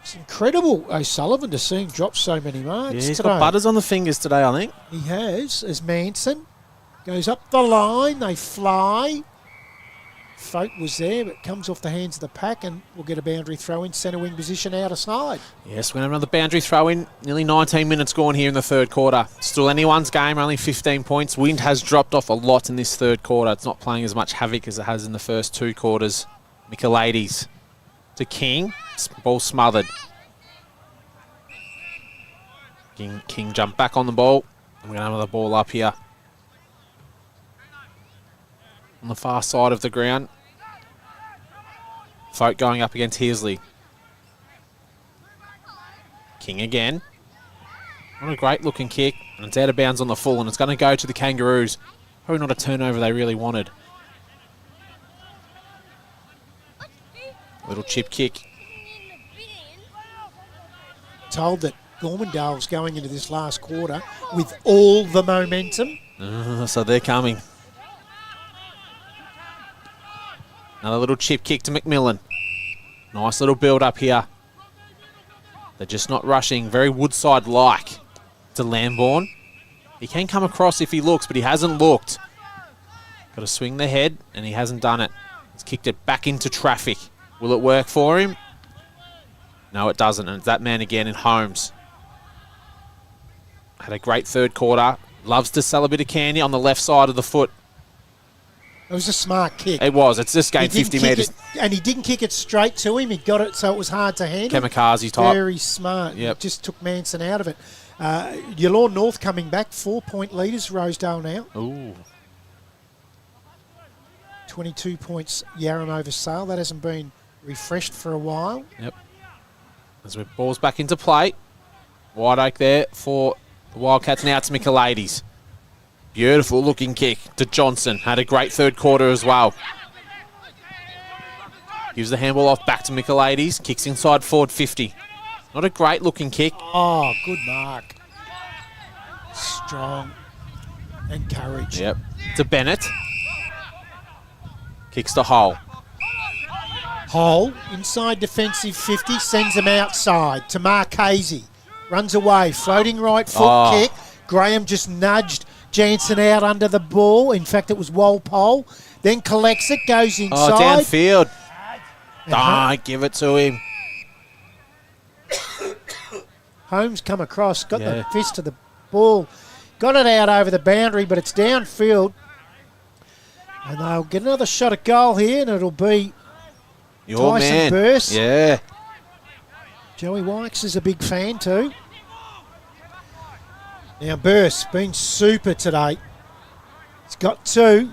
It's incredible, O'Sullivan, to see him drop so many marks Yeah, he's today. got butters on the fingers today, I think. He has, as Manson goes up the line. They fly. Folk was there, but comes off the hands of the pack, and we'll get a boundary throw in centre wing position out aside. Yes, we're going to have another boundary throw in. Nearly 19 minutes gone here in the third quarter. Still anyone's game, only 15 points. Wind has dropped off a lot in this third quarter. It's not playing as much havoc as it has in the first two quarters. Michaelides to King. Ball smothered. King jumped back on the ball. And we're going to have another ball up here. On the far side of the ground. Folk going up against Heasley. King again. What a great looking kick. And it's out of bounds on the full, and it's going to go to the Kangaroos. Probably not a turnover they really wanted. Little chip kick. Told that Gormandale's going into this last quarter with all the momentum. So they're coming. Another little chip kick to McMillan. Nice little build up here. They're just not rushing. Very Woodside-like to Lambourne. He can come across if he looks, but he hasn't looked. Got to swing the head, and he hasn't done it. He's kicked it back into traffic. Will it work for him? No, it doesn't, and it's that man again in Holmes. Had a great third quarter. Loves to sell a bit of candy on the left side of the foot. It was a smart kick. It was. It's just gained He didn't 50 kick metres. it, and he didn't kick it straight to him. He got it so it was hard to handle. Kamikaze type. Very smart. Yep. Just took Manson out of it. Your Lawn North coming back, 4-point leaders, Rosedale now. Ooh. 22 points Yarram over Sale. That hasn't been refreshed for a while. Yep. As we balls back into play. Wide oak there for the Wildcats. Now it's Michaelides. Beautiful looking kick to Johnson. Had a great third quarter as well. Gives the handball off back to Michaelides. Kicks inside forward 50. Not a great looking kick. Oh, good mark. Strong and courage. Yep. To Bennett. Kicks to Hull. Hole, inside defensive 50, sends him outside to Marchese. Runs away, floating right foot kick. Graham just nudged Jansen out under the ball. In fact, it was Walpole. Then collects it, goes inside. Oh, downfield. And Don't give it to him. Holmes come across, got the fist to the ball. Got it out over the boundary, but it's downfield. And they'll get another shot at goal here, and it'll be Your Tyson man. Burse. Yeah. Joey Wykes is a big fan too. Now Burse been super today. He's got 2.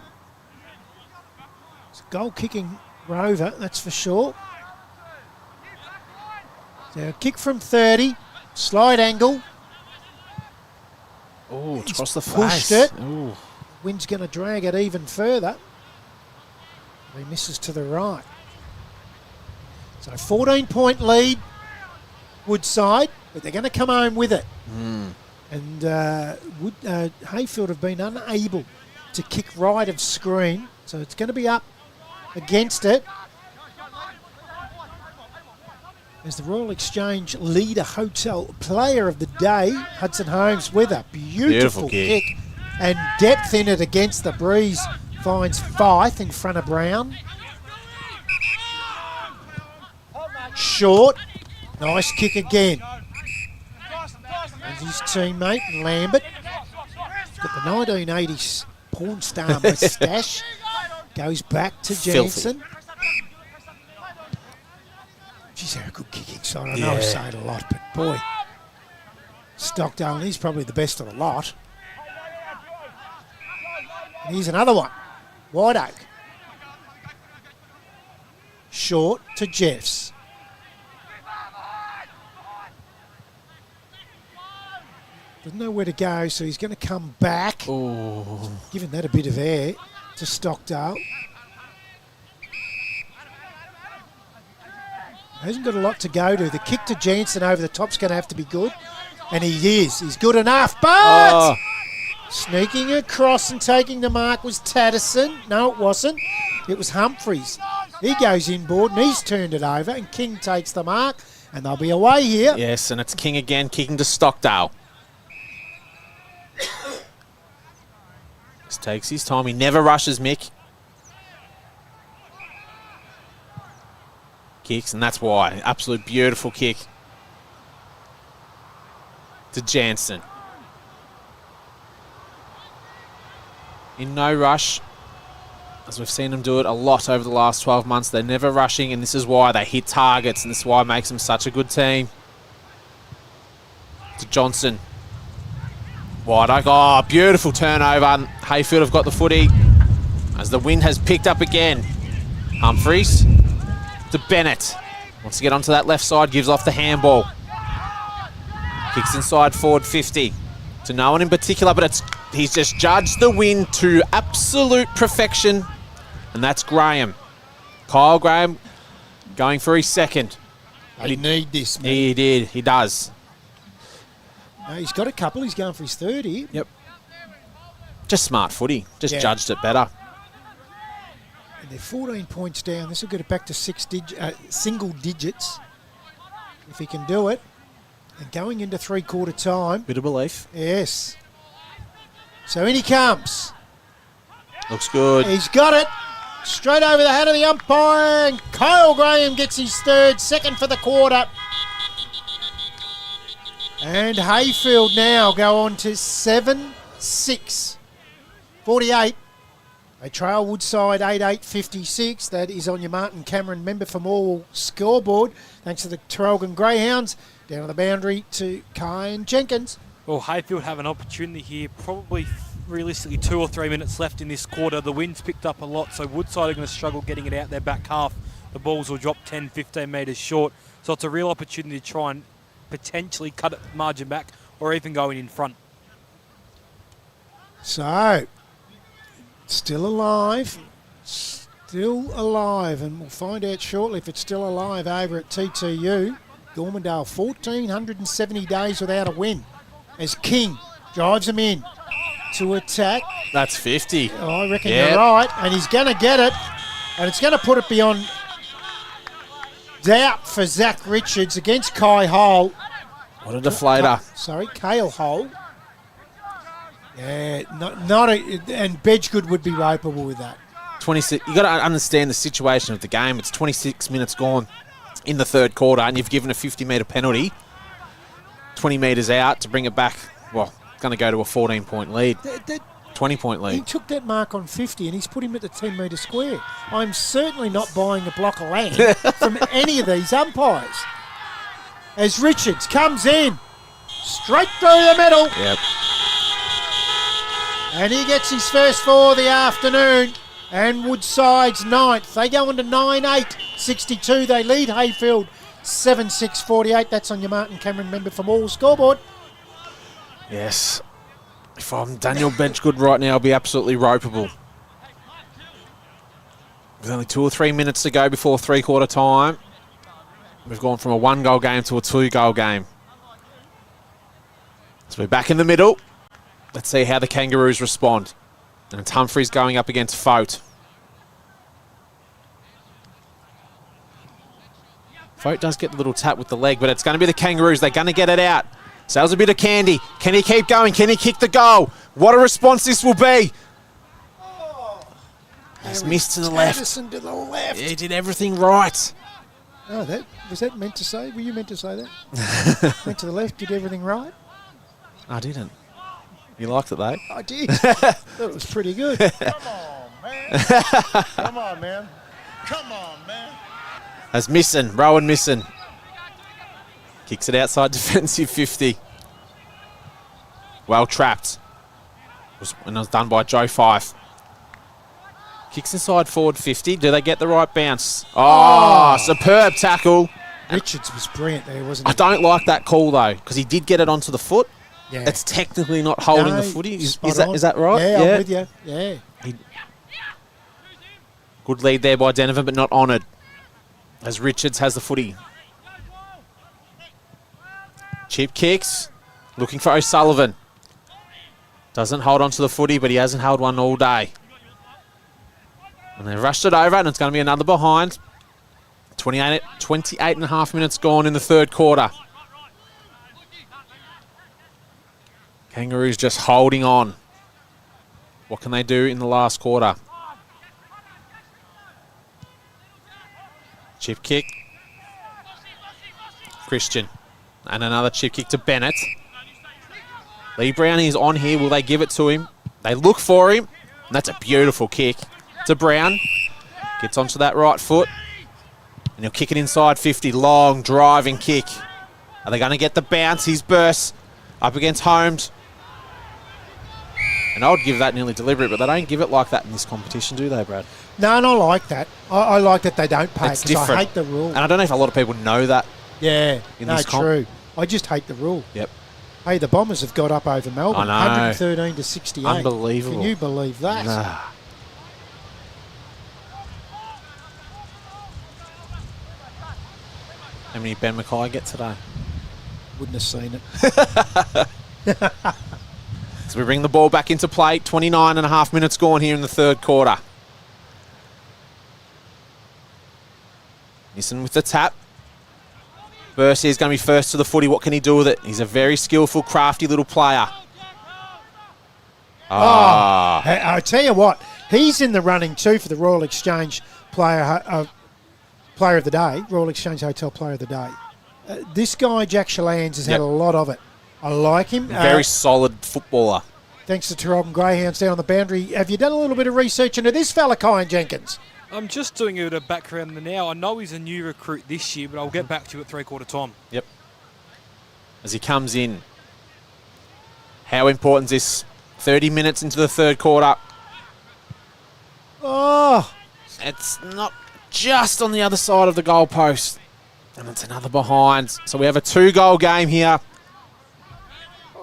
It's a goal-kicking rover, that's for sure. So a kick from 30, slide angle. Oh, it's across the Pushed face. it. Ooh. Wind's going to drag it even further. He misses to the right. So 14-point lead, Woodside, but they're going to come home with it. And Heyfield have been unable to kick right of screen, so it's going to be up against it. As the Royal Exchange Leader Hotel Player of the Day, Hudson Holmes with a beautiful kick. And depth in it against the breeze finds Fife in front of Brown. Short. Nice kick again. And his teammate, Lambert. Got the 1980s porn star moustache. Goes back to Jansen. Geez, they're a good kicking side. I know I say it a lot, but boy, Stockdale, he's probably the best of the lot. And here's another one. Wide oak. Short to Jeffs. Doesn't know where to go, so he's going to come back. Ooh. Giving that a bit of air to Stockdale. Hasn't got a lot to go to. The kick to Jansen over the top's going to have to be good. And he is. He's good enough, but... Sneaking across and taking the mark was Tatterson. No, it wasn't. It was Humphreys. He goes inboard and he's turned it over, and King takes the mark, and they'll be away here. Yes, and it's King again, kicking to Stockdale. Just takes his time. He never rushes, Mick. Kicks, and that's why. Absolute beautiful kick to Jansen. In no rush, as we've seen them do it a lot over the last 12 months. They're never rushing, and this is why they hit targets, and this is why it makes them such a good team. To Johnson. Wide oak. Oh, beautiful turnover. Heyfield have got the footy as the wind has picked up again. Humphreys to Bennett. Wants to get onto that left side, gives off the handball. Kicks inside forward 50. To no one in particular, but he's just judged the win to absolute perfection, and that's Graham. Kyle Graham going for his second. They need this, man. He did. He does. No, he's got a couple. He's going for his third here. Yep. Just smart footy. Just judged it better. And they're 14 points down. This will get it back to single digits if he can do it. And going into three-quarter time. Bit of belief. Yes. So in he comes. Looks good. He's got it. Straight over the head of the umpire. And Kyle Graham gets his third, second for the quarter. And Heyfield now go on to 7-6. 48. They trail Woodside 8-8-56. That is on your Martin Cameron member for Morwell scoreboard. Thanks to the Traralgon Greyhounds. Down on the boundary to Kai and Jenkins. Well, Heyfield have an opportunity here, probably realistically 2 or 3 minutes left in this quarter. The wind's picked up a lot, so Woodside are going to struggle getting it out their back half. The balls will drop 10, 15 metres short. So it's a real opportunity to try and potentially cut it margin back or even going in front. So, still alive. Still alive, and we'll find out shortly if it's still alive over at TTU. Gormandale, 1,470 days without a win. As King drives them in to attack. That's 50. Oh, I reckon you're right, and he's going to get it, and it's going to put it beyond doubt for Zach Richards against Kai Hole. What a deflator. Kale Hole. Yeah, and Bedgegood would be ropeable with that. 26. You got to understand the situation of the game. It's 26 minutes gone in the third quarter, and you've given a 50-metre penalty, 20 metres out to bring it back. Well, it's going to go to a 14-point lead, 20-point lead. He took that mark on 50, and he's put him at the 10-metre square. I'm certainly not buying a block of land from any of these umpires. As Richards comes in, straight through the middle. Yep. And he gets his first for the afternoon. And Woodside's ninth. They go into 9-8-62. They lead Heyfield 7-6-48. That's on your Martin Cameron member for Morwell scoreboard. Yes. If I'm Daniel Bedgegood right now, I'll be absolutely ropeable. With only 2 or 3 minutes to go before three-quarter time, we've gone from a 1-goal game to a 2-goal game. So we're back in the middle. Let's see how the Kangaroos respond. And it's Humphreys going up against Fote. Fote does get the little tap with the leg, but it's going to be the Kangaroos. They're going to get it out. Sells a bit of candy. Can he keep going? Can he kick the goal? What a response this will be. He's missed to the left. Patterson to the left. Yeah, he did everything right. Oh, was that meant to say? Were you meant to say that? Went to the left, did everything right? I didn't. You liked it, though? I did. Thought it was pretty good. Come on, man. Come on, man. Come on, man. That's missing. Rowan missing. Kicks it outside defensive 50. Well trapped. And it was done by Joe Fife. Kicks inside forward 50. Do they get the right bounce? Oh, superb tackle. Richards was brilliant there, wasn't he? I don't like that call, though, because he did get it onto the foot. Yeah. It's technically not holding the footy. Is that right? Yeah, I'm with you. Yeah. Good lead there by Denovan, but not honoured. As Richards has the footy. Chip kicks. Looking for O'Sullivan. Doesn't hold onto the footy, but he hasn't held one all day. And they rushed it over, and it's going to be another behind. 28 and a half minutes gone in the third quarter. Kangaroos just holding on. What can they do in the last quarter? Chip kick. Christian. And another chip kick to Bennett. Lee Brownie is on here. Will they give it to him? They look for him. And that's a beautiful kick to Brown. Gets onto that right foot. And he'll kick it inside 50. Long driving kick. Are they going to get the bounce? He's burst up against Holmes. And I would give that nearly deliberate, but they don't give it like that in this competition, do they, Brad? No, and I like that. I like that they don't pay It's because different. I hate the rule. And I don't know if a lot of people know that. Yeah, in this comp. true. I just hate the rule. Yep. Hey, the Bombers have got up over Melbourne, I know. 113 to 68. Unbelievable. Can you believe that? Nah. How many Ben Mackay get today? Wouldn't have seen it. So we bring the ball back into play. 29 and a half minutes gone here in the third quarter. Nissan with the tap. Burst is going to be first to the footy. What can he do with it? He's a very skillful, crafty little player. I tell you what, he's in the running too for the Royal Exchange Player of the Day, Royal Exchange Hotel Player of the Day. This guy, Jack Shalans, has had a lot of it. I like him. Very solid footballer. Thanks to Tarleton Greyhounds down on the boundary. Have you done a little bit of research into this fella, Kyan Jenkins? I'm just doing a bit of background now. I know he's a new recruit this year, but I'll get back to you at three-quarter time. Yep. As he comes in. How important is this? 30 minutes into the third quarter. Oh, It's not just on the other side of the goalpost. And it's another behind. So we have a 2-goal game here.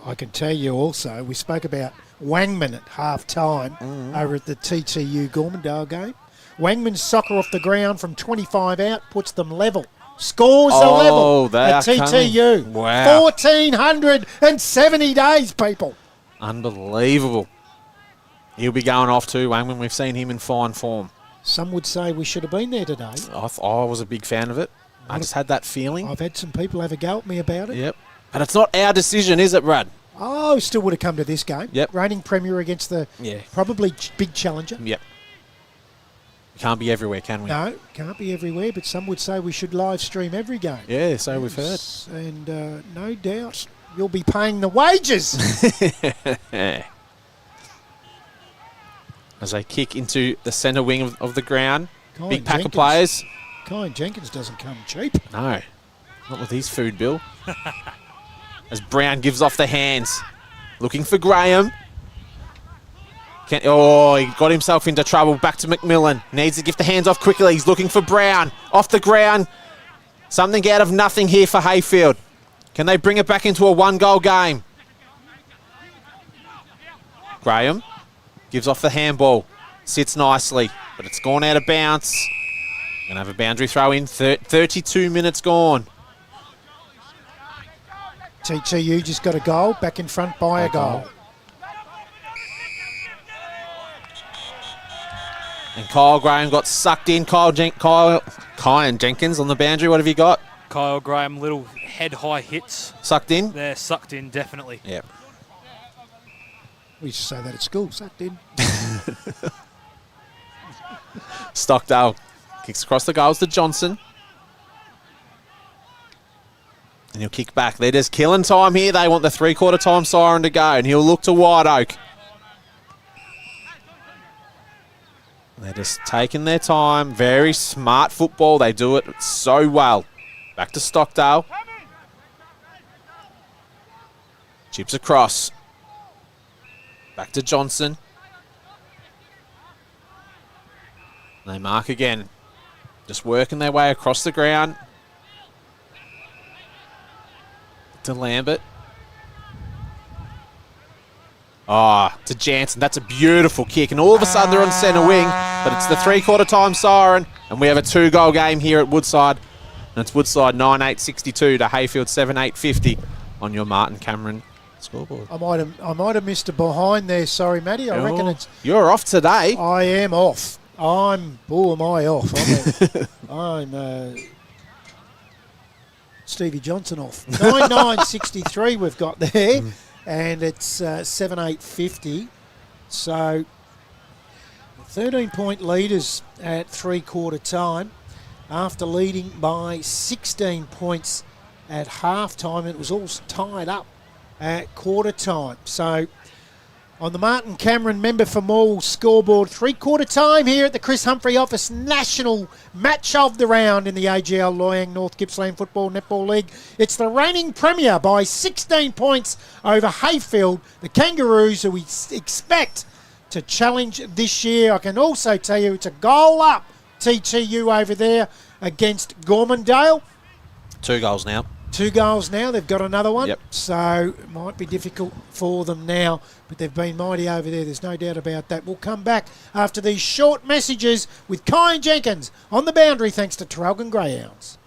I can tell you also, we spoke about Wangman at half-time over at the TTU Gormandale game. Wangman's soccer off the ground from 25 out puts them level. Scores are level they at are TTU. coming. Wow. 1,470 days, people. Unbelievable. He'll be going off too, Wangman. We've seen him in fine form. Some would say we should have been there today. I was a big fan of it. I just had that feeling. I've had some people have a go at me about it. Yep. But it's not our decision, is it, Brad? Oh, still would have come to this game. Yep. Reigning Premier against the probably big challenger. Yep. We can't be everywhere, can we? No, can't be everywhere, but some would say we should live stream every game. Yeah, so we've heard. And no doubt you'll be paying the wages. As they kick into the centre wing of the ground. Colin Big pack Jenkins. of players. Colin Jenkins doesn't come cheap. No, not with his food bill. As Brown gives off the hands. Looking for Graham. He got himself into trouble. Back to McMillan. Needs to give the hands off quickly. He's looking for Brown. Off the ground. Something out of nothing here for Heyfield. Can they bring it back into a 1-goal game? Graham gives off the handball. Sits nicely, but it's gone out of bounds. Going to have a boundary throw in. 32 minutes gone. TTU just got a goal. Back in front by a goal. And Kyle Graham got sucked in. Kyan Jenkins on the boundary. What have you got? Kyle Graham, little head-high hits. Sucked in? They're sucked in, definitely. Yep. We used to say that at school. Sucked in. Stockdale kicks across the goals to Johnson. And he'll kick back. They're just killing time here. They want the 3/4 time siren to go. And he'll look to White Oak. They're just taking their time. Very smart football. They do it so well. Back to Stockdale. Chips across. Back to Johnson. They mark again. Just working their way across the ground. To Lambert. To Jansen. That's a beautiful kick. And all of a sudden they're on centre wing. But it's the 3/4 time siren. And we have a 2-goal game here at Woodside. And it's Woodside 9-8-62 to Heyfield 7-8-50 on your Martin Cameron scoreboard. I might have missed a behind there. Sorry, Matty. I reckon it's... You're off today. I am off. Am I off? I'm Stevie Johnson off. 9-9-63 we've got there. And it's 7-8-50. So 13-point leaders at 3/4 time after leading by 16 points at half time. It was all tied up at quarter time. So on the Martin Cameron member for Morwell scoreboard, 3/4 time here at the Chris Humphreys Office National match of the round in the AGL Loyang North Gippsland Football Netball League. It's the reigning premier by 16 points over Heyfield, the Kangaroos, who we expect to challenge this year. I can also tell you it's a goal up TTU over there against Gormandale. 2 goals now. 2 goals now. They've got another one. Yep. So it might be difficult for them now, but they've been mighty over there. There's no doubt about that. We'll come back after these short messages with Kyan Jenkins on the boundary thanks to Traralgon Greyhounds.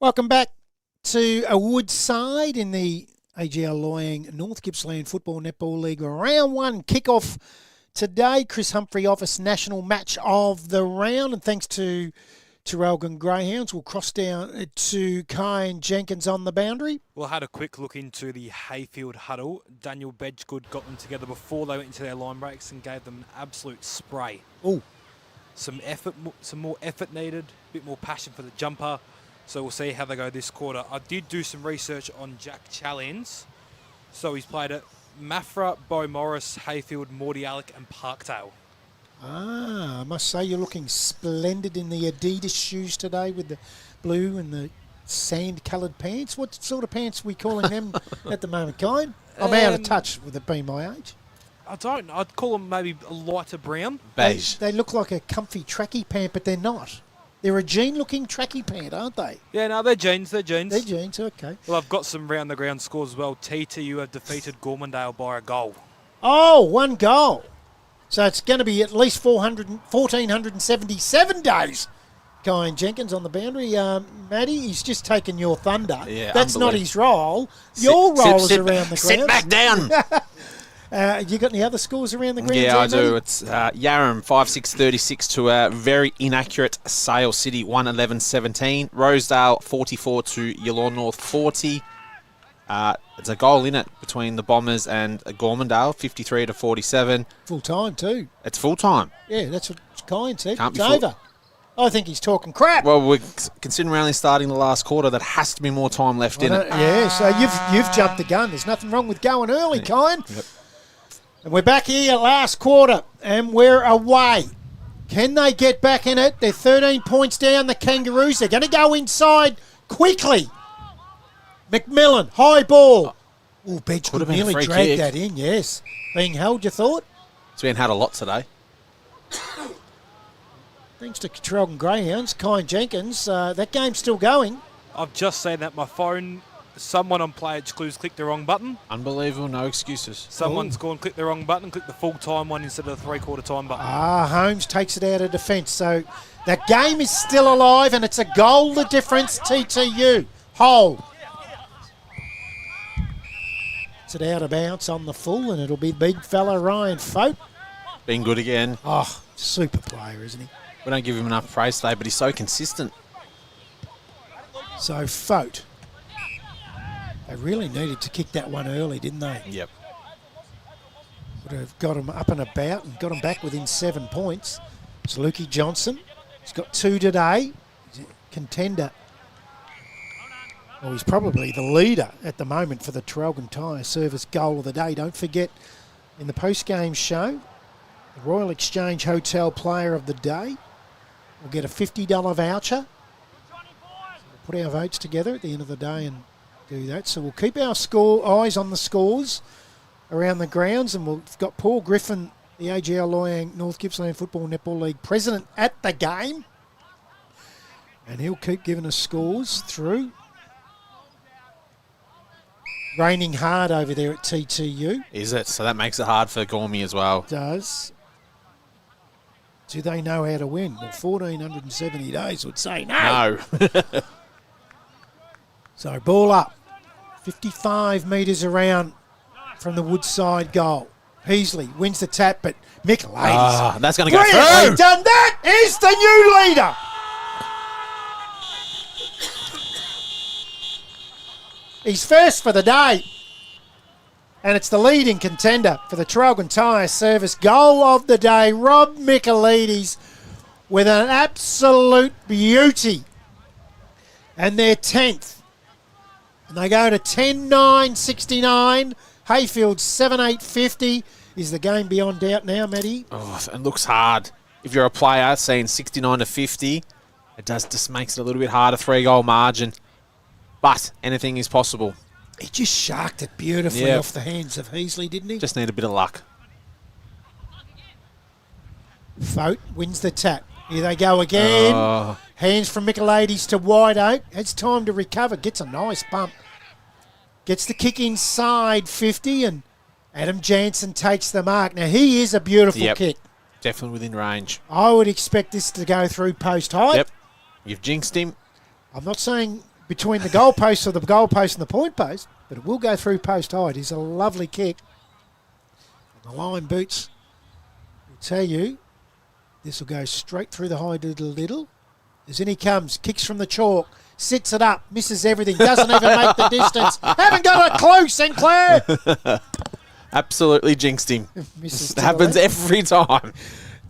Welcome back to a Woodside in the AGL Loyang North Gippsland Football Netball League Round 1 kickoff today. Chris Humphreys Office National match of the round. And thanks to Traralgon Greyhounds, we'll cross down to Kai and Jenkins on the boundary. We'll had a quick look into the Heyfield huddle. Daniel Bedgegood got them together before they went into their line breaks and gave them an absolute spray. Oh, Some more effort needed, a bit more passion for the jumper. So we'll see how they go this quarter. I did do some research on Jack Challens. So he's played at Maffra, Beau Morris, Heyfield, Mordialloc and Parkdale. I must say you're looking splendid in the Adidas shoes today with the blue and the sand-coloured pants. What sort of pants are we calling them at the moment, Kai? I'm out of touch with it being my age. I'd call them maybe a lighter brown. Beige. They look like a comfy trackie pant, but they're not. They're a jean-looking trackie pant, aren't they? Yeah, no, they're jeans. They're jeans. They're jeans, okay. Well, I've got some round-the-ground scores as well. TTU have defeated Gormandale by a goal. Oh, 1 goal. So it's going to be at least 1,477 days. Kai and Jenkins on the boundary. Matty, he's just taken your thunder. Yeah, that's not his role. Your role is around the ground. Sit back down. You got any other scores around the ground? Yeah, I do. It's Yarram 5-6-36 to a very inaccurate Sale City 1-11-17. Rosedale 44 to Yallourn North 40. It's a goal in it between the Bombers and Gormandale 53 to 47. Full time too. It's full time. Yeah, that's what Kyan said. Can't It's be full. over. I think he's talking crap. Well, we're considering we're only starting the last quarter. That has to be more time left in it. Yeah, so you've jumped the gun. There's nothing wrong with going early, Kyan. Yep. And we're back here last quarter, and we're away. Can they get back in it? They're 13 points down, the Kangaroos. They're going to go inside quickly. McMillan, high ball. Oh, Bedge could have been a nearly free drag kick. that in, yes. Being held, you thought? It's been had a lot today. Thanks to Traralgon Greyhounds, Kai Jenkins. That game's still going. I've just seen that my phone, someone on Playage Clues clicked the wrong button. Unbelievable, no excuses. Someone's gone click the wrong button, click the full-time one instead of the three-quarter time button. Holmes takes it out of defence. So that game is still alive, and it's a goal the difference, TTU. Hold. It's it out of bounds on the full, and it'll be big fella Ryan Fote. Been good again. Oh, super player, isn't he? We don't give him enough praise today, but he's so consistent. So Fote. They really needed to kick that one early, didn't they? Yep. Would have got him up and about and got him back within 7 points. It's Lukey Johnson. He's got 2 today. He's a contender. Well, he's probably the leader at the moment for the Traralgon Tyre Service goal of the day. Don't forget, in the post-game show, the Royal Exchange Hotel Player of the Day will get a $50 voucher. So we'll put our votes together at the end of the day and do that. So we'll keep our eyes on the scores around the grounds, and we've got Paul Griffin, the AGL Loyang North Gippsland Football Netball League president, at the game, and he'll keep giving us scores through. Raining hard over there at TTU. Is it? So that makes it hard for Gormy as well. Does. Do they know how to win? Well, 1,470 days would say no. No. So ball up. 55 metres around from the Woodside goal. Peasley wins the tap, but Michaelides. That's going to go Brilliantly through. done. That is the new leader. He's first for the day. And it's the leading contender for the Traralgon Tyre Service goal of the day. Rob Michaelides with an absolute beauty. And they're 10th. And they go to 10-9-69. Heyfield 7-8-50. Is the game beyond doubt now, Matty? Oh, it looks hard. If you're a player seeing 69 to 50, it just makes it a little bit harder, 3-goal margin. But anything is possible. He just sharked it beautifully off the hands of Heasley, didn't he? Just need a bit of luck. Fote wins the tap. Here they go again. Hands from Michaelides to White Oak. Has time to recover. Gets a nice bump. Gets the kick inside 50, and Adam Jansen takes the mark. Now, he is a beautiful kick. Definitely within range. I would expect this to go through post height. Yep. You've jinxed him. I'm not saying between the goalpost or the goalpost and the point post, but it will go through post height. It's a lovely kick. And the line boots will tell you this will go straight through the high little. As in he comes, kicks from the chalk, sits it up, misses everything, doesn't even make the distance. Haven't got a clue, Sinclair. Absolutely jinxed him. Misses It happens every time.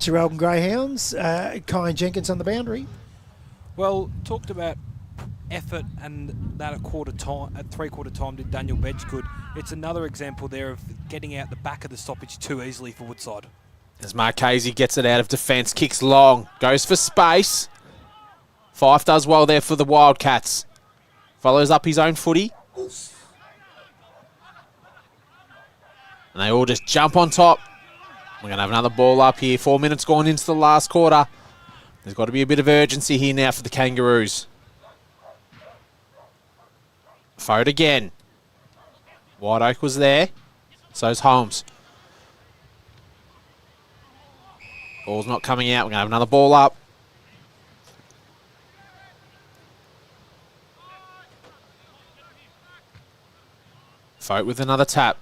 Geraldton Greyhounds, Kai and Jenkins on the boundary. Well, talked about effort and that at three-quarter time did Daniel Bedge good. It's another example there of getting out the back of the stoppage too easily for Woodside. As Marchese gets it out of defence, kicks long, goes for space. Fife does well there for the Wildcats. Follows up his own footy. And they all just jump on top. We're going to have another ball up here. 4 minutes gone into the last quarter. There's got to be a bit of urgency here now for the Kangaroos. Foad again. White Oak was there. So's Holmes. Ball's not coming out. We're going to have another ball up. Foat with another tap.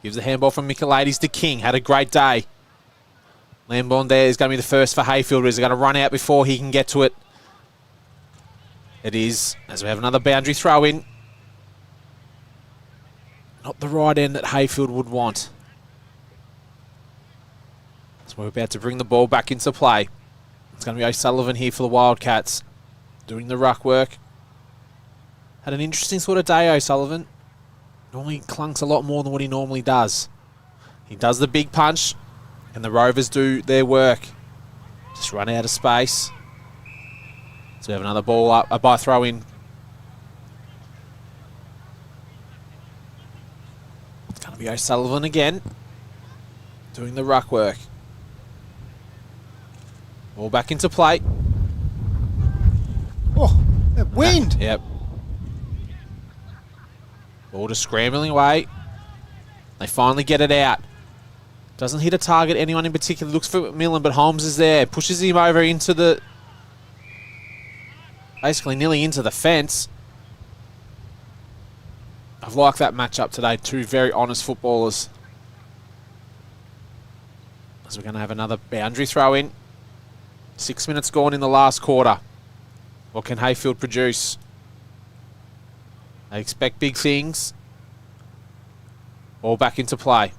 Gives the handball from Michaelides to King. Had a great day. Lamborn there is going to be the first for Heyfield. Is going to run out before he can get to it. It is, as we have another boundary throw in. Not the right end that Heyfield would want. So we're about to bring the ball back into play. It's going to be O'Sullivan here for the Wildcats. Doing the ruck work. Had an interesting sort of day, O'Sullivan. Normally clunks a lot more than what he normally does. He does the big punch, and the Rovers do their work. Just run out of space. So we have another ball up, a by throw in. It's going to be O'Sullivan again, doing the ruck work. Ball back into play. Oh, that wind. Yep. Ball just scrambling away. They finally get it out. Doesn't hit a target, anyone in particular. Looks for Millen, but Holmes is there. Pushes him over into the... basically nearly into the fence. I've liked that matchup today. Two very honest footballers. So we're going to have another boundary throw in. 6 minutes gone in the last quarter. What can Heyfield produce? They expect big things. All back into play.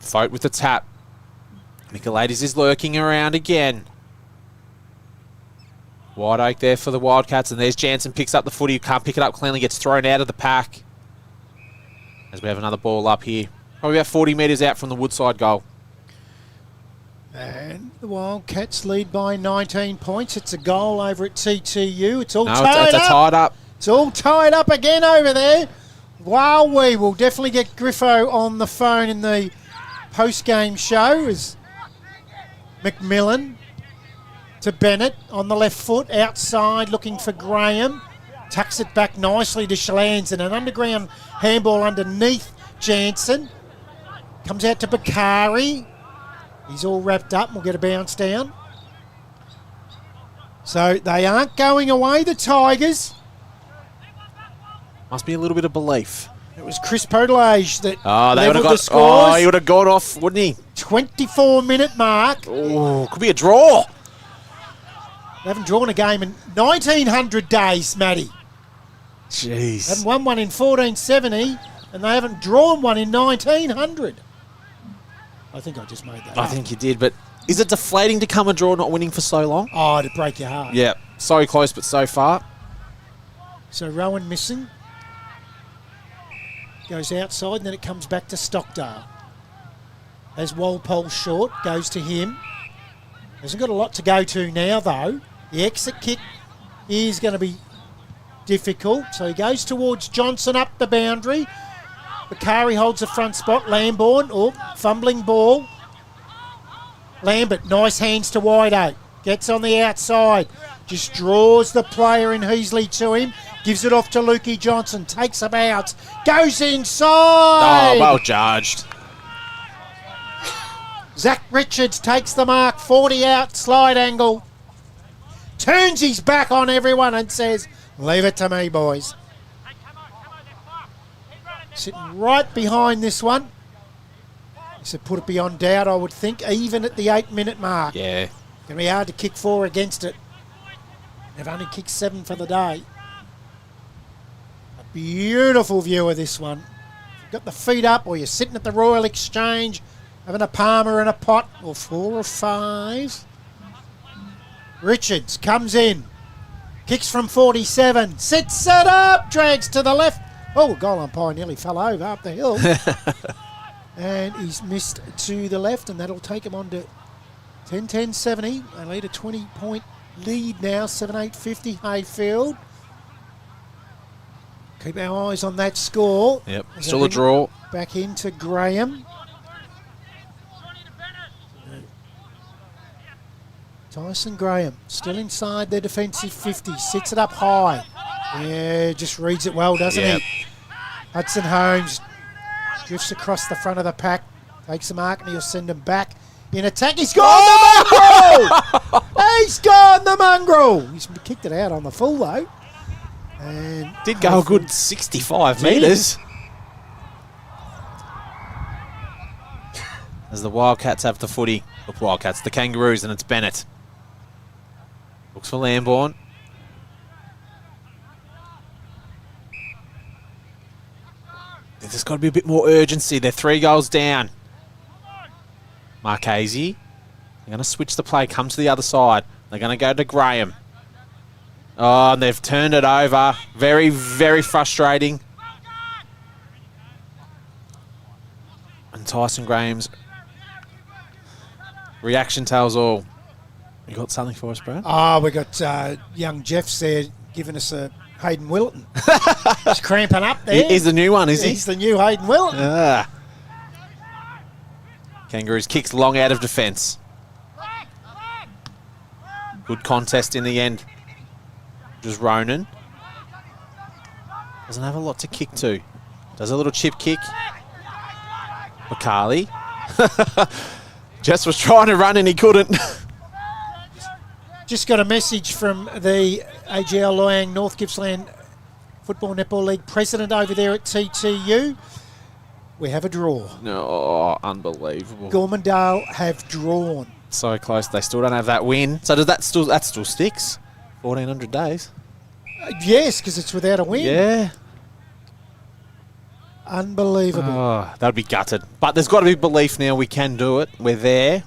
Foat with the tap. Michaelides is lurking around again. White Oak there for the Wildcats, and there's Jansen, picks up the footy, can't pick it up cleanly, gets thrown out of the pack. As we have another ball up here. Probably about 40 metres out from the Woodside goal. And the Wildcats lead by 19 points. It's a goal over at TTU. It's all No, tied it's a up. tied up. It's all tied up again over there. Wow, we will definitely get Griffo on the phone in the post-game show as McMillan to Bennett on the left foot, outside looking for Graham. Tucks it back nicely to Schlanz and an underground handball underneath Jansen. Comes out to Bakari. He's all wrapped up and we'll get a bounce down. So they aren't going away, the Tigers. Must be a little bit of belief. It was Chris Podelage that They would have levelled the got. scores. Oh, he would have gone off, wouldn't he? 24-minute mark. Oh, could be a draw. They haven't drawn a game in 1900 days, Matty. They Jeez. haven't won one in 1470, and they haven't drawn one in 1900. I think I just made that I up. think you did, but is it deflating to come a draw not winning for so long? Oh, to break your heart. Yeah, so close but so far. So Rowan missing. Goes outside, and then it comes back to Stockdale. As Walpole short, goes to him. Hasn't got a lot to go to now, though. The exit kick is going to be difficult. So he goes towards Johnson up the boundary. Bakari holds the front spot. Lambourne, fumbling ball. Lambert, nice hands to White Oak. Gets on the outside. Just draws the player in Heasley to him. Gives it off to Lukey Johnson. Takes him out. Goes inside. Oh, well judged. Zach Richards takes the mark. 40 out, slide angle. Turns his back on everyone and says, Leave it to me, boys. Sitting right behind this one. He said put it beyond doubt, I would think, even at the 8-minute mark. Yeah. Going to be hard to kick 4 against it. They've only kicked 7 for the day. A beautiful view of this one. You've got the feet up, or you're sitting at the Royal Exchange having a Palmer and a pot, or 4 or 5. Richards comes in. Kicks from 47. Sits it up. Drags to the left. Oh, goal umpire nearly fell over up the hill. And he's missed to the left, and that'll take him on to 10-10-70. They lead a 20-point lead now, 7-8-50 Heyfield. Keep our eyes on that score. Yep, still a draw. Back into Graham. Tyson Graham still inside their defensive 50. Sits it up high. Yeah, just reads it well, doesn't he? Hudson Holmes drifts across the front of the pack. Takes the mark and he'll send him back in attack. He's gone the mongrel! He's gone the mongrel! He's kicked it out on the full though. And Did go a good 65 metres. As the Wildcats have the footy. The Wildcats, the Kangaroos, and it's Bennett. Looks for Lambourne. There's got to be a bit more urgency. They're 3 goals down. Marchese. They're going to switch the play, come to the other side. They're going to go to Graham. Oh, and they've turned it over. Very, very frustrating. And Tyson Graham's reaction tells all. You got something for us, Brad? Oh, we got young Jeff's there giving us a Hayden Wilton. He's cramping up there. He's the new one, is he? He's the new Hayden Wilton. Kangaroos kicks long out of defence. Good contest in the end. Just Ronan. Doesn't have a lot to kick to. Does a little chip kick. McCarley. Jess was trying to run and he couldn't. Just got a message from the AGL Loyang North Gippsland Football Netball League president over there at TTU. We have a draw. Oh, unbelievable. Gormandale have drawn. So close. They still don't have that win. So does that still sticks? 1,400 days. Yes, because it's without a win. Yeah. Unbelievable. Oh, that would be gutted. But there's got to be belief now. We can do it. We're there.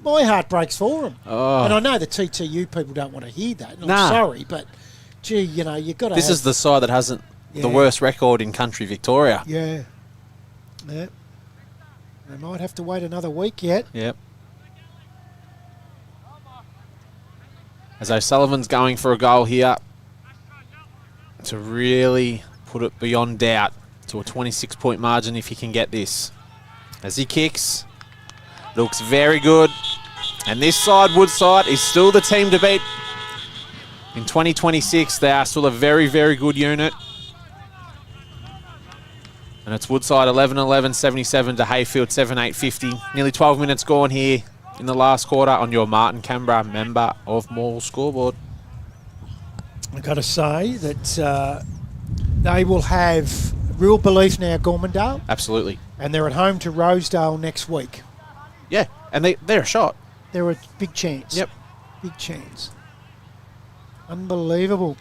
My heart breaks for them. Oh. And I know the TTU people don't want to hear that. And Nah. I'm sorry, but, gee, you know, you've got to This is the side that hasn't the worst record in country Victoria. Yeah. Yeah. They might have to wait another week yet. Yep. As O'Sullivan's going for a goal here to really put it beyond doubt to a 26-point margin if he can get this. As he kicks, looks very good. And this side, Woodside, is still the team to beat. In 2026, they are still a very, very good unit. And it's Woodside 11-11, 77 to Heyfield 7-8-50. Nearly 12 minutes gone here in the last quarter on your Martin Canberra member of Morwell scoreboard. I've got to say that they will have real belief now, Gormandale. Absolutely. And they're at home to Rosedale next week. Yeah, and they're a shot. They're a big chance. Yep. Big chance. Unbelievable.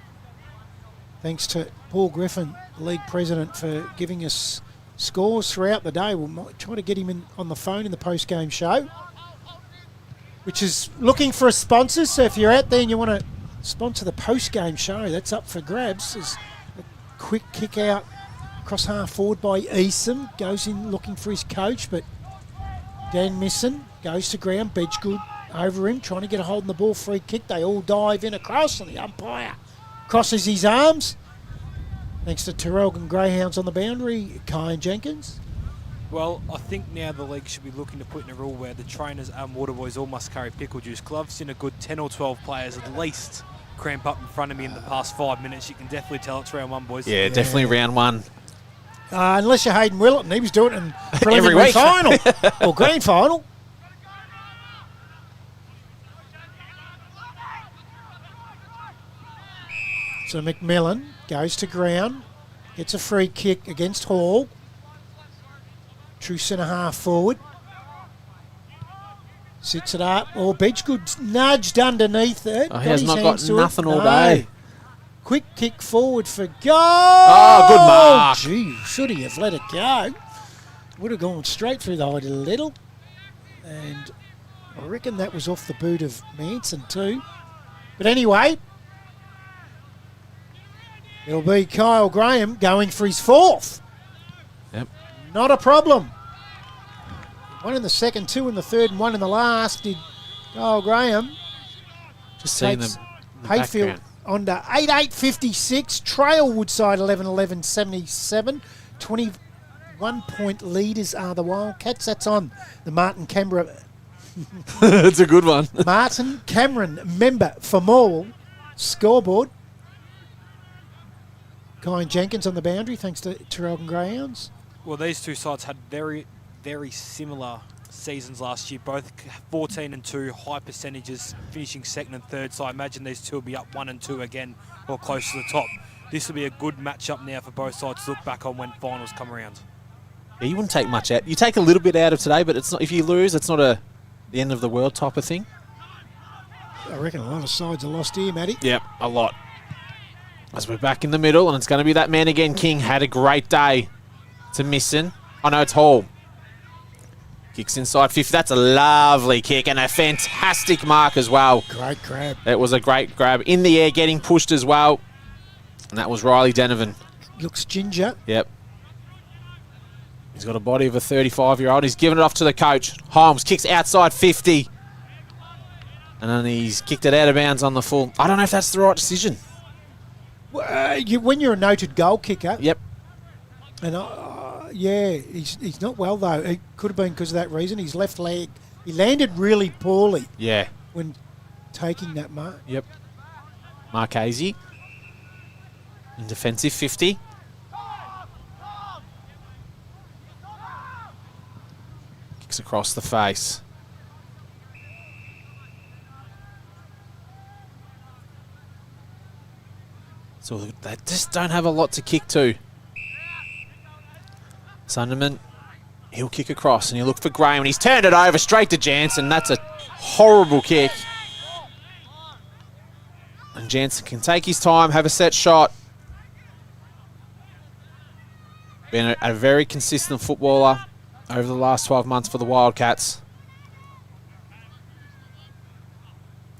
Thanks to Paul Griffin, league president, for giving us scores throughout the day. We'll try to get him on the phone in the post-game show, which is looking for a sponsor. So if you're out there and you want to sponsor the post-game show, that's up for grabs. There's a quick kick out across half forward by Eason. Goes in looking for his coach, but Dan Misson goes to ground. Bedgood over him, trying to get a hold on the ball. Free kick. They all dive in across, and the umpire crosses his arms. Thanks to Terrelgan Greyhounds on the boundary. Kai and Jenkins. Well, I think now the league should be looking to put in a rule where the trainers and water boys all must carry pickle juice gloves. In a good 10 or 12 players at least cramp up in front of me in the past 5 minutes. You can definitely tell it's round one, boys. Yeah, definitely round one. Unless you're Hayden Wilton, he was doing it in Every preliminary week. final or grand final. So McMillan goes to ground, gets a free kick against Hall. True centre half forward. Sits it up. Oh, Bedgood's nudged underneath it. Oh, he has his not hands got to it. nothing all day. Quick kick forward for goal. Oh, good mark. Gee, should he have let it go? Would have gone straight through the height a little. And I reckon that was off the boot of Manson too. But anyway, it'll be Kyle Graham going for his fourth. Yep. Not a problem. One in the second, two in the third, and one in the last. Did Kyle Graham. Just seeing them. Takes Heyfield under 8-8-56. Trail Woodside 11-11-77. 21-point leaders are the Wildcats. That's on the Martin Canberra. It's a good one. Martin Cameron member for Morwell scoreboard. Guy and Jenkins on the boundary thanks to Traralgon Greyhounds. Well, these two sides had very, very similar seasons last year. Both 14 and 2, high percentages, finishing second and third. So I imagine these two will be up 1 and 2 again, or close to the top. This will be a good matchup now for both sides to look back on when finals come around. Yeah, you wouldn't take much out. You take a little bit out of today, but it's not. If you lose, it's not the end of the world type of thing. I reckon a lot of sides are lost here, Matty. Yep, a lot. As we're back in the middle, and it's going to be that man again. King had a great day to missing. Oh, no, it's Hall. Kicks inside 50. That's a lovely kick and a fantastic mark as well. Great grab. It was a great grab. In the air, getting pushed as well. And that was Riley Denovan. Looks ginger. Yep. He's got a body of a 35-year-old. He's given it off to the coach. Holmes kicks outside 50. And then he's kicked it out of bounds on the full. I don't know if that's the right decision. When you're a noted goal kicker, Yep. and yeah, he's not well though. It could have been because of that reason. His left leg, he landed really poorly Yeah. when taking that mark. Yep. Marchese. In defensive 50. Kicks across the face. So they just don't have a lot to kick to. Sunderman, he'll kick across and he'll look for Graham and he's turned it over straight to Jansen. That's a horrible kick. And Jansen can take his time, have a set shot. Been a very consistent footballer over the last 12 months for the Wildcats.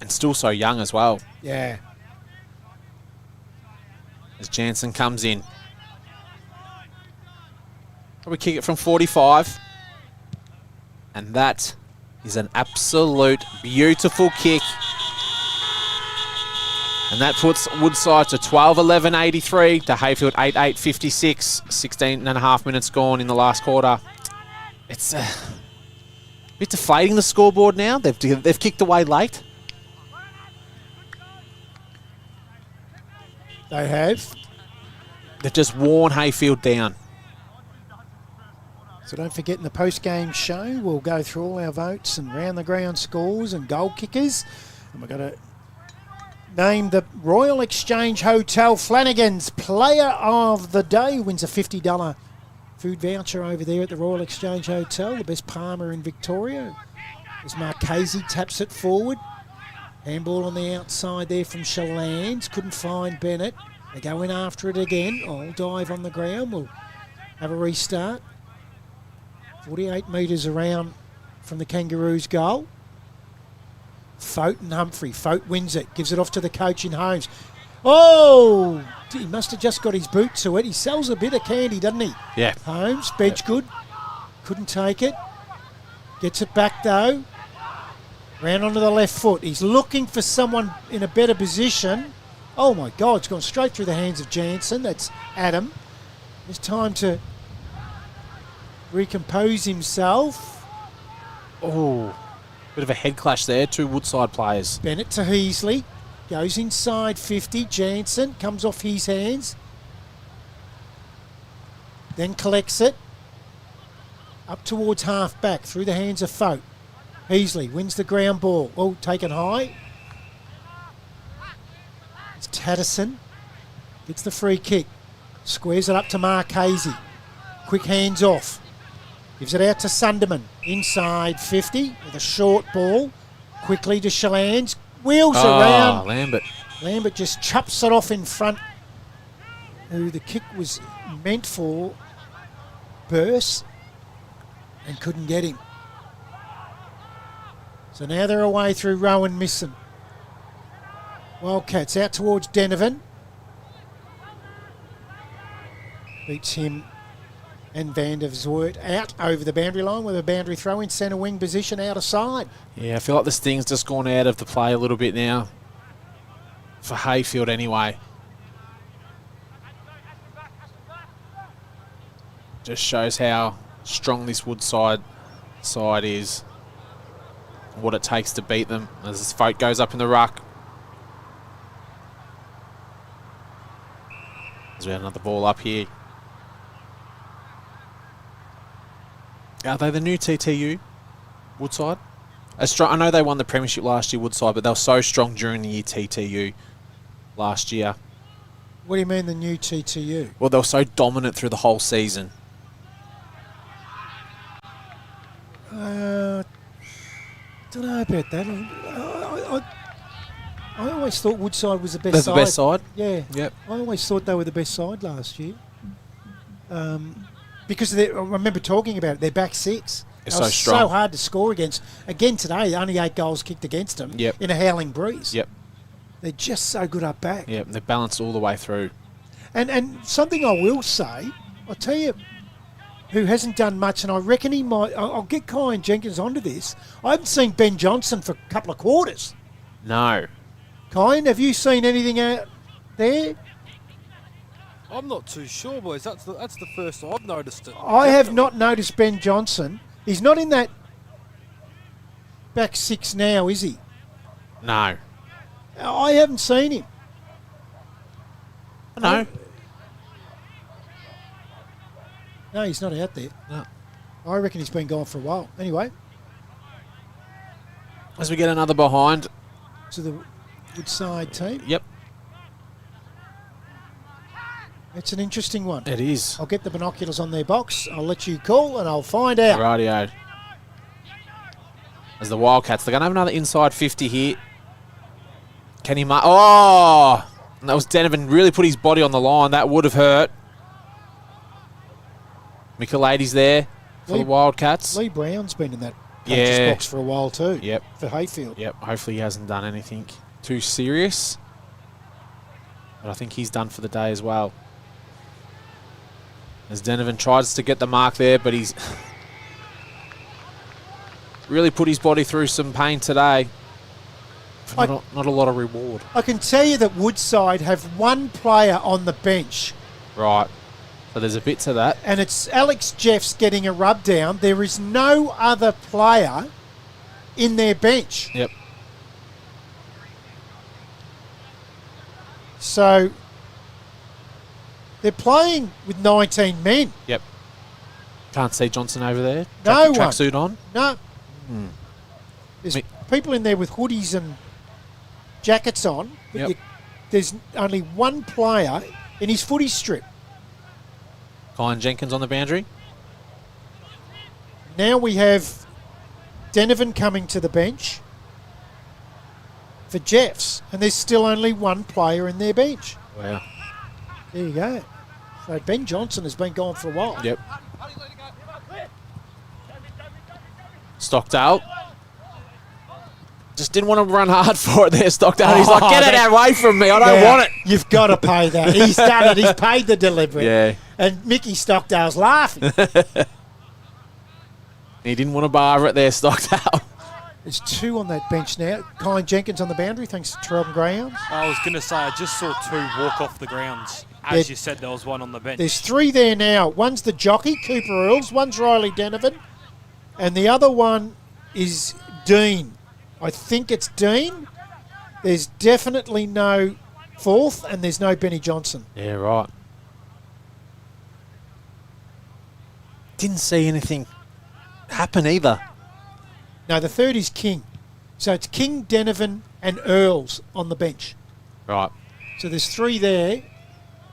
And still so young as well. Yeah. As Jansen comes in. We kick it from 45. And that is an absolute beautiful kick. And that puts Woodside to 12-11-83 to Heyfield 8-8-56. 16 and a half minutes gone in the last quarter. It's a bit deflating, the scoreboard now. They've kicked away late. They have. They've just worn Heyfield down. So don't forget, in the post-game show, we'll go through all our votes and round-the-ground scores and goal kickers. And we're going to name the Royal Exchange Hotel Flanagan's Player of the Day. Wins a $50 food voucher over there at the Royal Exchange Hotel, the best Palmer in Victoria. As Marchese taps it forward. Handball on the outside there from Shallands. Couldn't find Bennett. They go in after it again. Oh, dive on the ground. We'll have a restart. 48 metres around from the Kangaroos' goal. Fote and Humphrey. Fote wins it. Gives it off to the coach in Holmes. Oh! He must have just got his boot to it. He sells a bit of candy, doesn't he? Yeah. Holmes, Bedgood. Couldn't take it. Gets it back, though. Round onto the left foot. He's looking for someone in a better position. Oh, my God. It's gone straight through the hands of Jansen. That's Adam. It's time to recompose himself. Oh, bit of a head clash there. Two Woodside players. Bennett to Heasley. Goes inside 50. Jansen comes off his hands. Then collects it. Up towards half back through the hands of Fote. Heasley wins the ground ball. Oh, taken high. It's Tatterson. Gets the free kick. Squares it up to Marchese. Quick hands off. Gives it out to Sunderman. Inside 50 with a short ball. Quickly to Shallans. Wheels around. Lambert just chops it off in front. Who the kick was meant for. Burse. And couldn't get him. So now they're away through Rowan Misson. Wildcats out towards Denovan. Beats him and Van der Zoort out over the boundary line with a boundary throw in centre wing position out of side. Yeah, I feel like this thing's just gone out of the play a little bit now. For Heyfield anyway. Just shows how strong this Woodside side is. What it takes to beat them as this vote goes up in the ruck. As we have another ball up here. Are they the new TTU, Woodside? I know they won the Premiership last year, Woodside, but they were so strong during the year TTU last year. What do you mean the new TTU? Well, they were so dominant through the whole season. Don't know about that. I always thought Woodside was the best side. The best side? Yeah. Yep. I always thought they were the best side last year. Because I remember talking about it, their back six. It's so strong. So hard to score against. Again today, only 8 goals kicked against them in a howling breeze. Yep. They're just so good up back. Yep, they're balanced all the way through. And something I will say, I'll tell you who hasn't done much, and I reckon he might. I'll get Kai and Jenkins onto this. I haven't seen Ben Johnson for a couple of quarters. No. Kai, have you seen anything out there? I'm not too sure, boys. That's the first I've noticed it. I have not noticed Ben Johnson. He's not in that back six now, is he? No. I haven't seen him. No. No, he's not out there. No. I reckon he's been gone for a while. Anyway, As we get another behind. to the Woodside team. Yep. It's an interesting one. It is. I'll get the binoculars on their box. I'll let you call and I'll find out. Rightio. As the Wildcats, they're going to have another inside 50 here. Can he mark? Oh! And that was Denovan. Really put his body on the line. That would have hurt. Michaelides there for the Wildcats. Lee Brown's been in that coach's box for a while too. Yep. For Heyfield. Yep. Hopefully he hasn't done anything too serious. But I think he's done for the day as well. As Denovan tries to get the mark there, but he's really put his body through some pain today. Not a lot of reward. I can tell you that Woodside have one player on the bench. Right. So there's a bit to that. And it's Alex Jeffs getting a rub down. There is no other player in their bench. Yep. So they're playing with 19 men. Yep. Can't see Johnson over there. No one. Tracksuit on. No. There's people in there with hoodies and jackets on. But Yep. there's only one player in his footy strip. Colin Jenkins on the boundary. Now we have Denovan coming to the bench for Jeffs, and there's still only one player in their bench. Wow. There you go. So Ben Johnson has been gone for a while. Yep. Stockdale. Just didn't want to run hard for it there, Stockdale. He's like, get it away from me. I don't want it. You've got to pay that. He's done it. He's paid the delivery. Yeah. And Mickey Stockdale's laughing. He didn't want to bar it there, Stockdale. There's 2 on that bench now. Kai Jenkins on the boundary, thanks to Trelton Grounds. I was going to say, I just saw 2 walk off the grounds. As you said, there was 1 on the bench. There's 3 there now. One's the jockey, Cooper Earls. One's Riley Denovan. And the other one is Dean. I think it's Dean. There's definitely no 4th, and there's no Benny Johnson. Yeah, right. Didn't see anything happen either. No, the 3rd is King. So it's King, Denovan, and Earls on the bench. Right. So there's 3 there.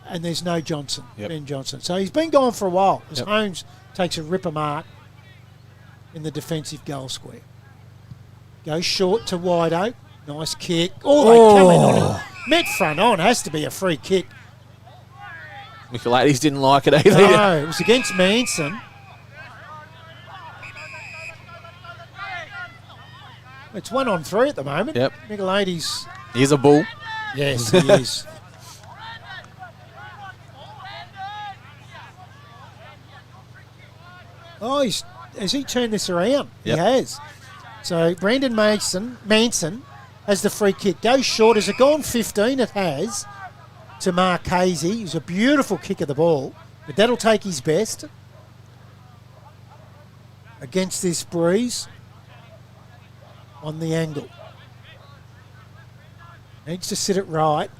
and there's no Johnson, Yep. Ben Johnson. So he's been gone for a while as Yep. Holmes takes a ripper mark in the defensive goal square. Goes short to Wide Oak. Nice kick. Oh, they come in on him. Mid front on. Has to be a free kick. Michaelides didn't like it either. No, it was against Manson. It's 1-on-3 at the moment. Yep. Michaelides. Here's a bull. Yes, he is. Oh, has he turned this around? Yep. He has. So Brandon Manson has the free kick. Goes short. Has it gone 15? It has. To Marchese. It was a beautiful kick of the ball. But that'll take his best. Against this breeze. On the angle. Needs to sit it right.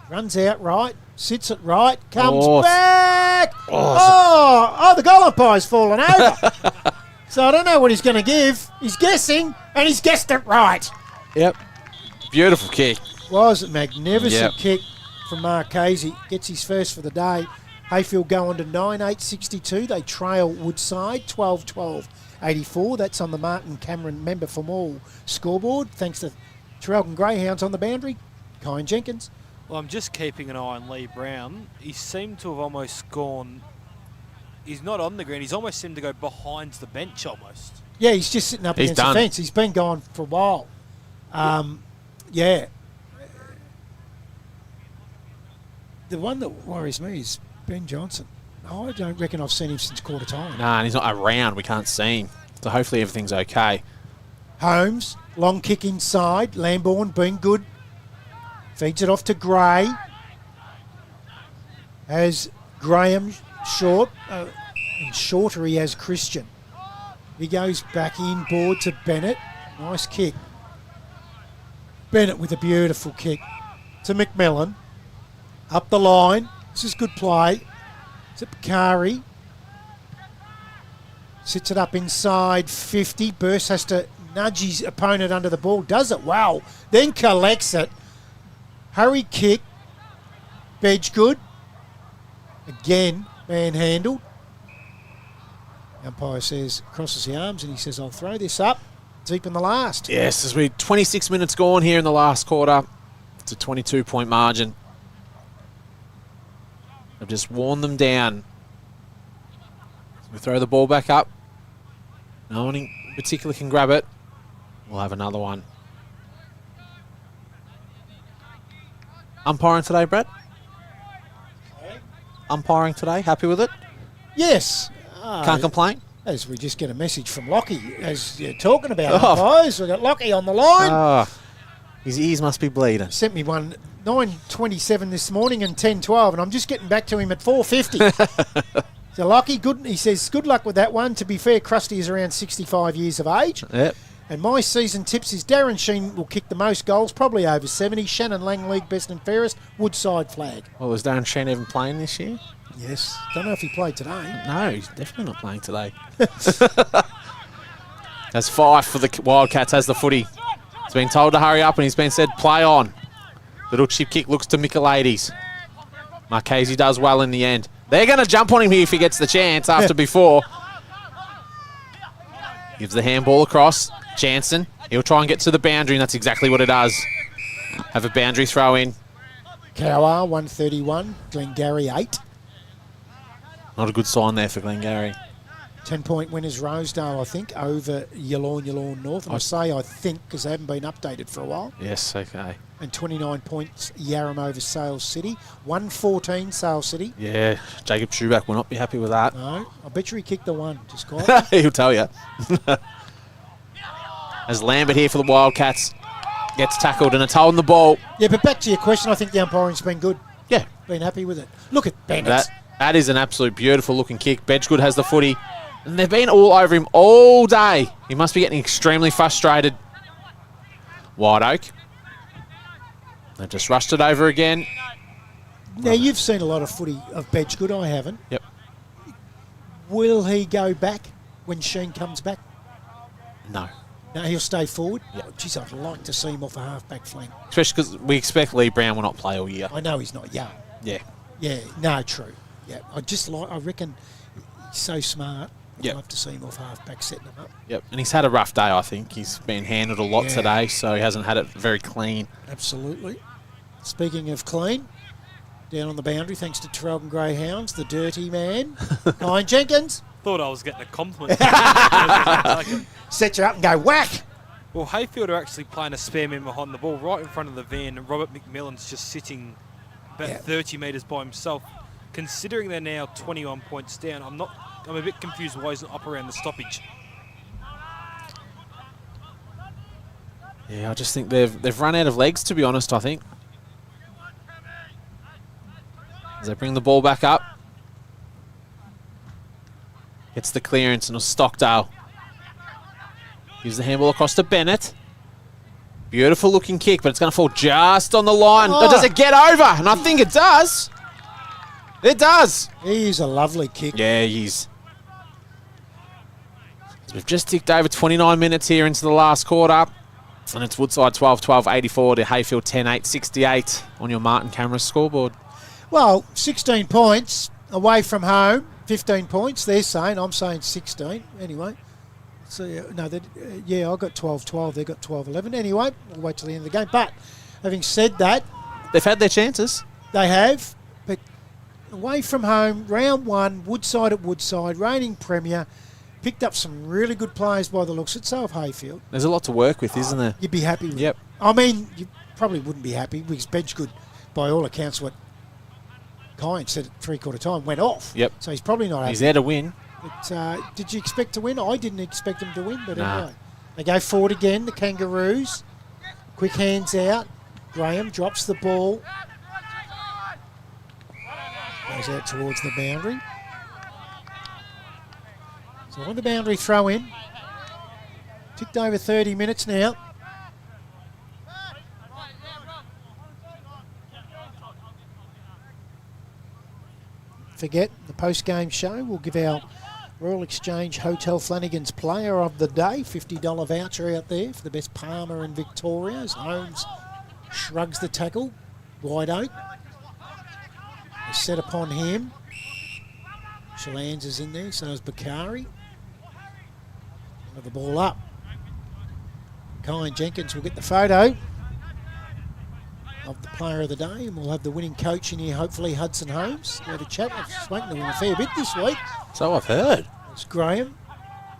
Runs out right. Sits it right. Comes back. Oh, the goal umpire's fallen over. So I don't know what he's going to give. He's guessing, and he's guessed it right. Yep. Beautiful kick. Was a magnificent Yep. kick from Marchese. Gets his first for the day. Heyfield go on to 9-8-62. They trail Woodside 12-12-84. That's on the Martin Cameron member for all scoreboard. Thanks to Traralgon Greyhounds on the boundary. Kyan Jenkins. Well, I'm just keeping an eye on Lee Brown. He seemed to have almost gone... He's not on the ground. He's almost seemed to go behind the bench almost. Yeah, he's just sitting up He's against done. the fence. He's been gone for a while. Yeah. The one that worries me is Ben Johnson. I don't reckon I've seen him since quarter time. Nah, and he's not around. We can't see him. So hopefully everything's okay. Holmes, long kick inside. Lambourne being good. Feeds it off to Gray. Has Graham short. And shorter he has Christian. He goes back inboard to Bennett. Nice kick. Bennett with a beautiful kick to McMillan. Up the line. This is good play. To Bakari. Sits it up inside 50. Burst has to nudge his opponent under the ball. Does it well. Then collects it. Hurry kick. Bedgood. Again, manhandled. Umpire says, crosses the arms, and he says, I'll throw this up deep in the last. Yes, as we 26 minutes gone here in the last quarter. It's a 22-point margin. I've just worn them down. We throw the ball back up. No one in particular can grab it. We'll have another one. Umpiring today, Brett? Umpiring today, happy with it? Yes. Can't complain? As we just get a message from Lockie, as you're talking about umpires. We've got Lockie on the line. His ears must be bleeding. Sent me one 9:27 this morning and 10:12, and I'm just getting back to him at 4:50. So Lockie, good. He says, good luck with that one. To be fair, Krusty is around 65 years of age. Yep. And my season tips is Darren Sheen will kick the most goals, probably over 70. Shannon Lang, league best and fairest. Woodside flag. Well, was Darren Sheen even playing this year? Yes. Don't know if he played today. No, he's definitely not playing today. That's 5 for the Wildcats, has the footy. He's been told to hurry up and he's been said, play on. Little chip kick looks to Michaelides. Marchese does well in the end. They're going to jump on him here if he gets the chance after before. Gives the handball across. Jansen, he'll try and get to the boundary, and that's exactly what it does. Have a boundary throw in. Cowar, 131. Glengarry, 8. Not a good sign there for Glengarry. 10-point winners Rosedale, I think, over Yallourn North. And I say I think because they haven't been updated for a while. Yes, okay. And 29 points Yarram over Sales City. 114 Sales City. Yeah, Jacob Schuback will not be happy with that. No, I bet you he kicked the one. Just quietly. He'll tell you. As Lambert here for the Wildcats gets tackled and it's holding the ball. Yeah, but back to your question, I think the umpiring's been good. Yeah. Been happy with it. Look at Bennett. That is an absolute beautiful looking kick. Bedgood has the footy. And they've been all over him all day. He must be getting extremely frustrated. Wide Oak. They've just rushed it over again. Now, you've seen a lot of footy of Bedgood. I haven't. Yep. Will he go back when Sheen comes back? No. No, he'll stay forward? Yep. Oh, geez, I'd like to see him off a half-back flank. Especially because we expect Lee Brown will not play all year. I know he's not young. Yeah. Yeah, no, true. Yeah, I reckon he's so smart. I'd Yep. love to see him off half-back setting him up. Yep, and he's had a rough day, I think. He's been handled a lot Yeah. today, so he hasn't had it very clean. Absolutely. Speaking of clean, down on the boundary, thanks to Trelton Greyhounds, the dirty man, Ryan Jenkins, Thought I was getting a compliment. set you up and go whack. Well, Heyfield are actually playing a spare man behind the ball right in front of the van, and Robert McMillan's just sitting about Yeah. 30 metres by himself. Considering they're now 21 points down, I'm a bit confused why he's not up around the stoppage. Yeah, I just think they've run out of legs, to be honest, I think. As they bring the ball back up. Gets the clearance, and Stockdale gives the handball across to Bennett. Beautiful looking kick, but it's going to fall just on the line. Oh. Does it get over? And I think it does. It does. He's a lovely kick. Yeah, he is. So we've just ticked over 29 minutes here into the last quarter. And it's Woodside 12-12, 84 to Heyfield 10-8, 68 on your Martin camera scoreboard. Well, 16 points away from home, 15 points, they're saying. I'm saying 16. Anyway. So, no, I got 12-12. They got 12-11. Anyway, we'll wait till the end of the game. But having said that, They've had their chances. they have. But away from home, round one, Woodside at Woodside, reigning Premier, picked up some really good players by the looks of it. So have Heyfield. There's a lot to work with, isn't there? You'd be happy with Yep. it. I mean, you probably wouldn't be happy because Bedgegood, by all accounts, what Kyan said at three-quarter time, went off. Yep. So he's probably not happy. He's there to win. But, did you expect to win? I didn't expect him to win, but Nah. anyway. They go forward again, the Kangaroos. Quick hands out. Graham drops the ball. Goes out towards the boundary. So on the boundary throw in. Ticked over 30 minutes now. Forget the post-game show. We'll give our Royal Exchange Hotel Flanagan's Player of the Day, $50 voucher out there for the best palmer in Victoria. As Holmes shrugs the tackle, wide oak. They set upon him. Shalans is in there, so is Bakari. Have the ball up. Kyan Jenkins will get the photo of the player of the day, and we'll have the winning coach in here, hopefully Hudson Holmes. Go to chat. I've spoken to him a fair bit this week. So I've heard. It's Graham.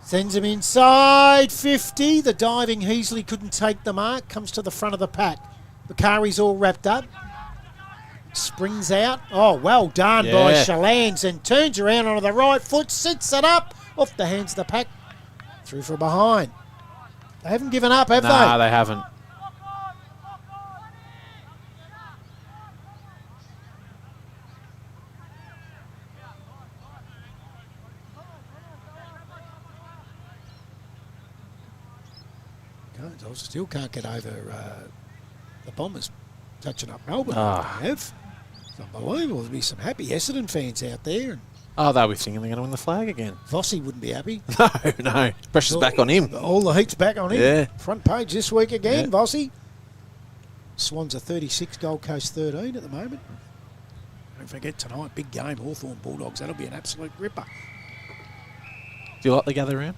Sends him inside 50. The diving Heasley couldn't take the mark. Comes to the front of the pack. Bakari's all wrapped up. Springs out. Oh, well done by Yeah. Shalans, and turns around onto the right foot, sits it up off the hands of the pack. Through from behind. They haven't given up, have Nah, they? they haven't. I still can't get over the Bombers touching up Melbourne. Ah. They have. It's unbelievable. There'll be some happy Essendon fans out there. And Oh, they'll be thinking they're going to win the flag again. Vossi wouldn't be happy. No. Pressure's back on him. All the heat's back on him. Yeah. Front page this week again, Yeah. Vossi. Swans are 36, Gold Coast 13 at the moment. Don't forget tonight, big game, Hawthorn Bulldogs. That'll be an absolute ripper. Do you like the gather round?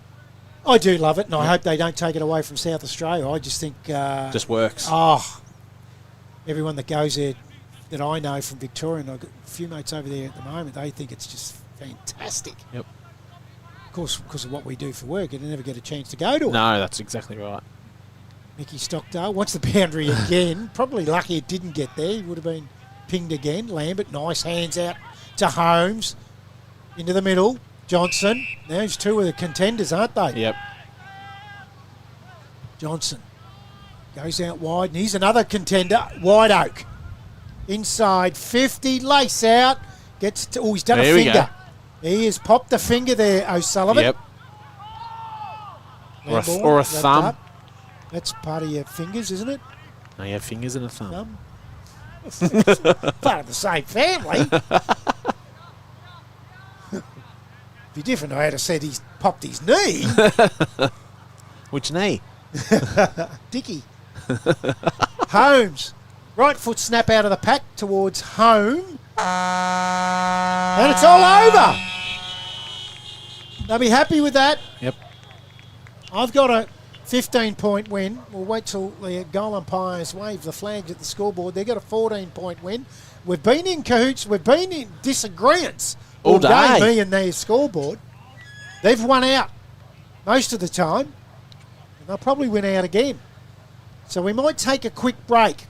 I do love it, and I hope they don't take it away from South Australia. I just think... Just works. Everyone that goes there that I know from Victoria, and I've got a few mates over there at the moment, they think it's just fantastic. Yep. Of course, because of what we do for work, you never get a chance to go to it. No, that's exactly right. Mickey Stockdale wants the boundary again. Probably lucky it didn't get there. He would have been pinged again. Lambert, nice hands out to Holmes. Into the middle. Johnson. There's two of the contenders, aren't they? Yep. Johnson goes out wide, and he's another contender. Wide oak. Inside 50. Lace out. Gets to, he's done There a we finger. He has popped a finger there, O'Sullivan. Yep. Handball, Or a wrapped thumb. up. That's part of your fingers, isn't it? No, you have fingers and a thumb. Part of the same family. Be different. I had to said he's popped his knee. Which knee? Dicky. Holmes. Right foot snap out of the pack towards home. And it's all over. They'll be happy with that. Yep. I've got a 15-point win. We'll wait till the goal umpires wave the flags at the scoreboard. They've got a 14-point win. We've been in cahoots. We've been in disagreements All day. me and their scoreboard. They've won out most of the time. And they'll probably win out again. So we might take a quick break.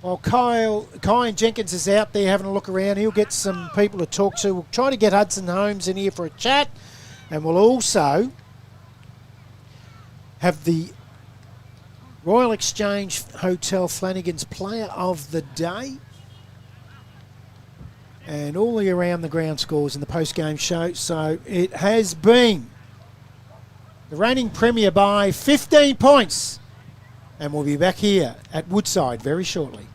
While Kai and Jenkins is out there having a look around, he'll get some people to talk to. We'll try to get Hudson Holmes in here for a chat. And we'll also have the Royal Exchange Hotel Flanagan's Player of the Day. And all the around the ground scores in the post-game show. So it has been the reigning Premier by 15 points. And we'll be back here at Woodside very shortly.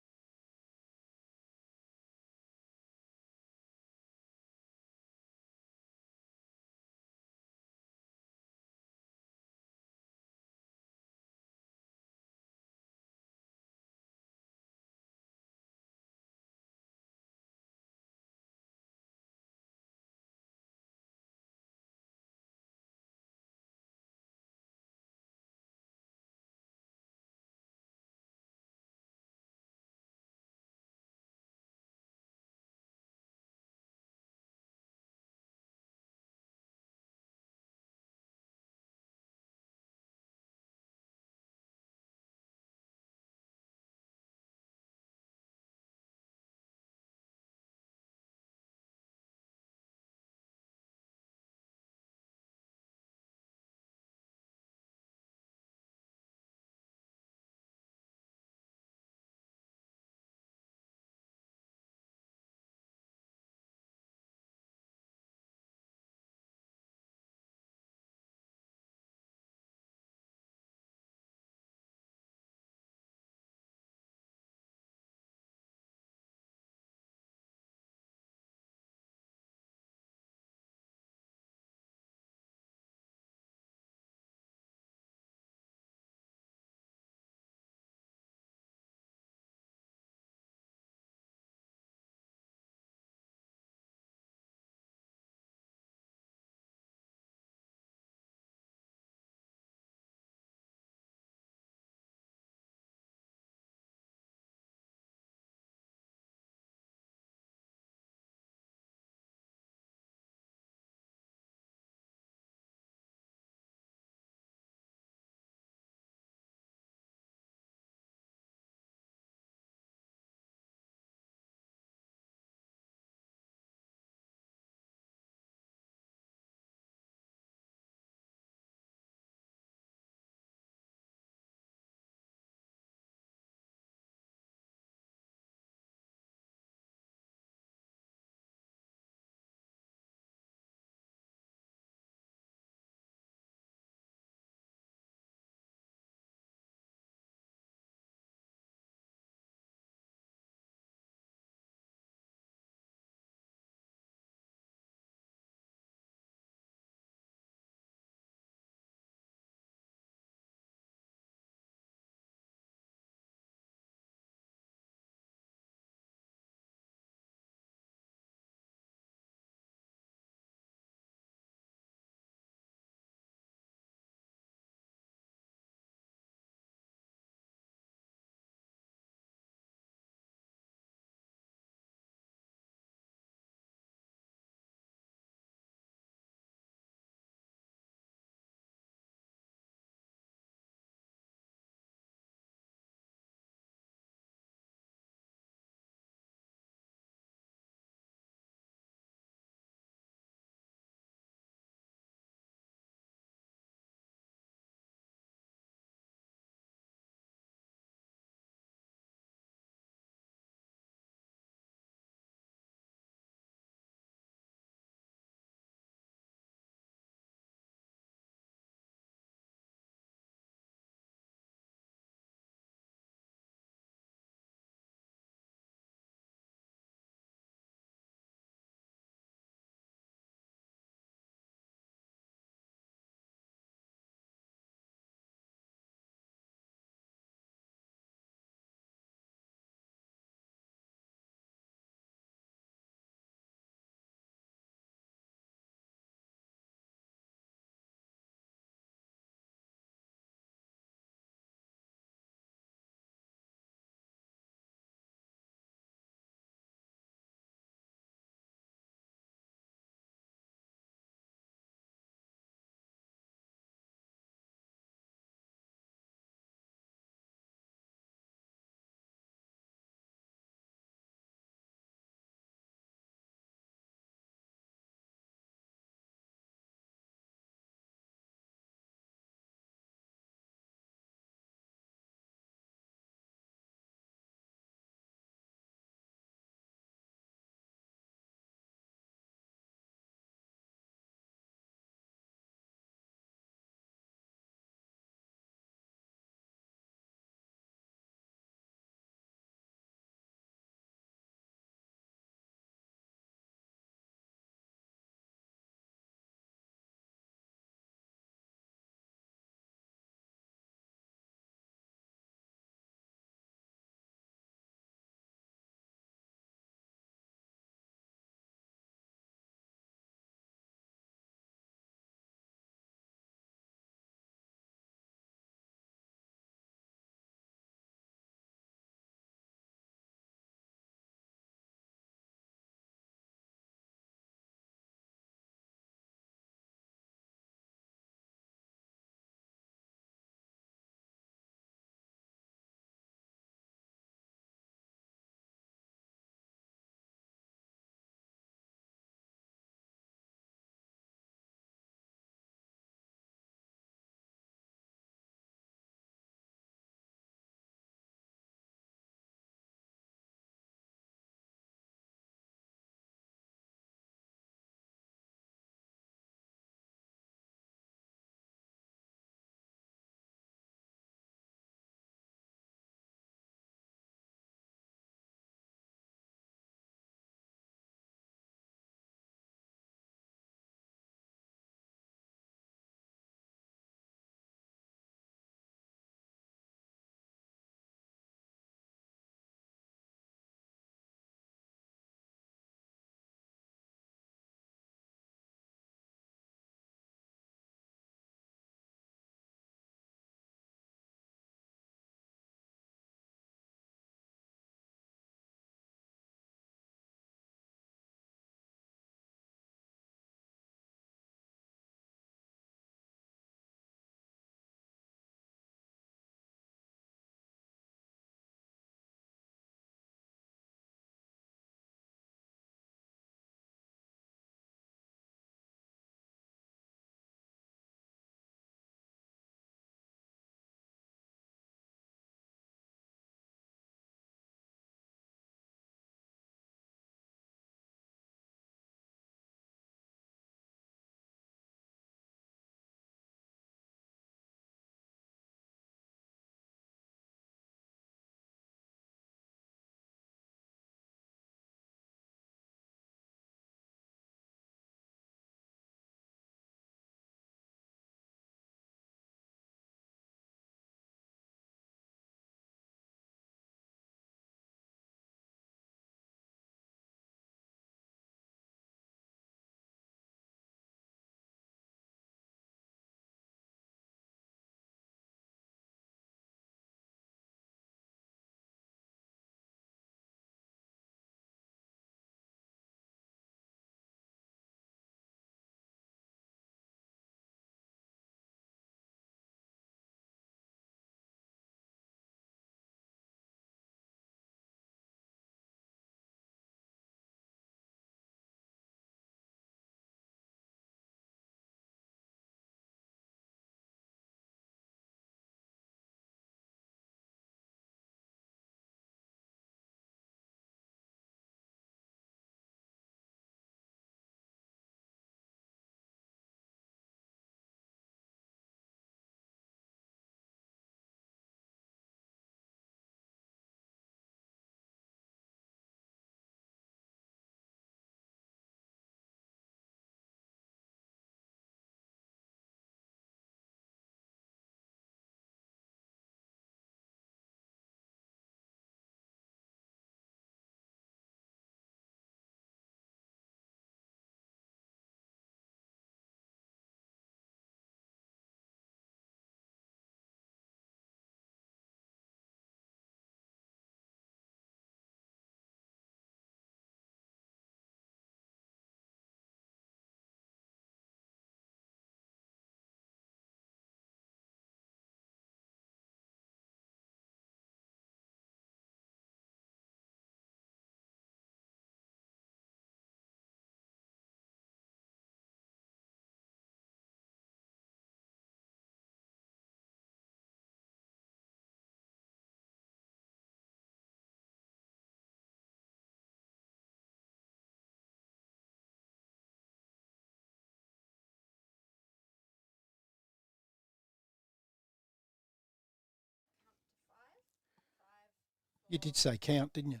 You did say count, didn't you?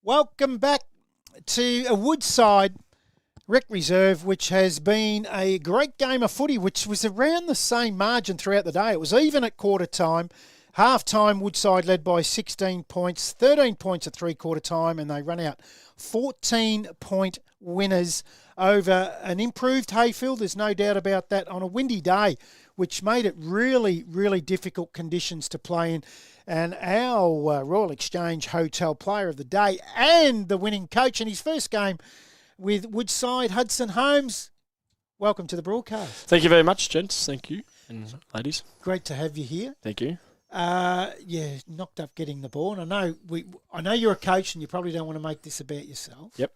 Welcome back to a Woodside Rec Reserve, which has been a great game of footy, which was around the same margin throughout the day. It was even at quarter time. Half-time, Woodside led by 16 points, 13 points at three-quarter time, and they run out 14-point winners over an improved Heyfield. There's no doubt about that, on a windy day, which made it really, really difficult conditions to play in. And our Royal Exchange Hotel Player of the Day and the winning coach in his first game with Woodside, Hudson Holmes. Welcome to the broadcast. Thank you very much, gents. Thank you, and ladies. Great to have you here. Thank you. Knocked up getting the ball. And I know you're a coach, and you probably don't want to make this about yourself. Yep.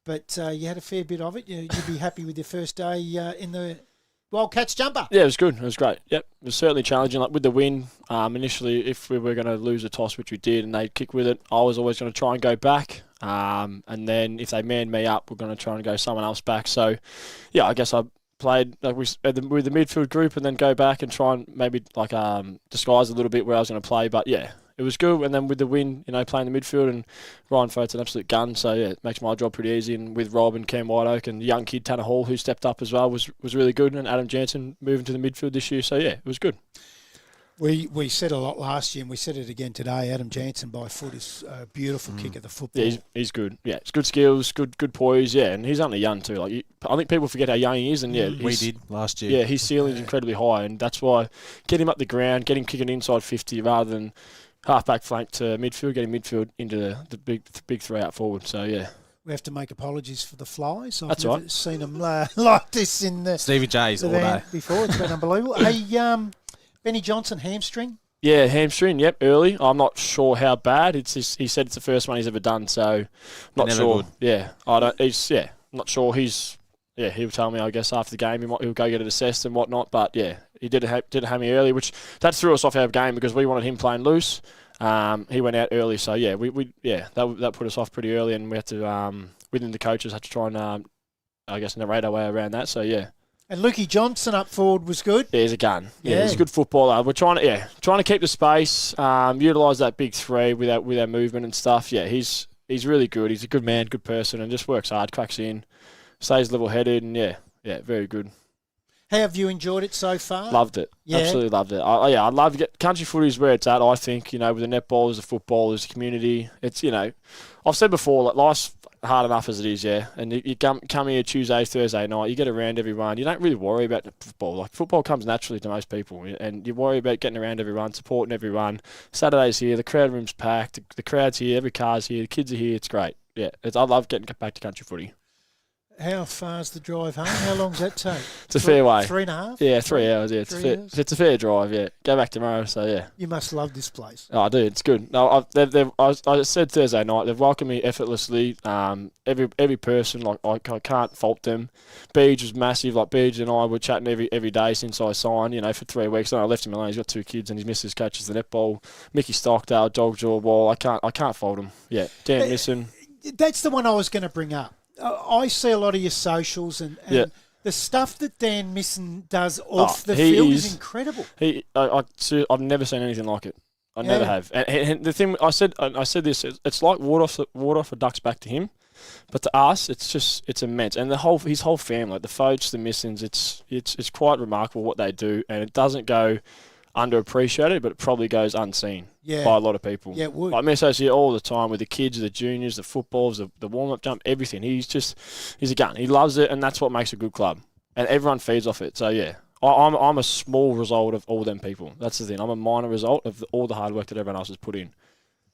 But you had a fair bit of it. You'd be happy with your first day in the Wildcats jumper. Yeah, it was good. It was great. Yep, it was certainly challenging. Like with the win, initially, if we were going to lose a toss, which we did, and they'd kick with it, I was always going to try and go back. And then if they manned me up, we're going to try and go someone else back. So, yeah, I guess I played with the midfield group and then go back and try and maybe disguise a little bit where I was going to play. But yeah, it was good. And then with the win, playing the midfield, and Ryan Foat's an absolute gun. So yeah, it makes my job pretty easy. And with Rob and Cam Whiteoak and the young kid Tanner Hall, who stepped up as well, was really good. And Adam Jansen moving to the midfield this year. So yeah, it was good. We said a lot last year, and we said it again today. Adam Jansen by foot is a beautiful kick at the football. Yeah, he's good. Yeah, it's good skills, good poise. Yeah, and he's only young too. I think people forget how young he is, and yeah, we did last year. Yeah, his ceiling's incredibly high, and that's why get him up the ground, get him kicking inside 50 rather than half-back flank to midfield, getting midfield into the big three out forward. So yeah. We have to make apologies for the flies. That's never right. seen them like this in the Stevie J's all day before. It's been unbelievable. Hey, Benny Johnson, hamstring? Yeah, hamstring, yep, early. I'm not sure how bad. He said it's the first one he's ever done, so not sure. Good. Yeah, not sure. He'll tell me, I guess, after the game he'll go get it assessed and whatnot. But yeah, he did a hammy early, which that threw us off our game because we wanted him playing loose. He went out early, so yeah, that put us off pretty early, and we had to within the coaches had to try and narrate our way around that. So yeah. And Lukey Johnson up forward was good. Yeah, he's a gun. Yeah, he's a good footballer. We're trying to keep the space, utilise that big three with our movement and stuff. Yeah, he's really good. He's a good man, good person, and just works hard, cracks in, stays level-headed, and yeah, very good. How have you enjoyed it so far? Loved it. Yeah. Absolutely loved it. I love country footy is where it's at. I think with the netball, as a football, as a community, it's I've said before, life's hard enough as it is, yeah. And you come here Tuesday, Thursday night, you get around everyone. You don't really worry about the football. Football comes naturally to most people, and you worry about getting around everyone, supporting everyone. Saturday's here, the crowd room's packed, the crowd's here, every car's here, the kids are here. It's great. Yeah, I love getting back to country footy. How far's the drive home? How long does that take? It's a fair way. 3.5? Yeah, 3 hours. Yeah, it's a fair drive. Yeah, go back tomorrow. So yeah. You must love this place. Oh, I do. It's good. No, I said Thursday night they've welcomed me effortlessly. Every person, I can't fault them. Beej was massive. Beej and I were chatting every day since I signed. For 3 weeks. Then I left him alone. He's got 2 kids and his missus coaches the netball. Mickey Stockdale, Dogjaw, Wall. I can't fault him. Yeah, Dan Misson. That's the one I was going to bring up. I see a lot of your socials and the stuff that Dan Misson does off the field is incredible. I've never seen anything like it. I never have. And the thing I said this. It's like water off a duck's back to him, but to us, it's immense. And his whole family, the Foats, the Missons, it's quite remarkable what they do, and it doesn't go underappreciated, but it probably goes unseen by a lot of people. Yeah, it would. Messo's here all the time with the kids, the juniors, the footballs, the warm-up jump, everything. He's a gun. He loves it, and that's what makes a good club. And everyone feeds off it. So, yeah, I'm a small result of all them people. That's the thing. I'm a minor result of all the hard work that everyone else has put in.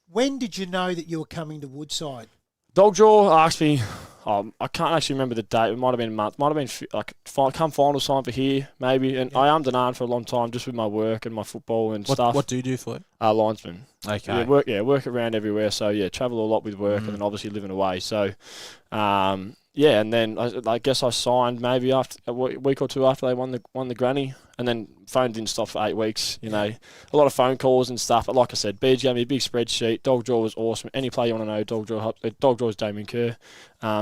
When did you know that you were coming to Woodside? Dogjaw asked me, I can't actually remember the date. It might have been a month. Might have been come final time for here, maybe. And I ummed and ahed for a long time just with my work and my football and stuff. What do you do for it? Linesman. Okay. Work around everywhere. So, yeah, travel a lot with work and then obviously living away. So, and then I guess I signed maybe after a week or two after they won the granny, and then phone didn't stop for 8 weeks. A lot of phone calls and stuff. But like I said, Beej gave me a big spreadsheet. Dogjaw was awesome. Any player you want to know, Dogjaw's Damien Kerr.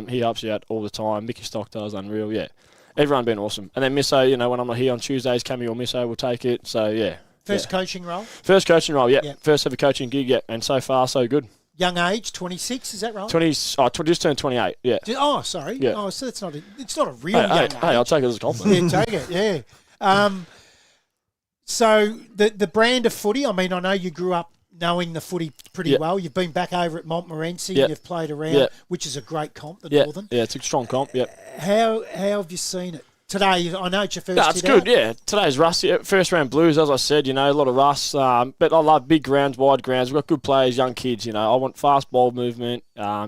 He helps you out all the time. Mickey Stockdale's unreal. Yeah, everyone been awesome. And then Misso, when I'm not here on Tuesdays, Cammy or Misso will take it. So yeah, First coaching role? First coaching role, yeah. Yeah. First ever coaching gig, yeah. And so far, so good. Young age, 26, is that right? 20, just turned 28, yeah. Oh, sorry. Yeah. Oh, so it's not a real young age. Hey, I'll take it as a compliment. Yeah, take it, yeah. So the brand of footy, I mean, I know you grew up knowing the footy pretty well. You've been back over at Montmorency. You've played around, which is a great comp, the Northern. Yeah, it's a strong comp, yeah. How have you seen it? Today, I know it's your first No, it's good, yeah. Today's rusty. First round Blues, as I said, a lot of rust. But I love big grounds, wide grounds. We've got good players, young kids, I want fast ball movement,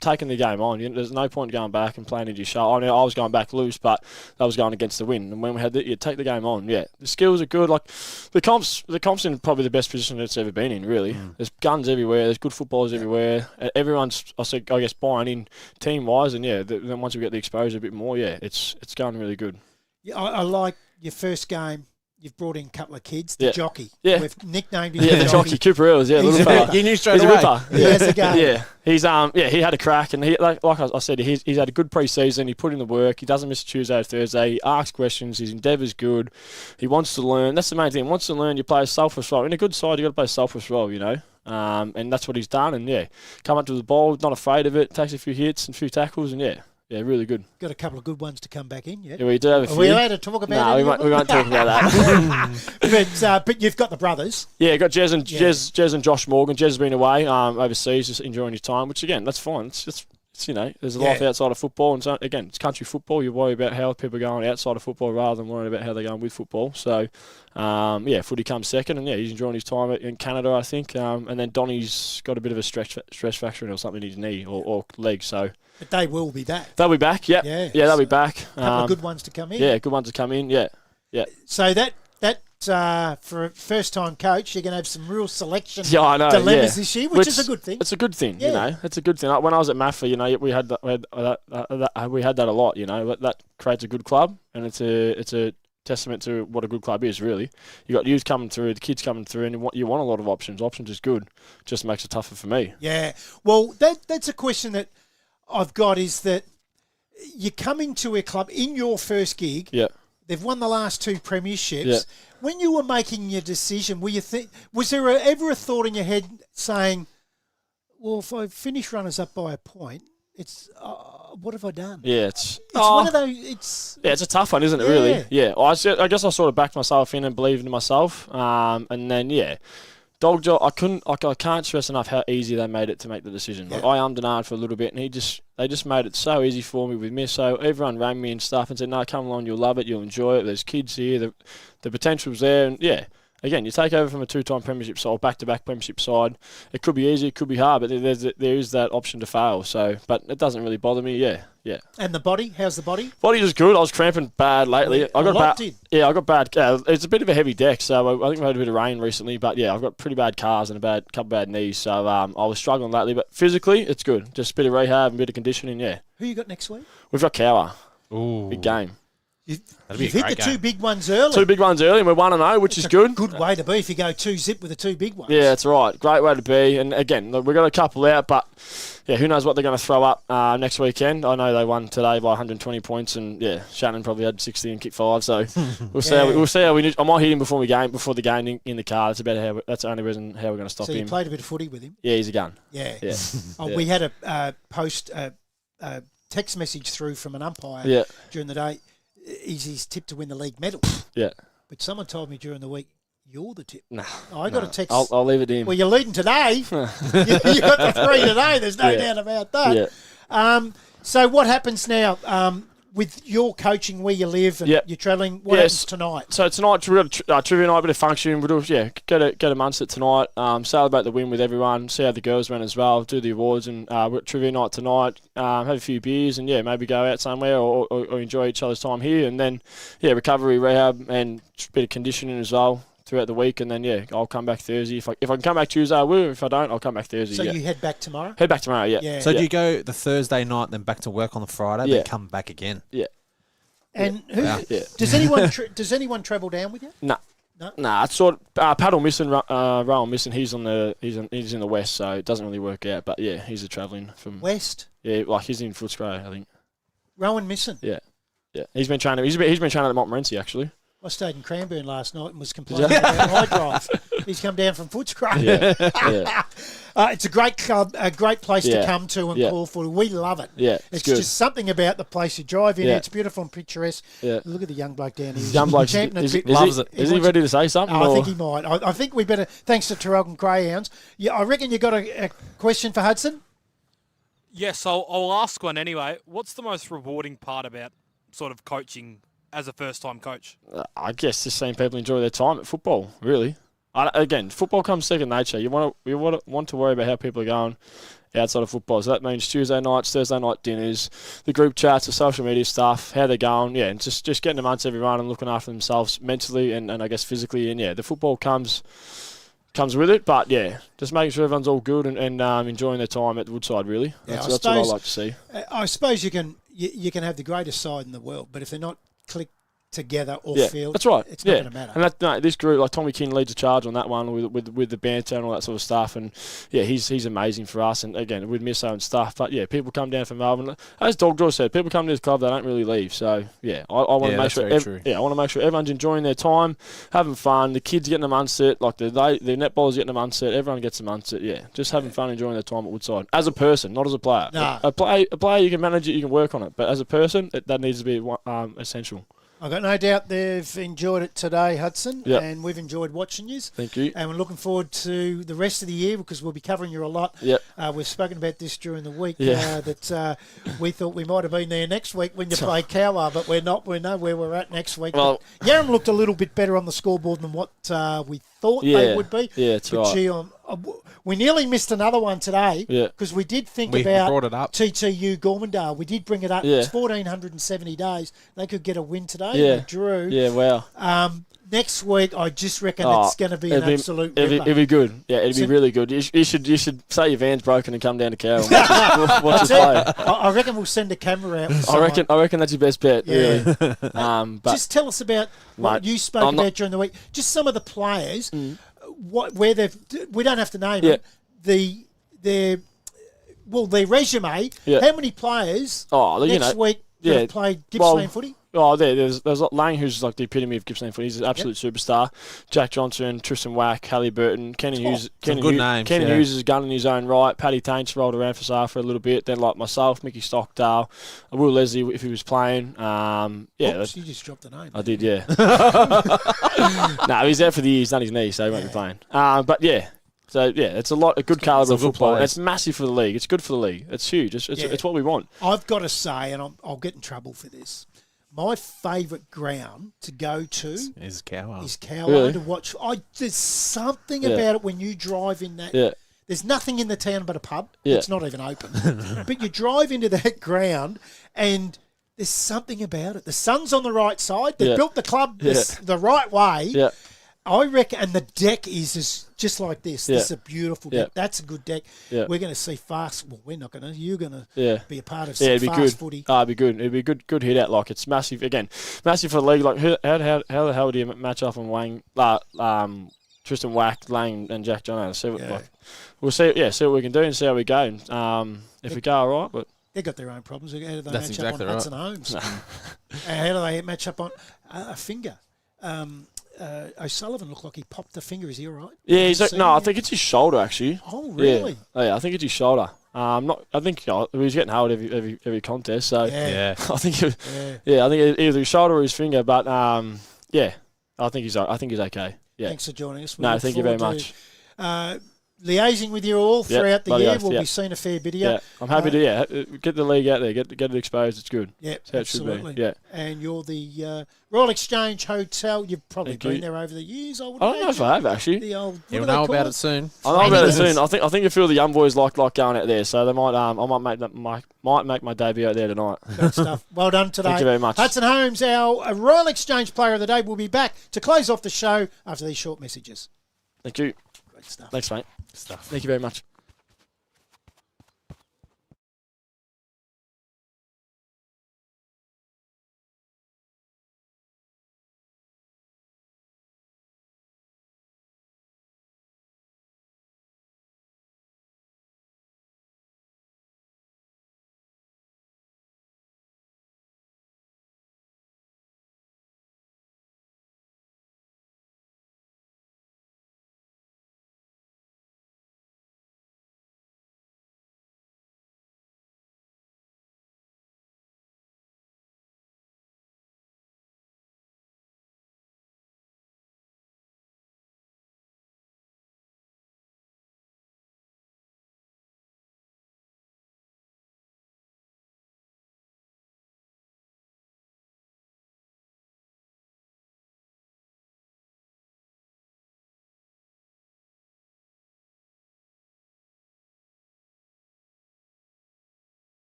taking the game on. There's no point going back and playing into your shot. I was going back loose, but I was going against the wind. And when we had you take the game on, yeah. The skills are good. Like, the comp's in probably the best position it's ever been in, really. There's guns everywhere. There's good footballers everywhere. Everyone's, I guess, buying in team-wise. And, yeah, then once we get the exposure a bit more, yeah, it's going really good. Yeah, I like your first game. You've brought in a couple of kids. The jockey. Yeah. We've nicknamed him the jockey. Cooper Earls, yeah, little fella. You knew straight He's away. a ripper. He has a go. Yeah. He's he had a crack, and he like I said, he's had a good pre-season. He put in the work. He doesn't miss a Tuesday or Thursday. He asks questions. His endeavour's good. He wants to learn. That's the main thing. He wants to learn. You play a selfless role. In a good side, you got to play a selfless role, and that's what he's done. And yeah, come up to the ball, not afraid of it. Takes a few hits and a few tackles, and yeah. Yeah, really good. Got a couple of good ones to come back in, yeah? Yeah, we do have a few. Are we allowed to talk about No, we won't talk about that. But you've got the brothers. Yeah, got Jez and Josh Morgan. Jez has been away overseas, just enjoying his time, which, again, that's fine. It's there's a life outside of football. And so, again, it's country football. You worry about how people are going outside of football rather than worrying about how they're going with football. So, footy comes second. And, yeah, he's enjoying his time in Canada, I think. And then Donnie's got a bit of a stress fracture or something in his knee or leg. So... But they will be back. They'll be back, yeah. Yeah, they'll be back. A couple of good ones to come in. Yeah, good ones to come in, yeah. So that for a first-time coach, you're going to have some real selection dilemmas this year, which is a good thing. It's a good thing, It's a good thing. When I was at MAFA, we had that a lot, But that creates a good club, and it's a testament to what a good club is, really. You got youth coming through, the kids coming through, and you want a lot of options. Options is good. Just makes it tougher for me. Yeah. Well, that's a question that I've got, is that you're coming to a club in your first gig. Yeah. They've won the last 2 premierships. Yeah. When you were making your decision, was there ever a thought in your head saying, well, if I finish runners up by a point, it's what have I done? Yeah, it's one of those. It's a tough one, isn't it? Really? Yeah. I guess I sort of backed myself in and believed in myself, and then Dog job. I can't stress enough how easy they made it to make the decision. Like, I ummed and ahed for a little bit, and they just made it so easy for me with Misso. Everyone rang me and stuff and said, "No, come along, you'll love it, you'll enjoy it. There's kids here, the potential's there." And yeah, again, you take over from a 2-time premiership side, back-to-back premiership side. It could be easy, it could be hard, but there is that option to fail. So, but it doesn't really bother me. Yeah. And the body? How's the body? Body is good. I was cramping bad lately. I got bad. It's a bit of a heavy deck, so I think we had a bit of rain recently. But yeah, I've got pretty bad calves and a couple bad knees. So I was struggling lately, but physically it's good. Just a bit of rehab and a bit of conditioning. Yeah. Who you got next week? We've got Cower. Ooh, big game. You've hit the 2 big ones early. 2 big ones early, and we're 1-0, which is good. Good way to be if you go 2-zip with the 2 big ones. Yeah, that's right. Great way to be. And again, we've got a couple out, but yeah, who knows what they're going to throw up next weekend. I know they won today by 120 points, and yeah, Shannon probably had 60 and kicked 5. So we'll see. We'll see how I might hit him before the game in the car. That's about that's the only reason how we're going to stop him. So you played a bit of footy with him. Yeah, he's a gun. Yeah. We had a text message through from an umpire during the day. He's tipped to win the league medal. Yeah. But someone told me during the week, you're the tip. Nah. I got a text. I'll leave it to him. Well, you're leading today. you got the 3 today. There's no doubt about that. Yeah. So what happens now with your coaching where you live and you're travelling? What happens tonight? So tonight, we've got a trivia night, bit of function. We'll do, go to Munster tonight, celebrate the win with everyone, see how the girls went as well, do the awards, and we've got trivia night tonight, have a few beers, and maybe go out somewhere or enjoy each other's time here, and then, recovery, rehab, and a bit of conditioning as well throughout the week, and then, I'll come back Thursday. If I can come back Tuesday, I will. If I don't, I'll come back Thursday. So you head back tomorrow? Head back tomorrow, yeah. So do you go the Thursday night, then back to work on the Friday, then come back again? Yeah. And does anyone travel down with you? No. Nah, it's sort of Paddle missing, Rowan missing. He's in the west, so it doesn't really work out. But yeah, he's travelling from west. Yeah, like he's in Footscray, I think. Rowan missing. Yeah. He's been training. He's been training at Montmorency actually. I stayed in Cranbourne last night and was complaining about my drive. He's come down from Footscray. Yeah. It's a great club, a great place to Yeah. come to and Yeah. call for. We love it. Yeah, It's good. just something about the place you drive in. Yeah. It's beautiful and picturesque. Yeah. Look at the young bloke down here. Young bloke, Champing is a bit. he wants- ready to say something? I or- think he might. I think we better, thanks to Traralgon Greyhounds. Yeah, I reckon you got a question for Hudson? Yes, I'll ask one anyway. What's the most rewarding part about sort of coaching as a first-time coach? I guess just seeing people enjoy their time at football, really. Again, football comes second nature. You want to worry about how people are going outside of football. So that means Tuesday nights, Thursday night dinners, the group chats, the social media stuff, how they're going. Yeah, and just getting amongst everyone and looking after themselves mentally and I guess physically. And, yeah, the football comes with it. But, yeah, just making sure everyone's all good and enjoying their time at Woodside, really. Yeah, That's I what I suppose- like to see. I suppose you can have the greatest side in the world, but if they're not clicked together off Yeah, field, that's right. it's yeah. not going to matter. And this group, like Tommy King leads the charge on that one with the banter and all that sort of stuff. And yeah, he's amazing for us. And again, we'd miss and stuff. But yeah, people come down from Melbourne. As Dog Draw said, people come to this club, they don't really leave. So yeah, I want to make sure. I want to make sure everyone's enjoying their time, having fun. The kids getting them unset, like the netballers getting them unset. Everyone gets them unset. Yeah, just having fun, enjoying their time at Woodside as a person, not as a player. No. A player you can manage it, you can work on it. But as a person, that needs to be essential. I've got no doubt they've enjoyed it today, Hudson, Yep. and we've enjoyed watching you. Thank you. And we're looking forward to the rest of the year because we'll be covering you a lot. Yep. We've spoken about this during the week, Yeah. that we thought we might have been there next week when you play Cowa, but we're not. We know where we're at next week. Well- But Yarram looked a little bit better on the scoreboard than what we thought they Yeah. would be. Yeah, that's but right. gee, we nearly missed another one today Yeah. because we did think We about brought it up. TTU Gormandale. We did bring it up. Yeah. It's 1,470 days. They could get a win today. Yeah. They drew. Yeah, wow. Next week, I just reckon Oh, it's going to be an absolute it'd ripper. be good. Yeah, it'd be So- really good. You should say your van's broken and come down to Cow and watch us play. I reckon we'll send a camera out. with I someone. reckon that's your best bet. Yeah. Really. But Just tell us about what Mate, you spoke I'm not- about during the week. Just some of the players, where they've. We don't have to name Yeah. them. Their resume. Yeah. How many players next week that yeah. have played Gippsland Well, footy? Oh, there's Lang, who's like the epitome of Gippsland footy. He's an absolute superstar. Jack Johnson, Tristan Wack, Halliburton, Kenny Hughes. some good names, Kenny yeah. Hughes is a gun in his own right. Paddy Taints rolled around for SAR for a little bit. Then like myself, Mickey Stockdale, Will Leslie if he was playing. Oops, you just dropped the name. I did, yeah. No, he's out for the year. He's done his knee, so he won't be playing. But yeah. So, yeah, it's a good calibre of good football. players. It's massive for the league. It's good for the league. It's huge. It's what we want. I've got to say, and I'll get in trouble for this. My favourite ground to go to Is Cow. is Cowa Really? to watch. There's something Yeah. about it when you drive in that. Yeah. There's nothing in the town but a pub. Yeah. It's not even open. But you drive into that ground and there's something about it. The sun's on the right side. They Yeah. built the club Yeah. the right way. Yeah. I reckon, and the deck is just like this. Yeah. This is a beautiful deck. Yeah. That's a good deck. Yeah. We're going to see fast. Well, we're not going to. You're going to Yeah. be a part of Yeah, some it'd be fast good. footy. It'd be good. It'd be a good hit out. Like it's massive again, massive for the league. Like how the hell do you match up on Wang, Tristan Wack, Lang, and Jack John? See what, we'll see. Yeah, see what we can do and see how we go. If we go all right, but They've got their own problems. How do they That's match exactly up on right. Hudson Holmes? How do they match up on a finger? O'Sullivan looked like he popped a finger. Is he all right? yeah, Have he's you like, seen no, I him? think it's his shoulder actually. Oh, really? Yeah, I think it's his shoulder. Not. I think he's getting held every contest. So Yeah. I think. Yeah. I think either his shoulder or his finger. But yeah, I think he's okay. Yeah. Thanks for joining us. We No, look thank you very forward much. to, liaising with you all Yeah, throughout the bloody year. oath, We'll yeah. be seeing a fair bit of you. Yeah, I'm happy to get the league out there, get it exposed. It's good. Yeah, That's how it should be. absolutely. Yeah. And you're the Royal Exchange Hotel. You've probably Thank been you. there over the years, I would I don't know if I have actually. The old, what You'll do they know call about it soon. I know about it Training soon. I think a few of the young boys like going out there, so they might. I might make my debut out there tonight. Good stuff. Well done today. Thank you very much. Hudson Holmes, our Royal Exchange Player of the Day, will be back to close off the show after these short messages. Thank you. Great stuff. Thanks, mate. Stuff. Thank you very much.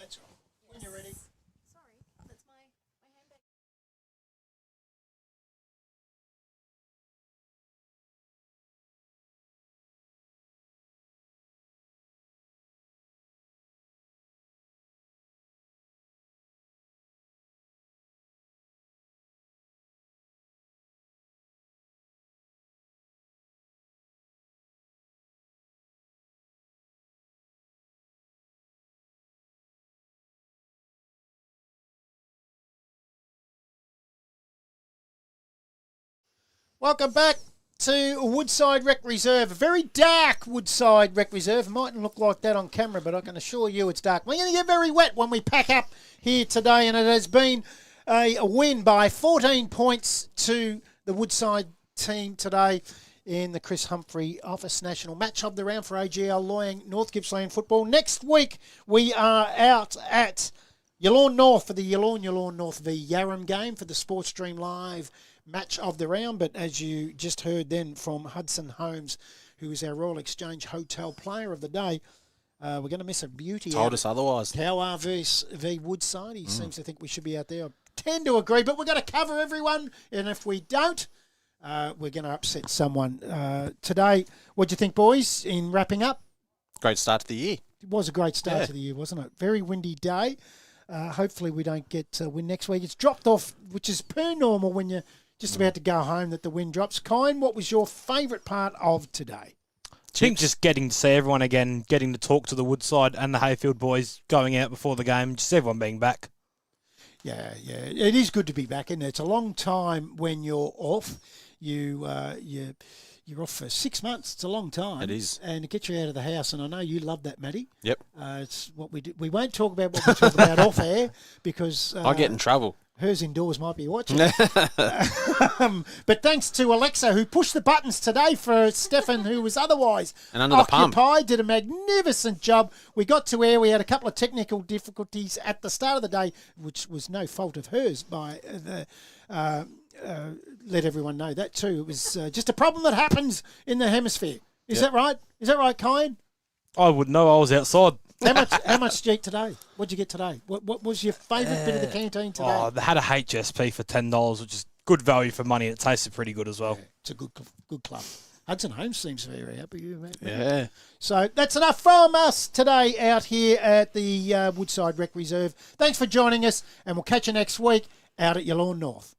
That's right. When you're ready. Sorry, that's my handbag. Welcome back to Woodside Rec Reserve. A very dark Woodside Rec Reserve. It mightn't look like that on camera, but I can assure you it's dark. We're going to get very wet when we pack up here today, and it has been a win by 14 points to the Woodside team today in the Chris Humphreys Office National match of the round for AGL Loyang North Gippsland football. Next week, we are out at Yallourn North for the Yallourn North v Yarram game for the Sports Stream Live match of the round. But as you just heard then from Hudson Holmes, who is our Royal Exchange Hotel player of the day, we're going to miss a beauty. Told us otherwise. Tower v Woodside. He seems to think we should be out there. I tend to agree, but we're going to cover everyone. And if we don't, we're going to upset someone. Today, what do you think, boys, in wrapping up? Great start to the year. It was a great start to the year, wasn't it? Very windy day. Hopefully we don't get wind next week. It's dropped off, which is per normal when you're just about to go home that the wind drops. Kine, what was your favourite part of today? I think just getting to see everyone again, getting to talk to the Woodside and the Heyfield boys going out before the game, just everyone being back. Yeah. It is good to be back, isn't it? It's a long time when you're off. You're off for 6 months. It's a long time. It is. And it gets you out of the house, and I know you love that, Matty. Yep. It's what we do. We won't talk about what we talk about off air because... I get in trouble. Hers indoors might be watching. But thanks to Alexa, who pushed the buttons today for Stefan, who was otherwise And under the pump. occupied, did a magnificent job. We got to air. We had a couple of technical difficulties at the start of the day, which was no fault of hers. By let everyone know that too. It was just a problem that happens in the hemisphere. Is that right? Is that right, Kyan? I wouldn't know. I was outside. How much did you eat today? What did you get today? What was your favourite bit of the canteen today? Oh, they had a HSP for $10, which is good value for money. It tasted pretty good as well. Yeah, it's a good club. Hudson Holmes seems very happy with you, mate. Yeah. So that's enough from us today out here at the Woodside Rec Reserve. Thanks for joining us, and we'll catch you next week out at Yallourn North.